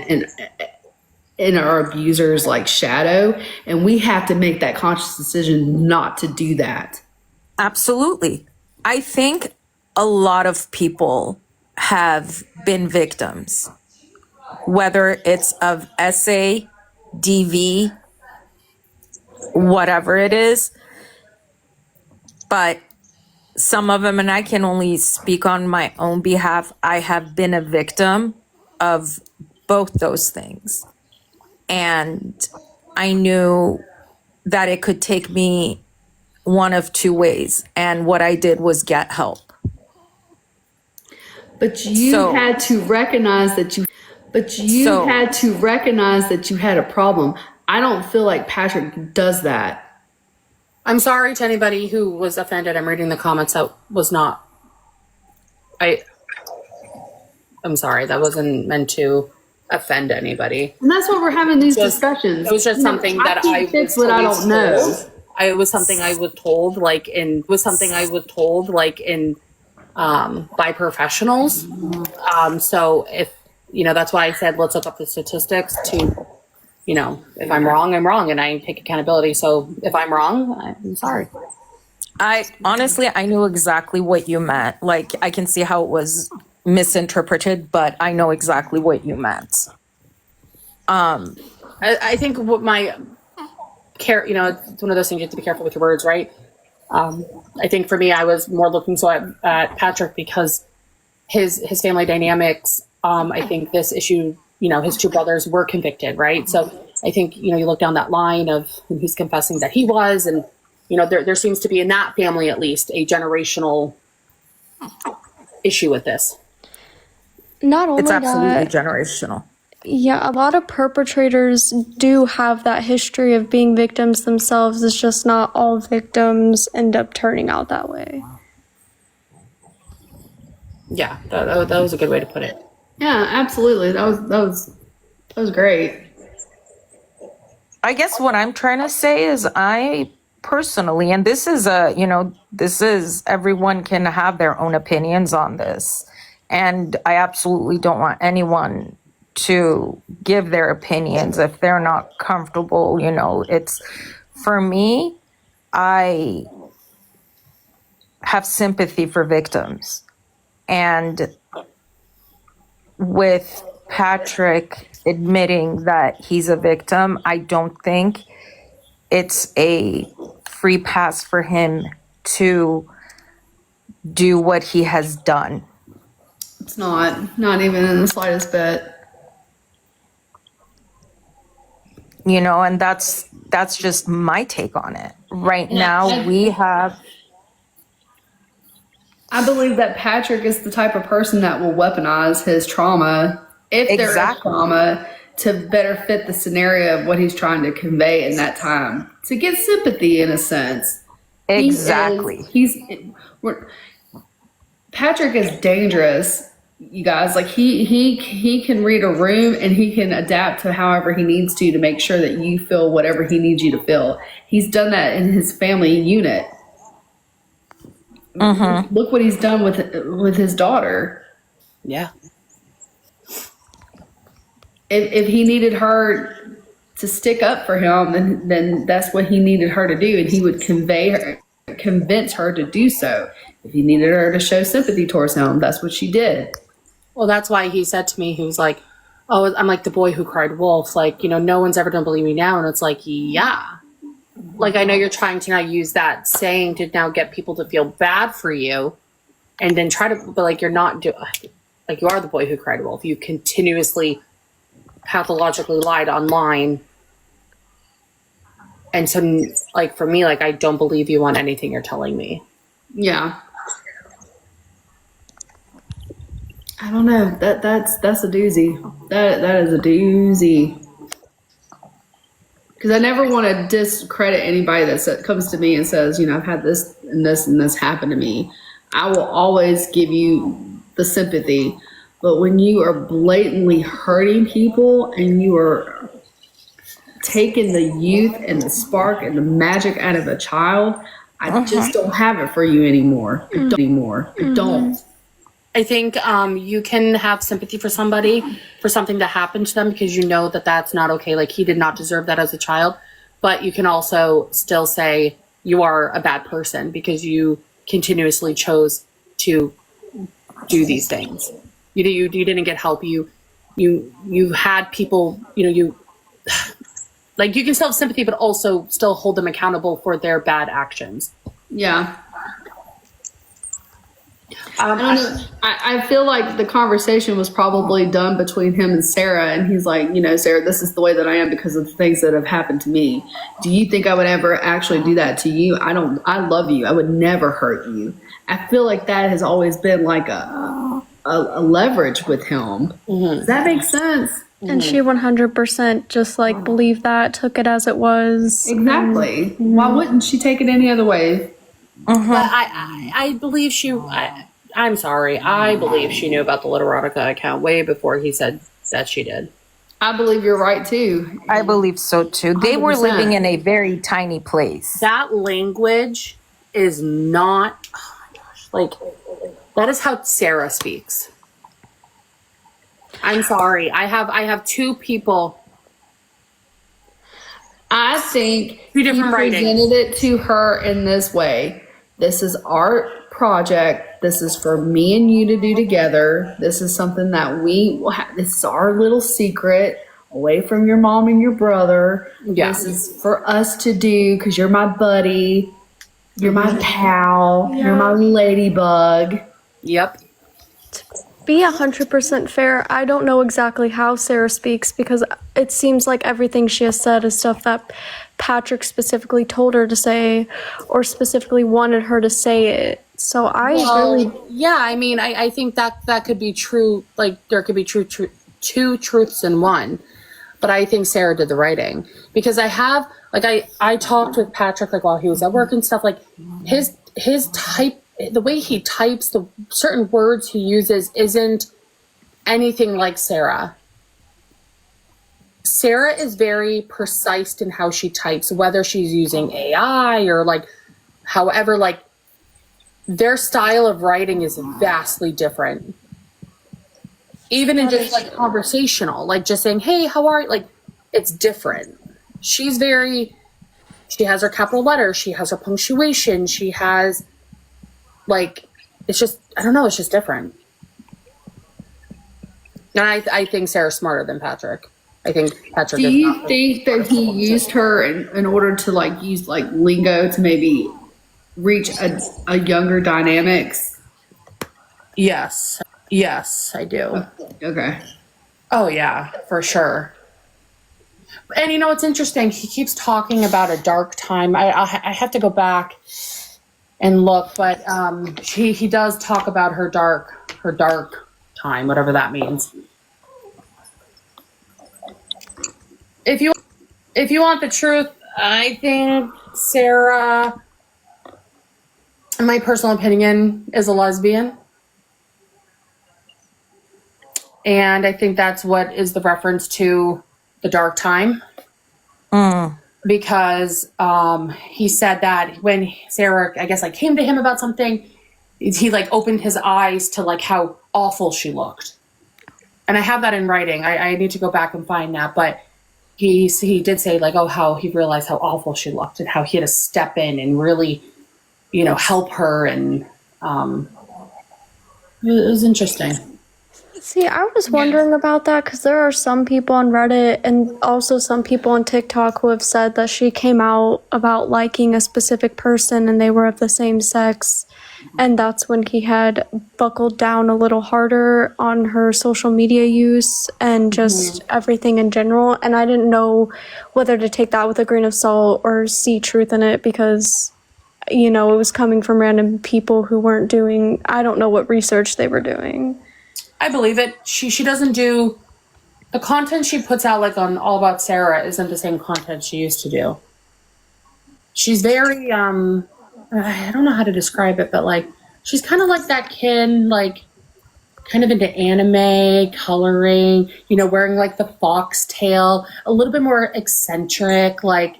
B: in our abuser's like shadow, and we have to make that conscious decision not to do that.
E: Absolutely. I think a lot of people have been victims, whether it's of SA, DV, whatever it is. But some of them, and I can only speak on my own behalf, I have been a victim of both those things. And I knew that it could take me one of two ways. And what I did was get help.
B: But you
E: So-
B: had to recognize that you
E: So-
B: had to recognize that you had a problem. I don't feel like Patrick does that.
A: I'm sorry to anybody who was offended. I'm reading the comments. That was not. I'm sorry. That wasn't meant to offend anybody.
B: And that's why we're having these
A: Just-
B: discussions.
A: It was just something that I
B: can't fix
A: was
B: what I
A: always
B: don't know.
A: told. It was something I was told, by professionals. So if that's why I said let's look up the statistics to, if I'm wrong, I'm wrong, and I take accountability. So if I'm wrong, I'm sorry.
E: I knew exactly what you meant. Like, I can see how it was misinterpreted, but I know exactly what you meant.
A: I think what my care, it's one of those things you have to be careful with your words, right? I think for me, I was more looking at Patrick because his family dynamics. I think this issue, his two brothers were convicted, right? So I think you look down that line of when he's confessing that he was, and there seems to be in that family at least a generational issue with this.
D: Not only
E: It's absolutely
D: that,
E: generational.
D: yeah, a lot of perpetrators do have that history of being victims themselves. It's just not all victims end up turning out that way.
A: Yeah, that was a good way to put it.
B: Yeah, absolutely. That was great.
E: I guess what I'm trying to say is I personally, and this is everyone can have their own opinions on this. And I absolutely don't want anyone to give their opinions if they're not comfortable. It's for me, I have sympathy for victims. And with Patrick admitting that he's a victim, I don't think it's a free pass for him to do what he has done.
B: It's not even in the slightest bit.
E: And that's just my take on it. Right now, we have.
B: I believe that Patrick is the type of person that will weaponize his trauma, if there is
E: Exactly.
B: trauma, to better fit the scenario of what he's trying to convey in that time, to get sympathy in a sense.
E: Exactly.
B: Patrick is dangerous, you guys. Like he can read a room and he can adapt to however he needs to make sure that you feel whatever he needs you to feel. He's done that in his family unit.
E: Mm-hmm.
B: Look what he's done with his daughter.
A: Yeah.
B: If he needed her to stick up for him, then that's what he needed her to do, and he would convey convince her to do so. If he needed her to show sympathy towards him, that's what she did.
A: Well, that's why he said to me, he was like, oh, I'm like the boy who cried wolf. Like, no one's ever going to believe me now. And it's like, yeah. Like, I know you're trying to now use that saying to now get people to feel bad for you and then try to, but like, you're not doing, like, you are the boy who cried wolf. You continuously pathologically lied online. And so, like, for me, like, I don't believe you on anything you're telling me.
B: Yeah. I don't know. That's a doozy. That is a doozy. Because I never want to discredit anybody that comes to me and says, I've had this and this and this happen to me. I will always give you the sympathy. But when you are blatantly hurting people and you are taking the youth and the spark and the magic out of a child, I just don't have it for you anymore. I don't.
A: I think you can have sympathy for somebody for something that happened to them because you know that that's not okay. Like, he did not deserve that as a child. But you can also still say you are a bad person because you continuously chose to do these things. You didn't get help. You had people, you like, you can still have sympathy, but also still hold them accountable for their bad actions.
B: Yeah. I don't know. I feel like the conversation was probably done between him and Sarah, and he's like, Sarah, this is the way that I am because of the things that have happened to me. Do you think I would ever actually do that to you? I love you. I would never hurt you. I feel like that has always been like a leverage with him. Mm-hmm. Does that make sense?
D: And she 100% just like believed that, took it as it was.
B: Exactly. Why wouldn't she take it any other way?
A: But I believe I'm sorry. I believe she knew about the Literotica account way before he said that she did.
B: I believe you're right too.
E: I believe so too. They 100%. Were living in a very tiny place.
A: That language is not, oh my gosh, like, that is how Sarah speaks. I'm sorry. I have two people.
B: I think
A: two different
B: he presented it to her in this way. This is our project. This is for me and you to do together. This is something that this is our little secret away from your mom and your brother. Yeah. This is for us to do because you're my buddy. You're my pal. Yeah. You're my ladybug.
A: Yep.
D: To be 100% fair, I don't know exactly how Sarah speaks because it seems like everything she has said is stuff that Patrick specifically told her to say or specifically wanted her to say it. So
A: yeah, I mean, I think that could be true. Like, there could be two truths in one. But I think Sarah did the writing because I talked with Patrick like while he was at work and stuff. Like, his type, the way he types, the certain words he uses isn't anything like Sarah. Sarah is very precise in how she types, whether she's using AI or like, however, like, their style of writing is vastly different. Even in just like conversational, like just saying, hey, how are you? Like, it's different. She has her capital letters. She has her punctuation. She has like, it's just, I don't know. It's just different. And I think Sarah's smarter than Patrick. I think Patrick.
B: Do you think that he used her in order to like use like lingo to maybe reach a younger dynamics?
A: Yes, I do.
B: Okay.
A: Oh yeah, for sure. And it's interesting. He keeps talking about a dark time. I have to go back and look, but he does talk about her dark time, whatever that means. If you want the truth, I think Sarah, in my personal opinion, is a lesbian. And I think that's what is the reference to the dark time. Because he said that when Sarah, I guess, like came to him about something, he like opened his eyes to like how awful she looked. And I have that in writing. I need to go back and find that. But he did say like, oh, how he realized how awful she looked and how he had to step in and really help her. And it was interesting.
D: See, I was wondering about that because there are some people on Reddit and also some people on TikTok who have said that she came out about liking a specific person and they were of the same sex. And that's when he had buckled down a little harder on her social media use and just everything in general. And I didn't know whether to take that with a grain of salt or see truth in it because, it was coming from random people who weren't doing, I don't know what research they were doing.
A: I believe it. She doesn't do the content she puts out, like on All About Sarah, isn't the same content she used to do. She's very I don't know how to describe it, but like she's kind of like that kid, like kind of into anime coloring, wearing like the foxtail, a little bit more eccentric, like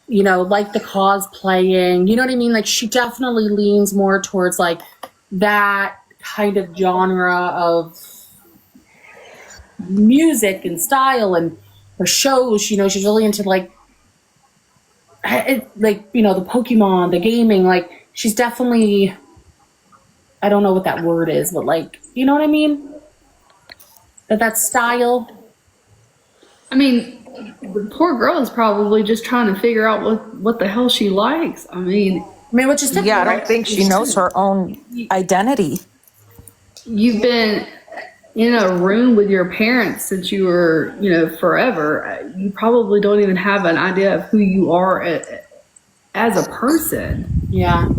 A: like the cosplaying. You know what I mean? Like she definitely leans more towards like that kind of genre of music and style, and her shows, she's really into like the Pokemon, the gaming. Like she's definitely, I don't know what that word is, but like, you know what I mean? That style.
B: I mean, the poor girl is probably just trying to figure out what the hell she likes. I mean,
A: which is
E: I don't think she knows her own identity.
B: You've been in a room with your parents since you were, forever. You probably don't even have an idea of who you are as a person.
A: Yeah.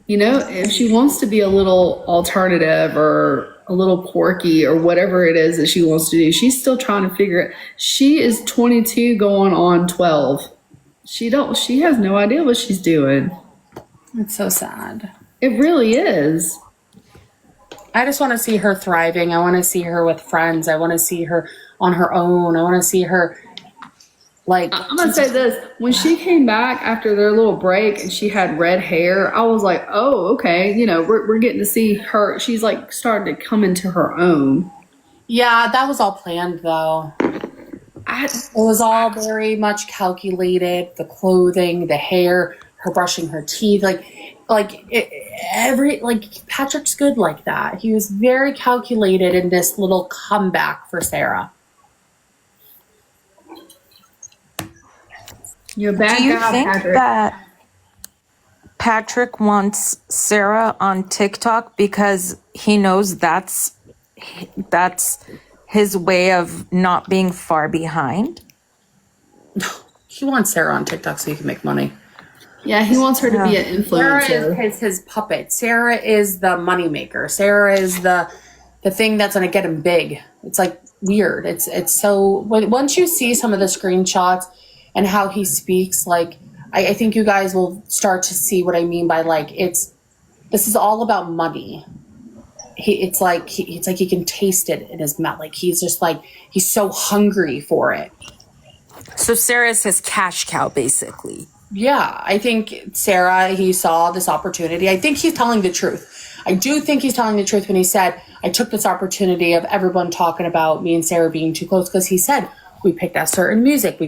B: If she wants to be a little alternative or a little quirky or whatever it is that she wants to do, she's still trying to figure it. She is 22 going on 12. She has no idea what she's doing.
A: It's so sad.
B: It really is.
A: I just want to see her thriving. I want to see her with friends. I want to see her on her own. I want to see her like.
B: I'm going to say this. When she came back after their little break and she had red hair, I was like, oh, okay. We're getting to see her. She's like starting to come into her own.
A: Yeah, that was all planned though. It was all very much calculated. The clothing, the hair, her brushing her teeth, Patrick's good like that. He was very calculated in this little comeback for Sarah.
B: You're a bad
E: Do you
B: guy,
E: think
B: Patrick.
E: that Patrick wants Sarah on TikTok because he knows that's his way of not being far behind?
A: He wants Sarah on TikTok so he can make money.
B: Yeah, he wants her to be an influencer.
A: Sarah is his puppet. Sarah is the moneymaker. Sarah is the thing that's going to get him big. It's like weird. It's so once you see some of the screenshots and how he speaks, like I think you guys will start to see what I mean by like this is all about money. It's like he can taste it in his mouth. Like he's just like he's so hungry for it.
E: So Sarah's his cash cow, basically.
A: Yeah, I think Sarah, he saw this opportunity. I think he's telling the truth. I do think he's telling the truth when he said, I took this opportunity of everyone talking about me and Sarah being too close, because he said, we picked out certain music, we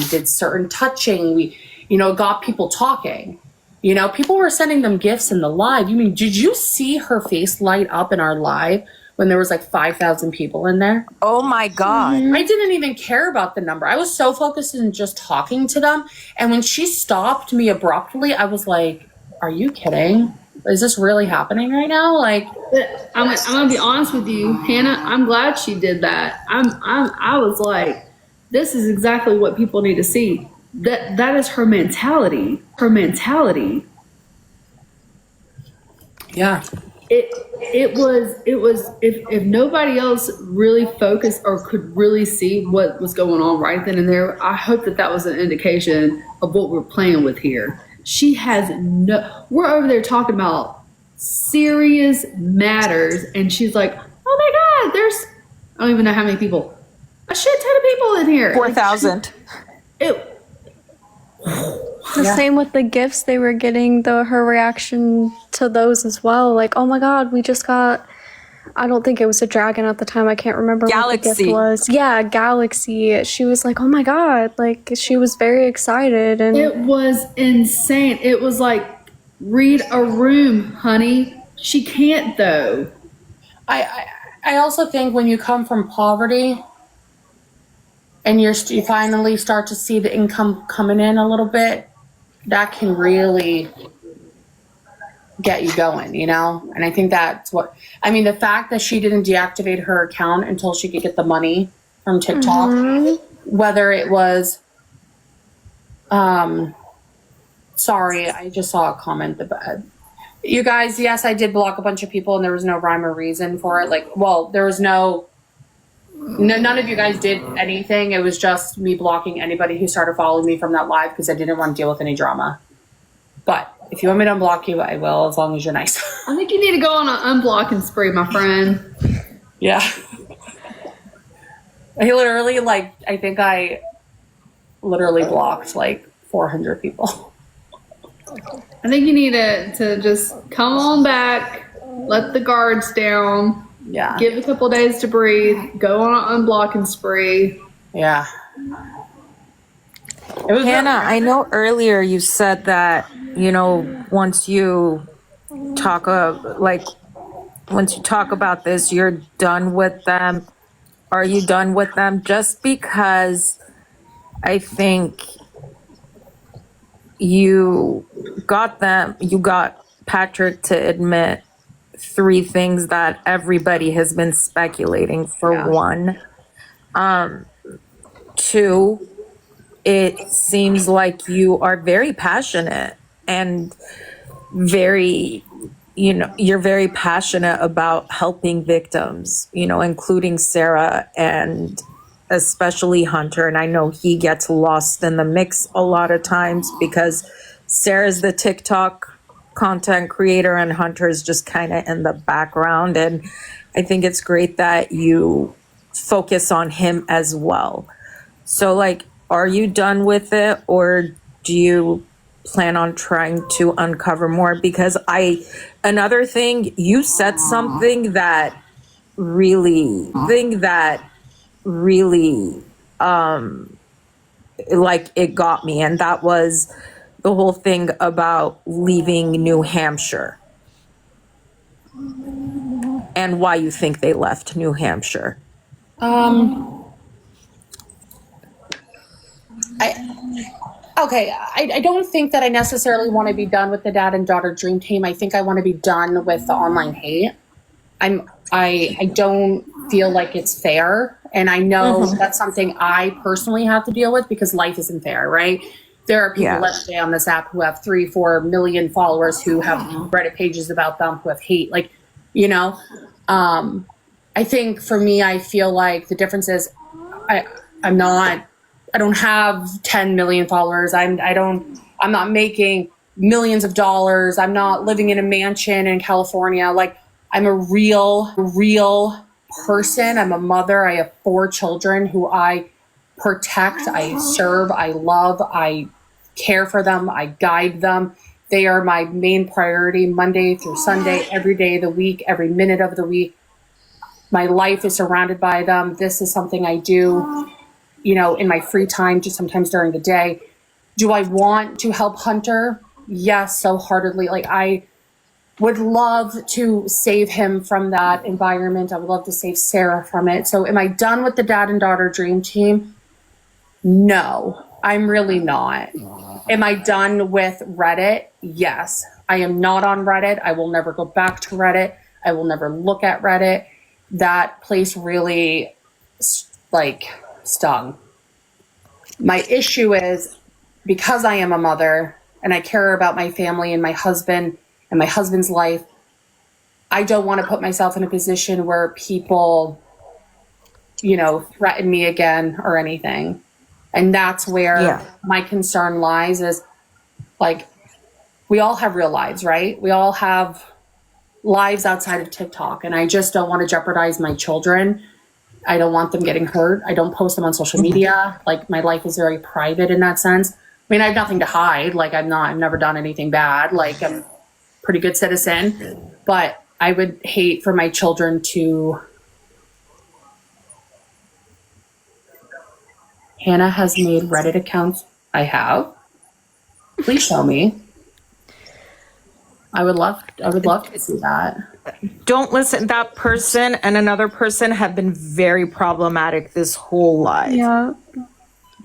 A: did certain touching, we, got people talking. People were sending them gifts in the live. Did you see her face light up in our live when there was like 5,000 people in there?
E: Oh my God.
A: I didn't even care about the number. I was so focused in just talking to them. And when she stopped me abruptly, I was like, are you kidding? Is this really happening right now? Like,
B: I'm gonna be honest with you, Hannah. I'm glad she did that. I was like, this is exactly what people need to see. That is her mentality. Her mentality.
A: yeah.
B: It was if nobody else really focused or could really see what was going on right then and there, I hope that was an indication of what we're playing with here. She has we're over there talking about serious matters, and she's like, oh my God, there's, I don't even know how many people, a shit ton of people in here.
E: 4,000.
D: The same with the gifts they were getting, her reaction to those as well. Like, oh my God, we just got I don't think it was a dragon at the time. I can't remember what the
E: Galaxy.
D: gift was. Yeah, Galaxy. She was like, oh my God. Like, she was very excited. And
B: It was insane. It was like, read a room, honey. She can't though.
A: I also think when you come from poverty and you finally start to see the income coming in a little bit, that can really get you going, you know? And I think that's what, I mean, the fact that she didn't deactivate her account until she could get the money from TikTok, whether it was, sorry, I just saw a comment about, you guys, yes, I did block a bunch of people and there was no rhyme or reason for it. Like, well, there was none of you guys did anything. It was just me blocking anybody who started following me from that live because I didn't want to deal with any drama. But if you want me to unblock you, I will, as long as you're nice.
B: I think you need to go on an unblocking spree, my friend.
A: Yeah. I think I literally blocked like 400 people.
B: I think you need to just come on back, let the guards down,
A: Yeah.
B: give it a couple days to breathe, go on an unblocking spree.
A: Yeah. It was
E: Hannah, I know earlier you said that, you know, once you talk about this, you're done with them. Are you done with them? Just because I think you got Patrick to admit 3 things that everybody has been speculating for.
A: Yeah.
E: 1. 2, it seems like you are very passionate and very, you know, you're very passionate about helping victims, you know, including Sarah and especially Hunter. And I know he gets lost in the mix a lot of times because Sarah's the TikTok content creator and Hunter's just kind of in the background. And I think it's great that you focus on him as well. So, like, are you done with it, or do you plan on trying to uncover more? Because another thing, you said something that really, like, it got me, and that was the whole thing about leaving New Hampshire and why you think they left New Hampshire.
A: I don't think that I necessarily want to be done with the dad and daughter dream team. I think I want to be done with the online hate. I don't feel like it's fair. And I know that's something I personally have to deal with because life isn't fair, right? There are people, let's say, on this app who have 3-4 million followers who have Reddit pages about them who have hate. Like, you know, I think for me, I feel like the difference is I don't have 10 million followers. I'm not making millions of dollars. I'm not living in a mansion in California. Like, I'm a real person. I'm a mother. I have 4 children who I protect, I serve, I love, I care for them, I guide them. They are my main priority Monday through Sunday, every day of the week, every minute of the week. My life is surrounded by them. This is something I do, you know, in my free time, just sometimes during the day. Do I want to help Hunter? Yes, so heartedly. Like, I would love to save him from that environment. I would love to save Sarah from it. So am I done with the dad and daughter dream team? No, I'm really not. Am I done with Reddit? Yes. I am not on Reddit. I will never go back to Reddit. I will never look at Reddit. That place really, stung. My issue is, because I am a mother and I care about my family and my husband and my husband's life, I don't want to put myself in a position where people, you know, threaten me again or anything. And that's where my concern lies, is like, we all have real lives, right? We all have lives outside of TikTok, and I just don't want to jeopardize my children. I don't want them getting hurt. I don't post them on social media. Like, my life is very private in that sense. I mean, I have nothing to hide. Like, I've never done anything bad. Like, I'm a pretty good citizen, but I would hate for my children to. Hannah has made Reddit accounts. I have. Please show me. I would love to see that.
E: Don't listen. That person and another person have been very problematic this whole life.
D: Yeah.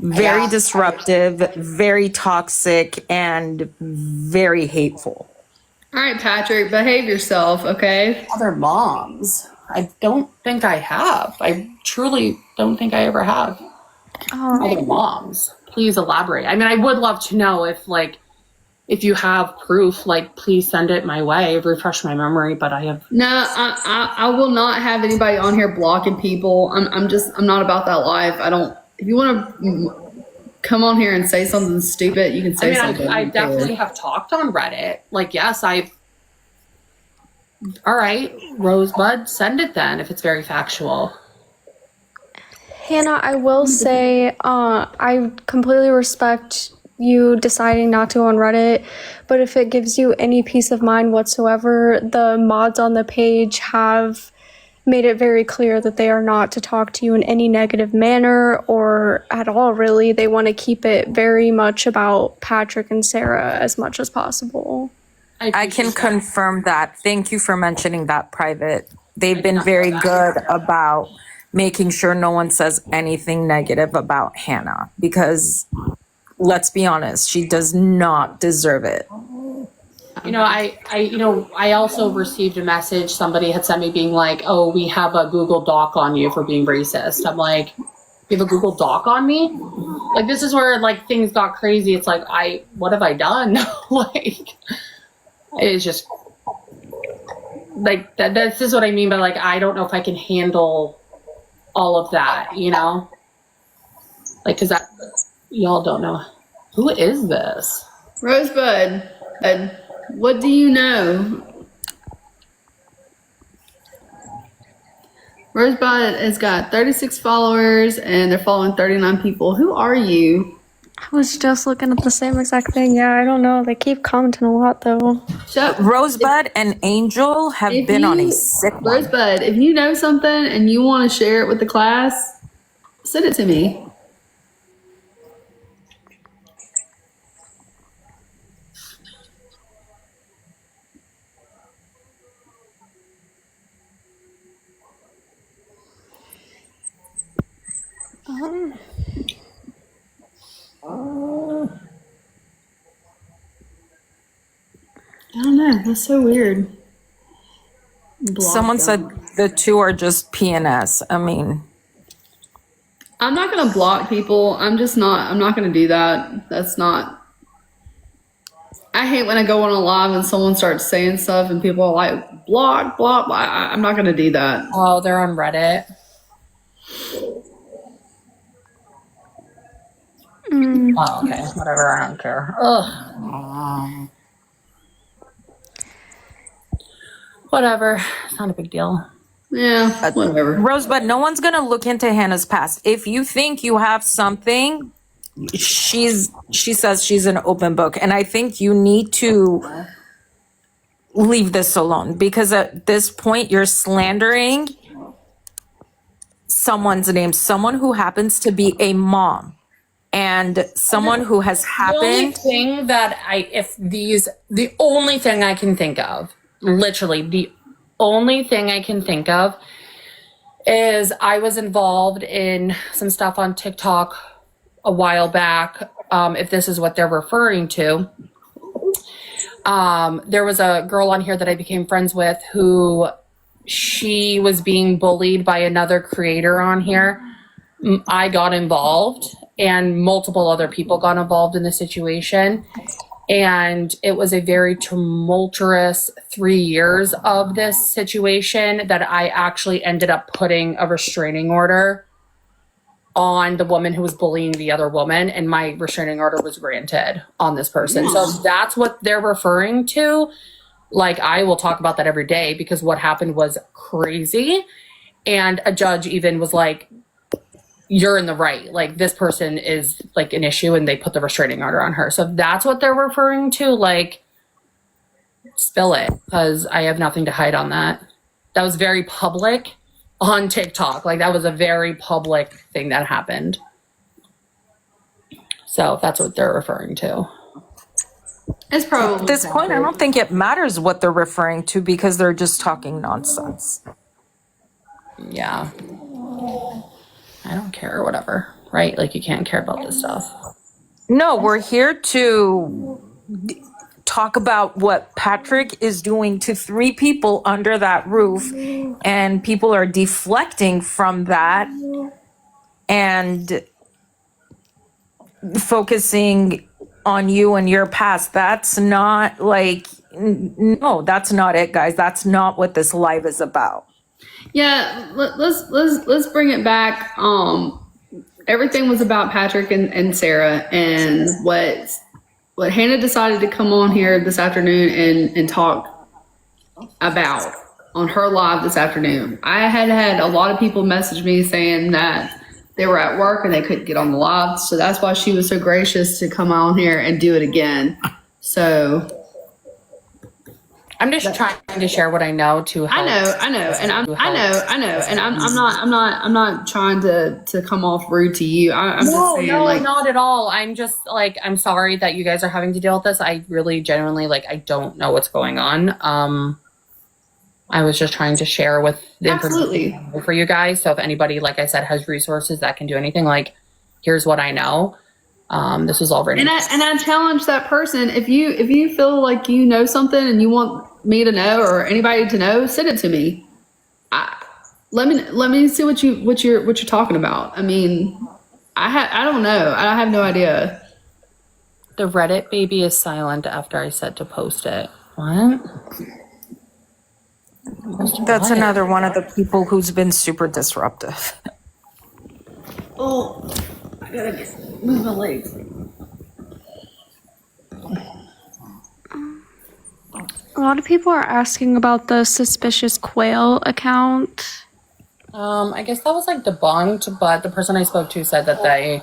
E: Very disruptive, very toxic, and very hateful.
B: All right, Patrick, behave yourself, okay?
A: Other moms. I don't think I have. I truly don't think I ever have. Other moms. Please elaborate. I mean, I would love to know if you have proof, like, please send it my way. Refresh my memory, but I have.
B: No, I will not have anybody on here blocking people. I'm not about that life. I don't. If you want to come on here and say something stupid, you can say something.
A: I definitely have talked on Reddit. Like, yes, all right, Rosebud, send it then if it's very factual.
D: Hannah, I will say, I completely respect you deciding not to go on Reddit, but if it gives you any peace of mind whatsoever, the mods on the page have made it very clear that they are not to talk to you in any negative manner or at all, really. They want to keep it very much about Patrick and Sarah as much as possible.
E: I can confirm that. Thank you for mentioning that, Private. They've been very good about making sure no one says anything negative about Hannah, because let's be honest, she does not deserve it.
A: I also received a message somebody had sent me being like, oh, we have a Google Doc on you for being racist. I'm like, you have a Google Doc on me? Like, this is where, like, things got crazy. It's like, what have I done? Like, it's just, like, this is what I mean by, like, I don't know if I can handle all of that, you know? Like, because y'all don't know. Who is this?
B: Rosebud, what do you know? Rosebud has got 36 followers and they're following 39 people. Who are you?
D: I was just looking at the same exact thing. Yeah, I don't know. They keep commenting a lot, though.
E: Rosebud and Angel have been on a sick one.
B: Rosebud, if you know something and you want to share it with the class, send it to me. I don't know. That's so weird.
E: Someone said the two are just PNS. I mean,
B: I'm not going to block people. I'm not going to do that. That's not. I hate when I go on a live and someone starts saying stuff and people are like, block. I'm not going to do that.
A: Oh, they're on Reddit. Oh, okay. Whatever. I don't care. Ugh. Whatever. It's not a big deal.
B: Yeah, whatever.
E: Rosebud, no one's going to look into Hannah's past. If you think you have something, she says she's an open book. And I think you need to leave this alone, because at this point you're slandering someone's name, someone who happens to be a mom and someone who has happened.
A: The only thing I can think of, literally the only thing I can think of, is I was involved in some stuff on TikTok a while back. If this is what they're referring to, there was a girl on here that I became friends with who she was being bullied by another creator on here. I got involved and multiple other people got involved in the situation. And it was a very tumultuous 3 years of this situation that I actually ended up putting a restraining order on the woman who was bullying the other woman. And my restraining order was granted on this person. So that's what they're referring to. Like, I will talk about that every day because what happened was crazy. And a judge even was like, you're in the right. Like, this person is like an issue, and they put the restraining order on her. So if that's what they're referring to, like, spill it because I have nothing to hide on that. That was very public on TikTok. Like that was a very public thing that happened. So if that's what they're referring to.
B: It's probably
E: At this point, I don't think it matters what they're referring to because they're just talking nonsense.
A: Yeah. I don't care or whatever, right? Like you can't care about this stuff.
E: No, we're here to talk about what Patrick is doing to 3 people under that roof, and people are deflecting from that and focusing on you and your past. That's not like, no, that's not it, guys. That's not what this live is about.
B: Yeah, let's bring it back. Everything was about Patrick and Sarah, and what Hannah decided to come on here this afternoon and talk about on her live this afternoon. I had a lot of people message me saying that they were at work and they couldn't get on the live, so that's why she was so gracious to come on here and do it again. So
A: I'm just trying to share what I know to help.
B: I know, and I'm not trying to come off rude to you. I'm just saying,
A: No,
B: like,
A: not at all. I'm just like, I'm sorry that you guys are having to deal with this. I really genuinely, like, I don't know what's going on. I was just trying to share with the
B: Absolutely.
A: information for you guys. So if anybody, like I said, has resources that can do anything, like, here's what I know. This was already.
B: And I challenge that person. If you feel like you know something and you want me to know or anybody to know, send it to me. Let me see what you're talking about. I mean, I don't know. I have no idea.
A: The Reddit baby is silent after I said to post it. What?
E: That's another one of the people who's been super disruptive.
B: Oh, I gotta move my legs.
D: A lot of people are asking about the suspicious quail account.
A: I guess that was like debunked, but the person I spoke to said that they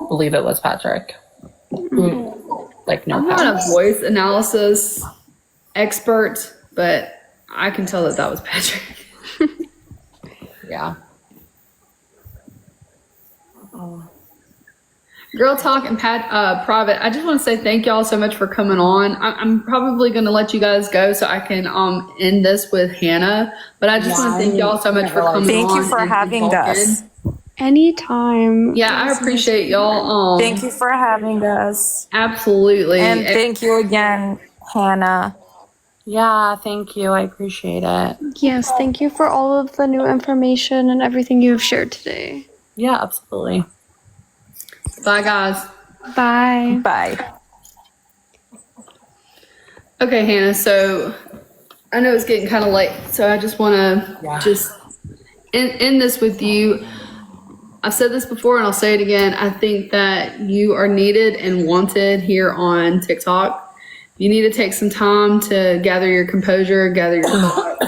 A: believe it was Patrick. Who, like, no,
B: I'm not a voice analysis expert, but I can tell that was Patrick.
A: Yeah.
B: Girl Talk and Private, I just want to say thank y'all so much for coming on. I'm probably going to let you guys go so I can end this with Hannah, but I just want to thank y'all so much for coming on.
E: Thank you for having us.
D: Anytime.
B: Yeah, I appreciate y'all.
E: Thank you for having us.
B: Absolutely.
E: And thank you again, Hannah.
A: Yeah, thank you. I appreciate it.
D: Yes, thank you for all of the new information and everything you have shared today.
A: Yeah, absolutely.
B: Bye, guys.
D: Bye.
E: Bye.
B: Okay, Hannah, so I know it's getting kind of late, so I just want to just end this with you. I've said this before and I'll say it again. I think that you are needed and wanted here on TikTok. You need to take some time to gather your composure, gather your thoughts.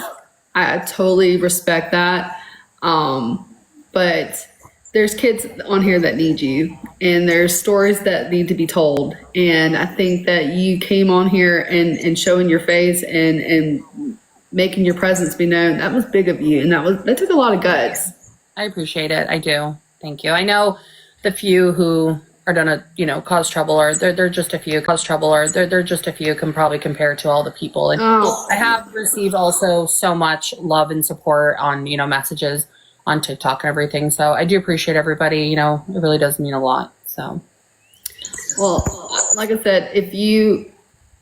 B: I totally respect that. But there's kids on here that need you, and there's stories that need to be told. And I think that you came on here and showing your face and making your presence be known. That was big of you, and that took a lot of guts.
A: I appreciate it. I do. Thank you. I know the few who are gonna, cause trouble, or they're just a few they're just a few can probably compare to all the people. And I have received also so much love and support on, messages on TikTok and everything. So I do appreciate everybody. It really does mean a lot. So,
B: well, like I said, if you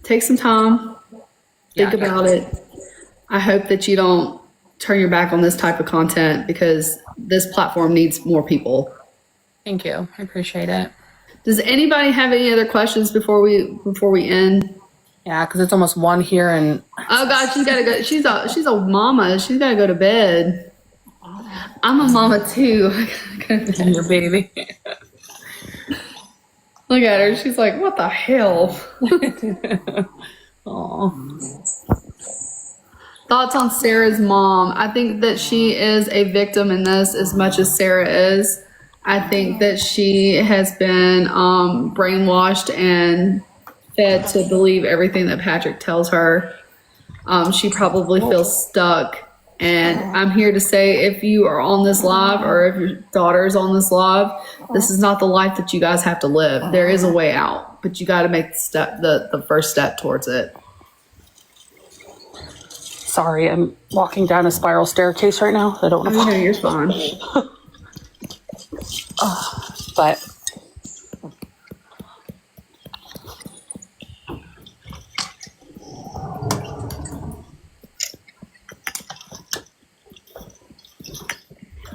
B: take some time, think about it. I hope that you don't turn your back on this type of content, because this platform needs more people.
A: Thank you. I appreciate it.
B: Does anybody have any other questions before we end?
A: Yeah, because it's almost 1 here, and
B: oh God, she's gotta go. She's a mama. She's gotta go to bed. I'm a mama too.
A: your baby.
B: Look at her. She's like, what the hell?
A: Aw.
B: Thoughts on Sarah's mom? I think that she is a victim in this as much as Sarah is. I think that she has been brainwashed and fed to believe everything that Patrick tells her. She probably feels stuck. And I'm here to say, if you are on this live or if your daughter is on this live, this is not the life that you guys have to live. There is a way out, but you got to make the first step towards it.
A: Sorry, I'm walking down a spiral staircase right now. I don't want to
B: No, you're fine.
A: but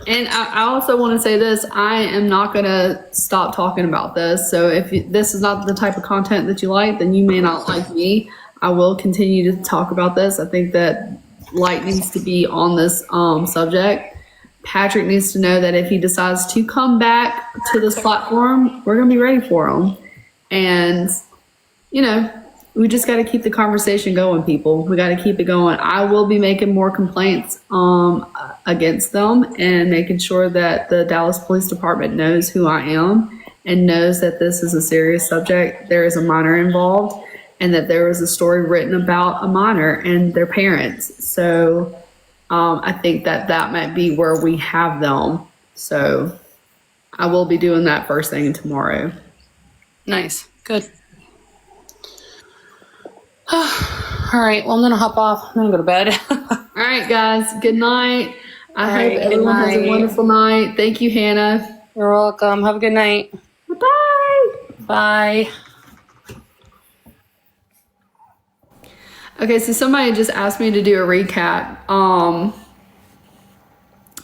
B: And I also want to say this, I am not going to stop talking about this. So if this is not the type of content that you like, then you may not like me. I will continue to talk about this. I think that light needs to be on this subject. Patrick needs to know that if he decides to come back to this platform, we're going to be ready for him. And, you know, we just got to keep the conversation going, people. We got to keep it going. I will be making more complaints against them and making sure that the Dallas Police Department knows who I am and knows that this is a serious subject. There is a minor involved and that there was a story written about a minor and their parents. So I think that might be where we have them. So I will be doing that first thing tomorrow.
A: nice. Good. All right. Well, I'm going to hop off. I'm going to go to bed.
B: All right, guys. Good night. I hope
A: right, good
B: everyone has a
A: night.
B: wonderful night. Thank you, Hannah.
A: You're welcome. Have a good night.
B: Bye.
A: Bye.
B: Okay, so somebody just asked me to do a recap. I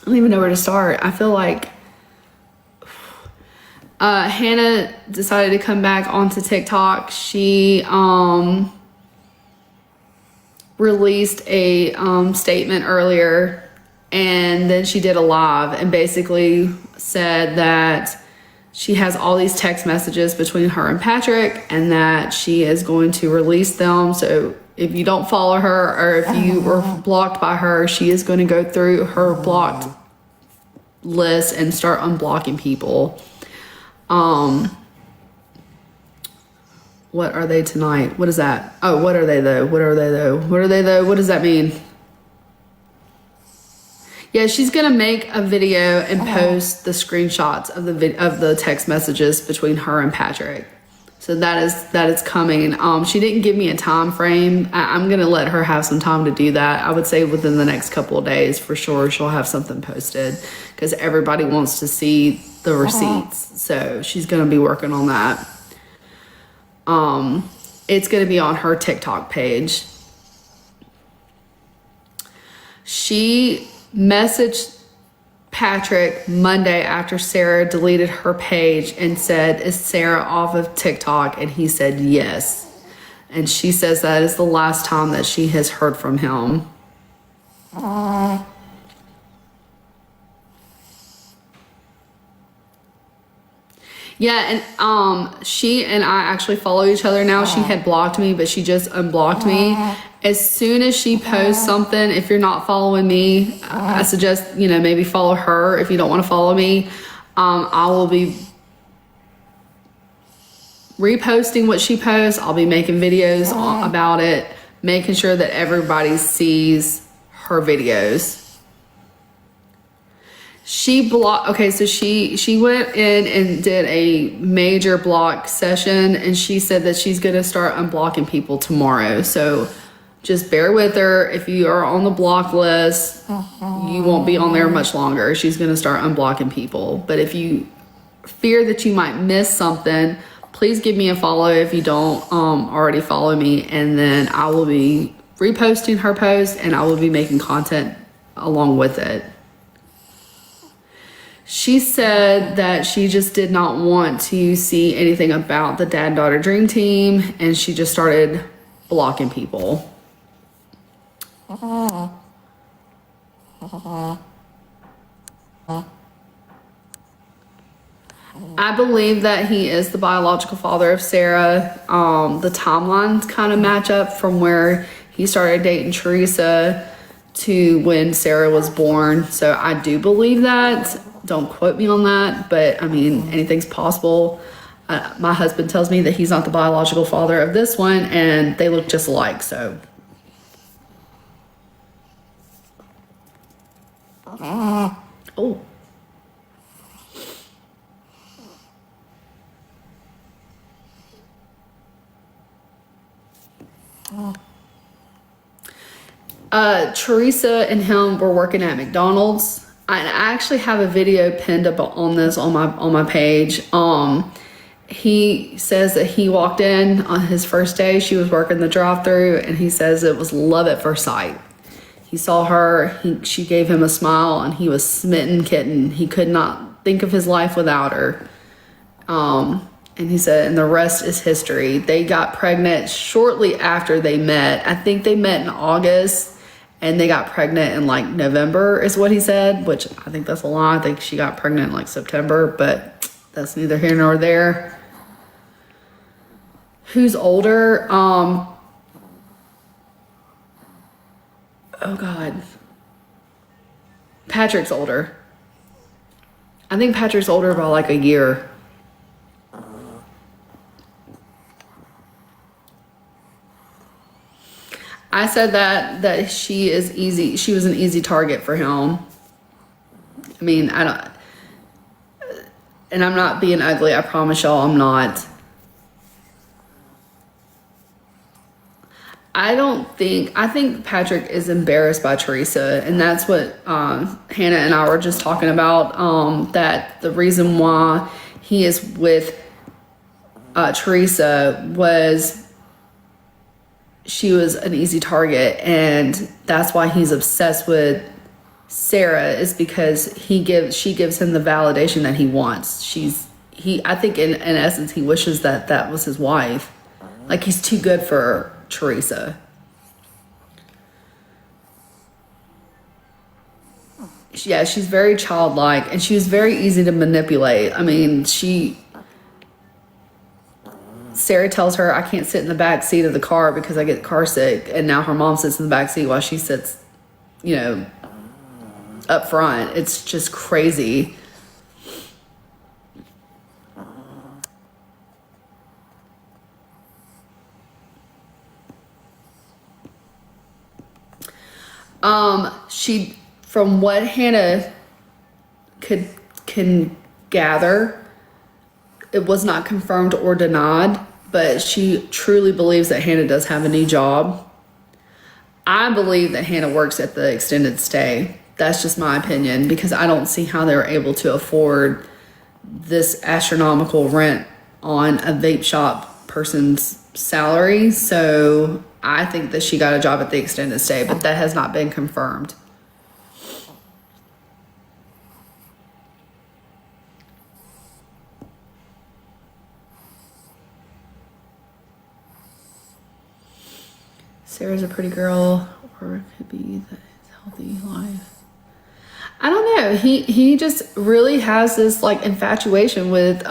B: don't even know where to start. I feel like Hannah decided to come back onto TikTok. She released a statement earlier, and then she did a live and basically said that she has all these text messages between her and Patrick and that she is going to release them. So if you don't follow her or if you were blocked by her, she is going to go through her blocked list and start unblocking people. What are they tonight? What is that? Oh, what are they though? What are they though? What are they though? What does that mean? Yeah, she's gonna make a video and post the screenshots of the text messages between her and Patrick. So that is coming. She didn't give me a time frame. I'm gonna let her have some time to do that. I would say within the next couple of days for sure she'll have something posted because everybody wants to see the receipts. So she's gonna be working on that. It's gonna be on her TikTok page. She messaged Patrick Monday after Sarah deleted her page and said, "Is Sarah off of TikTok?" And he said yes. And she says that is the last time that she has heard from him. Yeah, and she and I actually follow each other now. She had blocked me, but she just unblocked me. As soon as she posts something, if you're not following me, I suggest, maybe follow her if you don't want to follow me. I will be reposting what she posts. I'll be making videos about it, making sure that everybody sees her videos. She blocked, okay, so she went in and did a major block session, and she said that she's going to start unblocking people tomorrow. So just bear with her. If you are on the block list, you won't be on there much longer. She's going to start unblocking people. But if you fear that you might miss something, please give me a follow if you don't already follow me, and then I will be reposting her post and I will be making content along with it. She said that she just did not want to see anything about the dad-daughter dream team, and she just started blocking people. I believe that he is the biological father of Sarah. The timelines kind of match up from where he started dating Teresa to when Sarah was born. So I do believe that. Don't quote me on that, but I mean, anything's possible. My husband tells me that he's not the biological father of this one, and they look just alike. So Oh. Teresa and him were working at McDonald's. I actually have a video pinned up on this on my page. He says that he walked in on his first day. She was working the drive-thru, and he says it was love at first sight. He saw her. She gave him a smile, and he was smitten kitten. He could not think of his life without her. And he said, and the rest is history. They got pregnant shortly after they met. I think they met in August, and they got pregnant in like November is what he said, which I think that's a lie. I think she got pregnant in like September, but that's neither here nor there. Who's older? Oh God. Patrick's older. I think Patrick's older by like a year. I said that she is easy. She was an easy target for him. I mean, I don't, and I'm not being ugly. I promise y'all I'm not. I think Patrick is embarrassed by Teresa, and that's what Hannah and I were just talking about, that the reason why he is with Teresa was she was an easy target, and that's why he's obsessed with Sarah, is because she gives him the validation that he wants. I think in essence he wishes that was his wife. Like, he's too good for Teresa. Yeah, she's very childlike, and she was very easy to manipulate. I mean, Sarah tells her, I can't sit in the back seat of the car because I get car sick, and now her mom sits in the back seat while she sits, up front. It's just crazy. From what Hannah can gather, it was not confirmed or denied, but she truly believes that Hannah does have a new job. I believe that Hannah works at the extended stay. That's just my opinion, because I don't see how they're able to afford this astronomical rent on a vape shop person's salary. So I think that she got a job at the extended stay, but that has not been confirmed. Sarah's a pretty girl, or it could be the healthy life. I don't know. He just really has this like infatuation with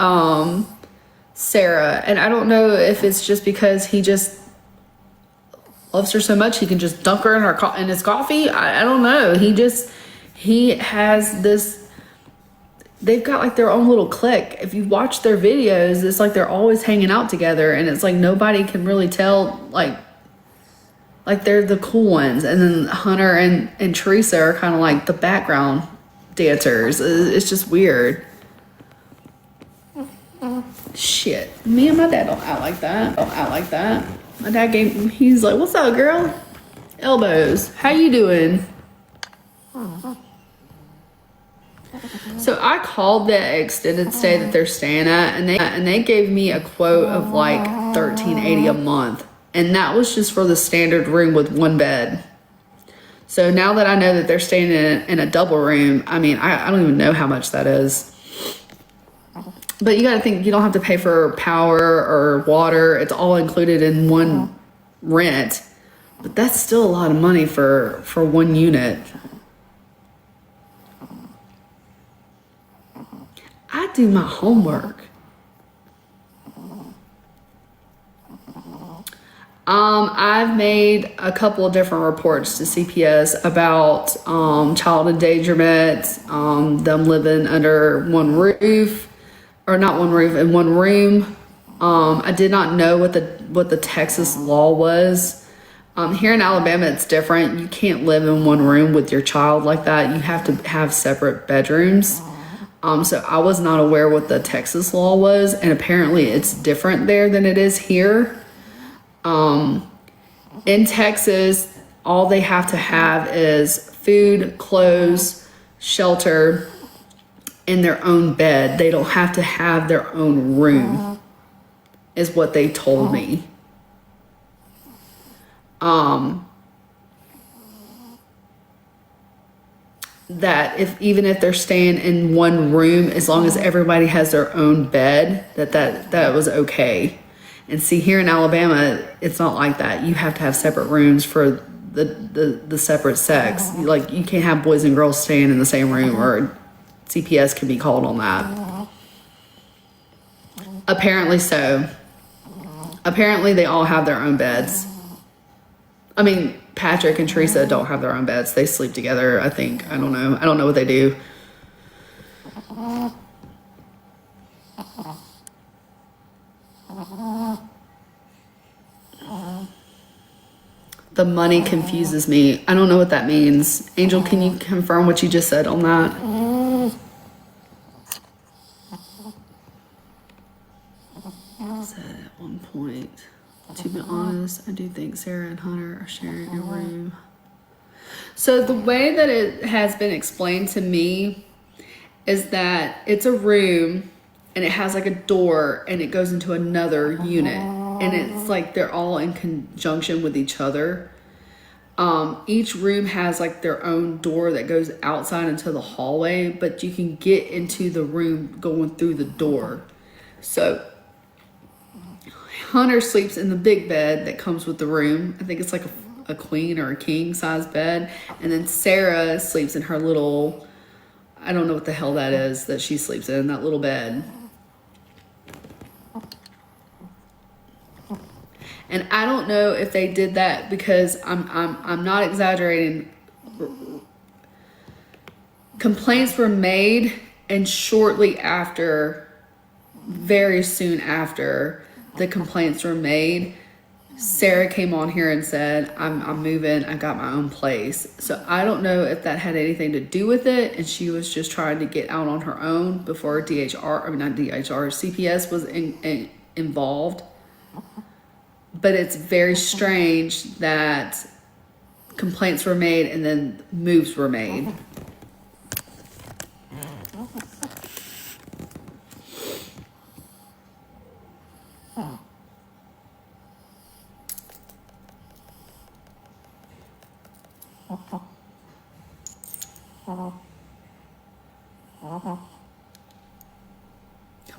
B: Sarah, and I don't know if it's just because he just loves her so much he can just dunk her in his coffee. I don't know. He has this. They've got like their own little clique. If you watch their videos, it's like they're always hanging out together, and it's like nobody can really tell like they're the cool ones, and then Hunter and Teresa are kind of like the background dancers. It's just weird. Shit, me and my dad don't act like that. My dad he's like, what's up, girl? Elbows, how you doing? So I called the extended stay that they're staying at, and they gave me a quote of like $13.80 a month. And that was just for the standard room with one bed. So now that I know that they're staying in a double room, I mean, I don't even know how much that is. But you got to think, you don't have to pay for power or water. It's all included in one rent. But that's still a lot of money for one unit. I do my homework. I've made a couple of different reports to CPS about child endangerment, them living under one roof, or not one roof, in one room. I did not know what the Texas law was, Here in Alabama, it's different. You can't live in one room with your child like that. You have to have separate bedrooms. So I was not aware what the Texas law was, and apparently it's different there than it is here. In Texas, all they have to have is food, clothes, shelter, and their own bed. They don't have to have their own room, is what they told me. That even if they're staying in one room, as long as everybody has their own bed, that was okay. And see, here in Alabama, it's not like that. You have to have separate rooms for the separate sex. Like, you can't have boys and girls staying in the same room, or CPS can be called on that. Apparently so. Apparently they all have their own beds. I mean, Patrick and Teresa don't have their own beds. They sleep together, I think. I don't know. I don't know what they do. The money confuses me. I don't know what that means. Angel, can you confirm what you just said on that? Said at one point, to be honest, I do think Sarah and Hunter are sharing a room. So the way that it has been explained to me is that it's a room and it has like a door and it goes into another unit, and it's like they're all in conjunction with each other. Each room has like their own door that goes outside into the hallway, but you can get into the room going through the door. So Hunter sleeps in the big bed that comes with the room. I think it's like a queen or a king size bed. And then Sarah sleeps in her little, I don't know what the hell that is that she sleeps in, that little bed. And I don't know if they did that because I'm not exaggerating. Complaints were made, and shortly after, very soon after the complaints were made, Sarah came on here and said, I'm moving, I got my own place. So I don't know if that had anything to do with it, and she was just trying to get out on her own before CPS was involved. But it's very strange that complaints were made and then moves were made.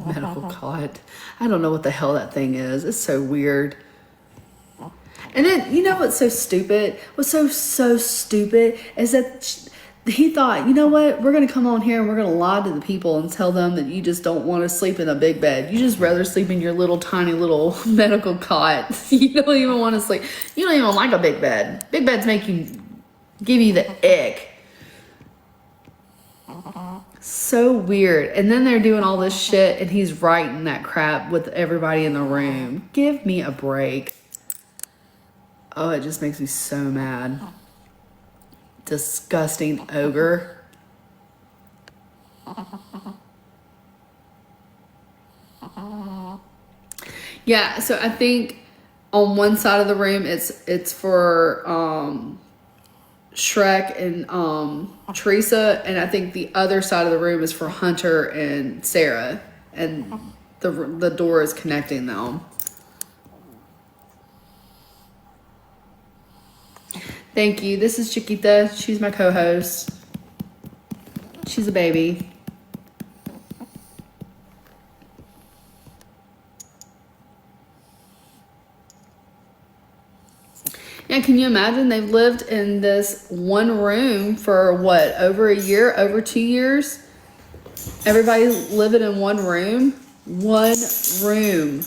B: Medical cot. I don't know what the hell that thing is. It's so weird. And then, you know what's so stupid? What's so stupid is that he thought, you know what? We're going to come on here and we're going to lie to the people and tell them that you just don't want to sleep in a big bed. You just rather sleep in your little tiny little medical cot. You don't even want to sleep. You don't even like a big bed. Big beds give you the ick. So weird. And then they're doing all this shit and he's writing that crap with everybody in the room. Give me a break. Oh, it just makes me so mad. Disgusting ogre. Yeah, so I think on one side of the room it's for Shrek and Teresa, and I think the other side of the room is for Hunter and Sarah, and the door is connecting them. Thank you. This is Chiquita. She's my co-host. She's a baby. Yeah, can you imagine? They've lived in this one room for what, over a year, over 2 years? Everybody living in one room? One room.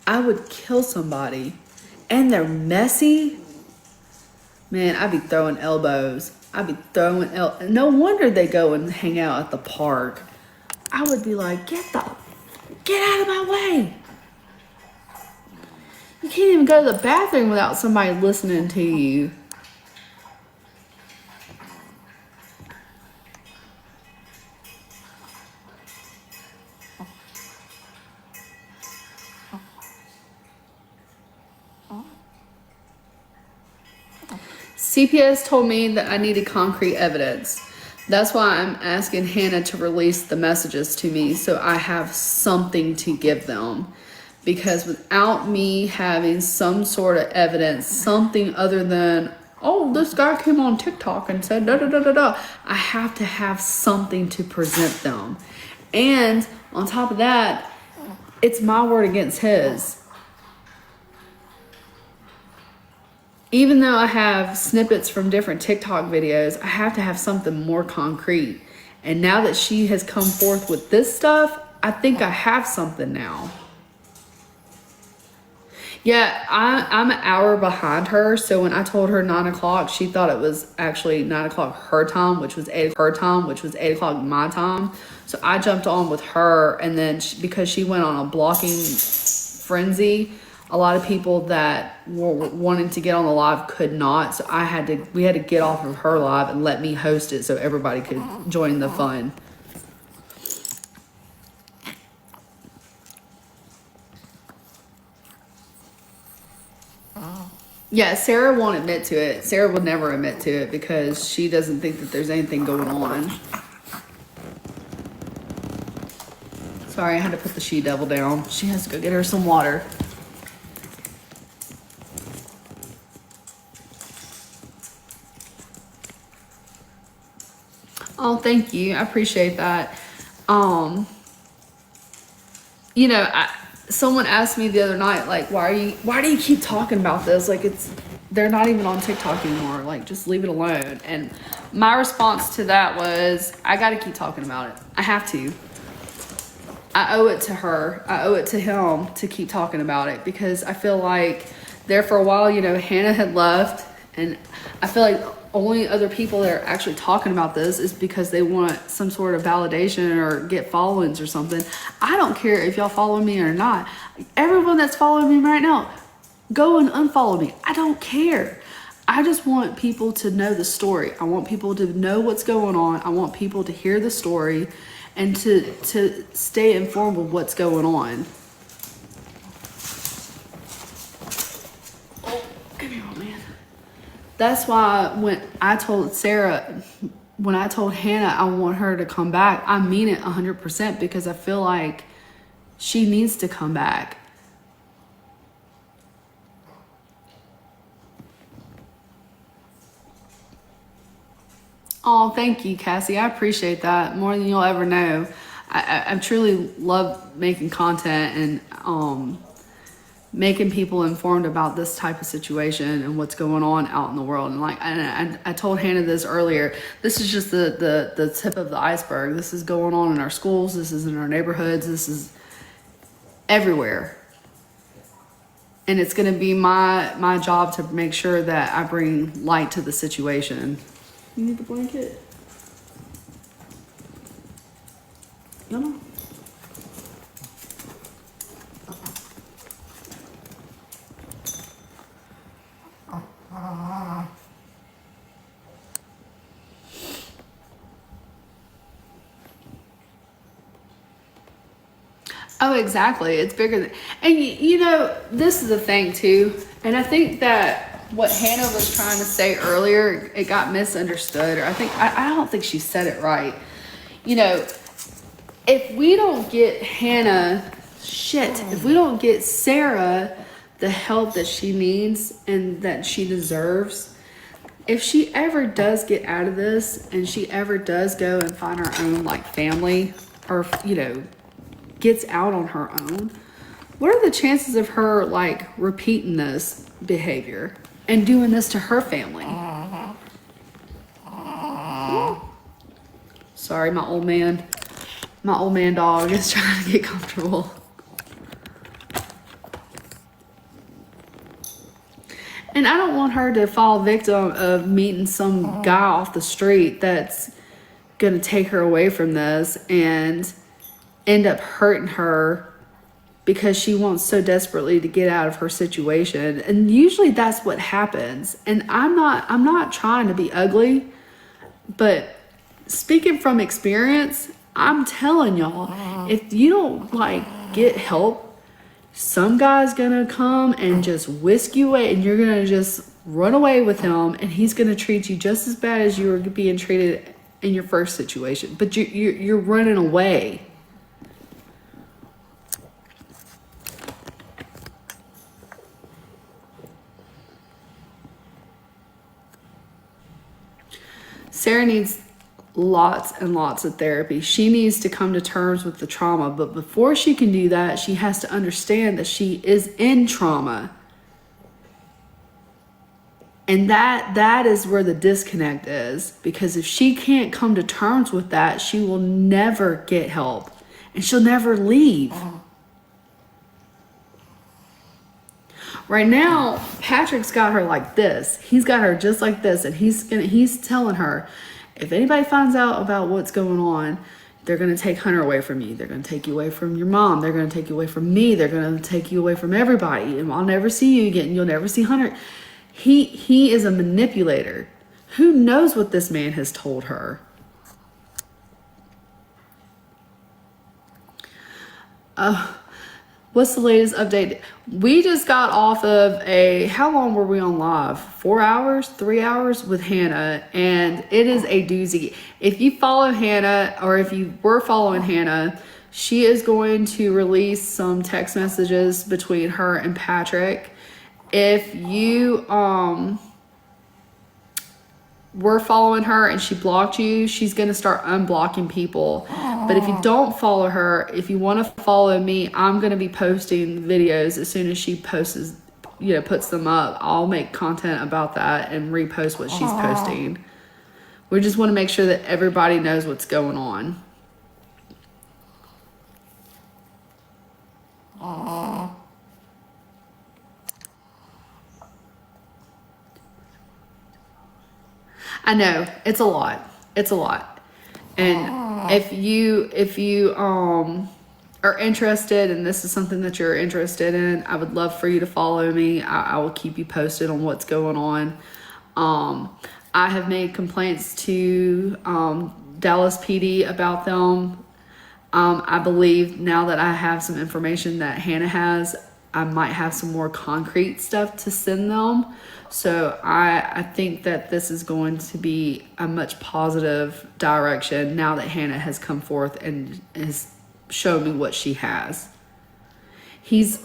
B: I would kill somebody. And they're messy. Man, I'd be throwing elbows. No wonder they go and hang out at the park. I would be like, get the Get out of my way. You can't even go to the bathroom without somebody listening to you. CPS told me that I needed concrete evidence. That's why I'm asking Hannah to release the messages to me so I have something to give them. Because without me having some sort of evidence, something other than, oh, this guy came on TikTok and said da da da da da, I have to have something to present them. And on top of that, it's my word against his. Even though I have snippets from different TikTok videos, I have to have something more concrete. And now that she has come forth with this stuff, I think I have something now. Yeah, I'm an hour behind her. So when I told her 9 o'clock, she thought it was actually 9 o'clock her time, which was 8 o'clock my time. So I jumped on with her, and then because she went on a blocking frenzy, a lot of people that were wanting to get on the live could not. So we had to get off of her live and let me host it so everybody could join the fun. Yeah, Sarah won't admit to it. Sarah would never admit to it because she doesn't think that there's anything going on. Sorry, I had to put the she-devil down. She has to go get her some water. Oh, thank you. I appreciate that. You know, someone asked me the other night, like, why do you keep talking about this? Like, they're not even on TikTok anymore. Like, just leave it alone. And my response to that was, I got to keep talking about it. I have to. I owe it to her. I owe it to him to keep talking about it, because I feel like there for a while, you know, Hannah had left, and I feel like only other people that are actually talking about this is because they want some sort of validation or get followings or something. I don't care if y'all follow me or not. Everyone that's following me right now, go and unfollow me. I don't care. I just want people to know the story. I want people to know what's going on. I want people to hear the story and to stay informed of what's going on. Oh, come here, old man. That's why when I told Hannah I want her to come back, I mean it 100%, because I feel like she needs to come back. Oh, thank you, Cassie. I appreciate that more than you'll ever know. I truly love making content and making people informed about this type of situation and what's going on out in the world. And I told Hannah this earlier, this is just the tip of the iceberg. This is going on in our schools. This is in our neighborhoods. This is everywhere. And it's going to be my job to make sure that I bring light to the situation. You need the blanket? No. Oh, exactly. It's bigger than, and you know, this is the thing too. And I think that what Hannah was trying to say earlier, it got misunderstood, or I don't think she said it right. You know, if we don't get if we don't get Sarah the help that she needs and that she deserves, if she ever does get out of this and she ever does go and find her own like family, or, you know, gets out on her own, what are the chances of her like repeating this behavior and doing this to her family? Sorry, my old man dog is trying to get comfortable. And I don't want her to fall victim of meeting some guy off the street that's gonna take her away from this and end up hurting her because she wants so desperately to get out of her situation. And usually that's what happens. And I'm not trying to be ugly, but speaking from experience, I'm telling y'all, if you don't like get help, some guy's gonna come and just whisk you away, and you're gonna just run away with him, and he's gonna treat you just as bad as you were being treated in your first situation. But you're running away. Sarah needs lots and lots of therapy. She needs to come to terms with the trauma, but before she can do that, she has to understand that she is in trauma. And that is where the disconnect is, because if she can't come to terms with that, she will never get help, and she'll never leave. Right now, Patrick's got her like this. He's got her just like this, and he's telling her, if anybody finds out about what's going on, they're going to take Hunter away from you. They're going to take you away from your mom. They're going to take you away from me. They're going to take you away from everybody, and I'll never see you again. You'll never see Hunter. He is a manipulator. Who knows what this man has told her? What's the latest update? We just got off of how long were we on live? 4 hours, 3 hours with Hannah, and it is a doozy. If you follow Hannah, or if you were following Hannah, she is going to release some text messages between her and Patrick. If you were following her and she blocked you, she's going to start unblocking people. But if you don't follow her, if you want to follow me, I'm going to be posting videos as soon as she posts, puts them up. I'll make content about that and repost what she's posting. We just want to make sure that everybody knows what's going on. I know it's a lot. It's a lot. And if you are interested, and this is something that you're interested in, I would love for you to follow me. I will keep you posted on what's going on. I have made complaints to Dallas PD about them. I believe now that I have some information that Hannah has, I might have some more concrete stuff to send them. So I think that this is going to be a much positive direction now that Hannah has come forth and has shown me what she has. He's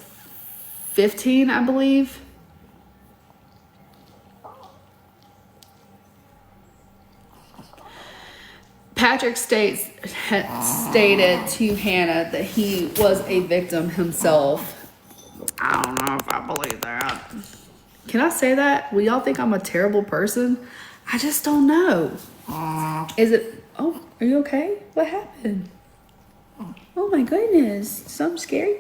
B: 15, I believe. Patrick stated to Hannah that he was a victim himself. I don't know if I believe that. Can I say that? Will y'all think I'm a terrible person? I just don't know. Is it? Oh, are you okay? What happened? Oh my goodness. Something scary?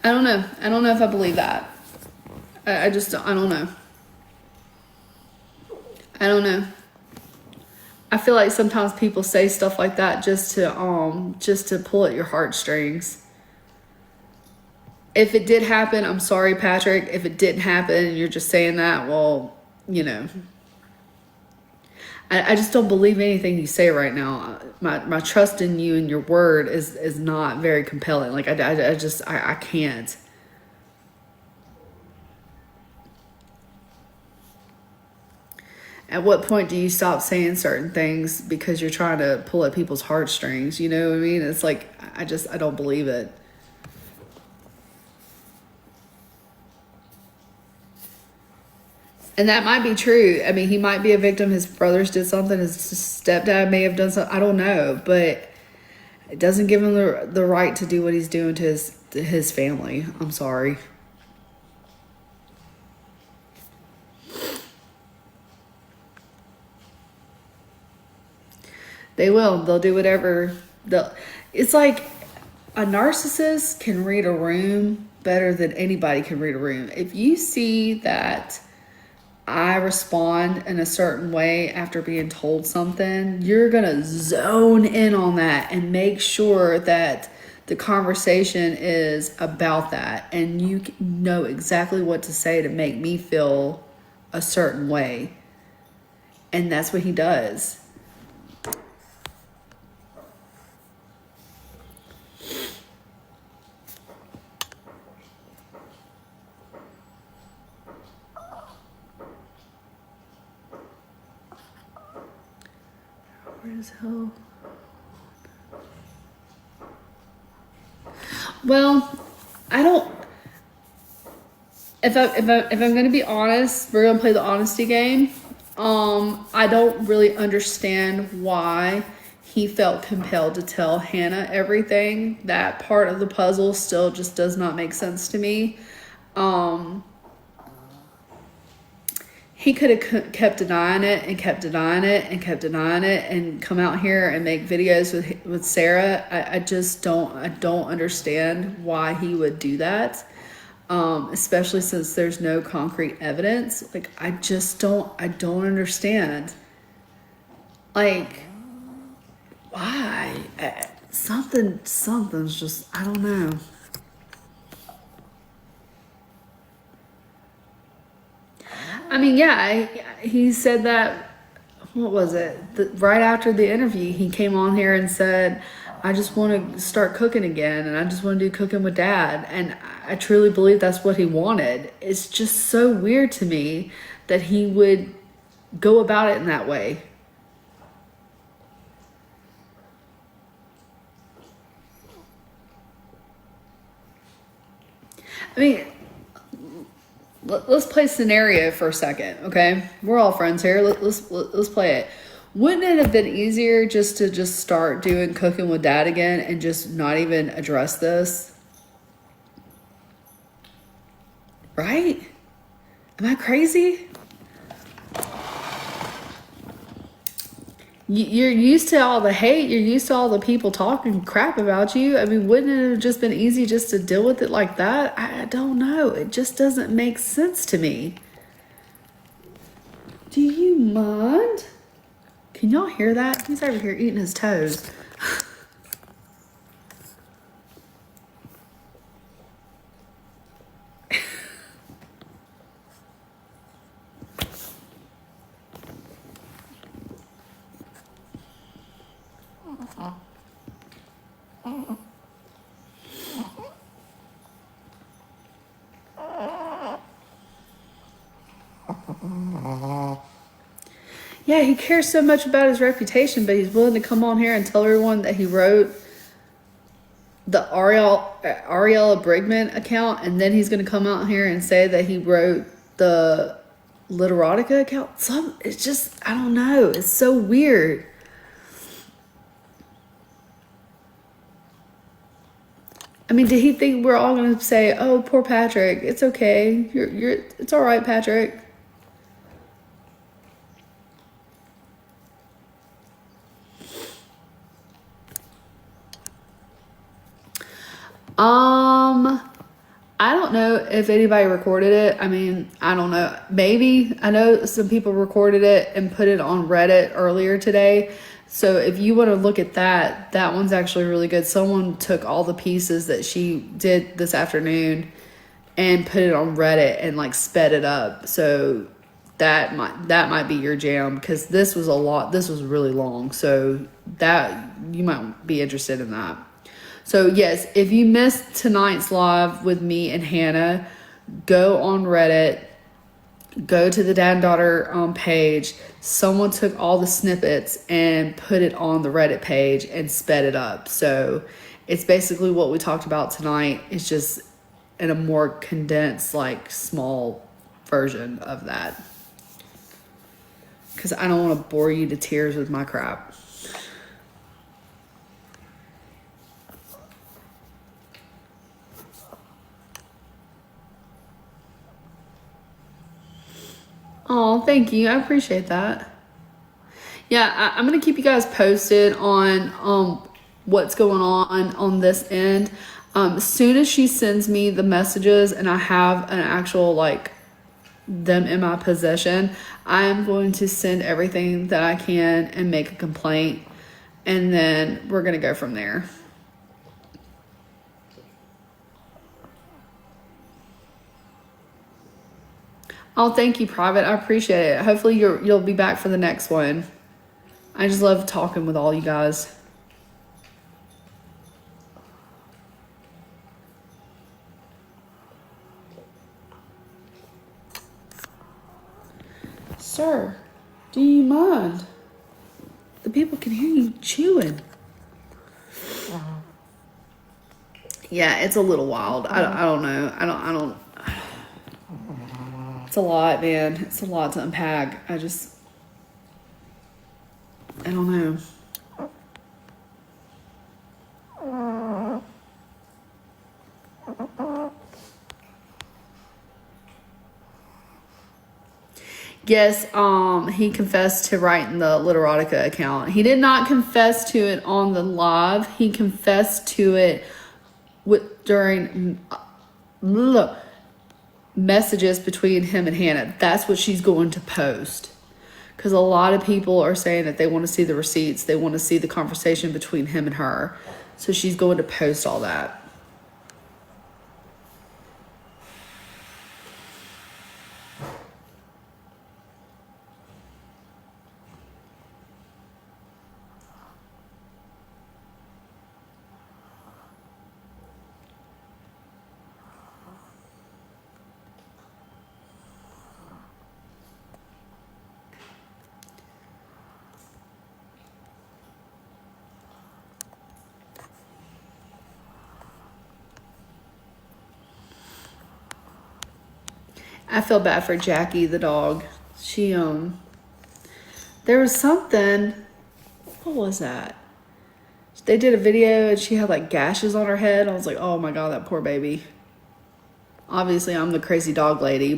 B: I don't know. I don't know if I believe that. I don't know. I don't know. I feel like sometimes people say stuff like that just to pull at your heartstrings. If it did happen, I'm sorry, Patrick. If it didn't happen and you're just saying that, well, I just don't believe anything you say right now. My trust in you and your word is not very compelling. Like I can't. At what point do you stop saying certain things because you're trying to pull at people's heartstrings? You know what I mean? It's like, I don't believe it. And that might be true. I mean, he might be a victim. His brothers did something. His stepdad may have done something. I don't know. But it doesn't give him the right to do what he's doing to his family. I'm sorry. They will. They'll do whatever. It's like a narcissist can read a room better than anybody can read a room. If you see that I respond in a certain way after being told something, you're going to zone in on that and make sure that the conversation is about that, and you know exactly what to say to make me feel a certain way. And that's what he does. Where is hell? Well, I don't. If I'm gonna be honest, we're gonna play the honesty game. I don't really understand why he felt compelled to tell Hannah everything. That part of the puzzle still just does not make sense to me. He could have kept denying it and kept denying it and kept denying it and come out here and make videos with Sarah. I just don't understand why he would do that. Especially since there's no concrete evidence. Like, I don't understand. Like, why? Something's just, I don't know. I mean, yeah, he said that, what was it? Right after the interview, he came on here and said, I just want to start cooking again, and I just want to do cooking with Dad. And I truly believe that's what he wanted. It's just so weird to me that he would go about it in that way. I mean, let's play scenario for a second, okay? We're all friends here. Let's play it. Wouldn't it have been easier just to start doing cooking with Dad again and just not even address this? Right? Am I crazy? You're used to all the hate. You're used to all the people talking crap about you. I mean, wouldn't it have just been easy just to deal with it like that? I don't know. It just doesn't make sense to me. Do you mind? Can y'all hear that? He's over here eating his toes. Yeah, he cares so much about his reputation, but he's willing to come on here and tell everyone that he wrote the Ariella Brigman account, and then he's going to come out here and say that he wrote the Literotica account. It's just, I don't know. It's so weird. I mean, did he think we're all going to say, "Oh, poor Patrick. It's okay. It's all right, Patrick"? I don't know if anybody recorded it. I mean, I don't know. Maybe. I know some people recorded it and put it on Reddit earlier today. So if you want to look at that, that one's actually really good. Someone took all the pieces that she did this afternoon and put it on Reddit and like sped it up. So that might be your jam, because this was a lot. This was really long. So that you might be interested in that. So yes, if you missed tonight's live with me and Hannah, go on Reddit, go to the dad and daughter page. Someone took all the snippets and put it on the Reddit page and sped it up. So it's basically what we talked about tonight. It's just in a more condensed, like small version of that. Because I don't want to bore you to tears with my crap. Oh, thank you. I appreciate that. Yeah, I'm going to keep you guys posted on what's going on this end. As soon as she sends me the messages and I have an actual, like, them in my possession, I am going to send everything that I can and make a complaint. And then we're going to go from there. Oh, thank you, Private. I appreciate it. Hopefully you'll be back for the next one. I just love talking with all you guys. Sir, do you mind? The people can hear you chewing. Yeah, it's a little wild. I don't know. I don't. It's a lot, man. It's a lot to unpack. I don't know. Yes, he confessed to writing the Literotica account. He did not confess to it on the live. He confessed to it during messages between him and Hannah. That's what she's going to post. Because a lot of people are saying that they want to see the receipts. They want to see the conversation between him and her. So she's going to post all that. I feel bad for Jackie the dog. She there was something, what was that? They did a video and she had like gashes on her head. I was like, oh my god, that poor baby. Obviously I'm the crazy dog lady,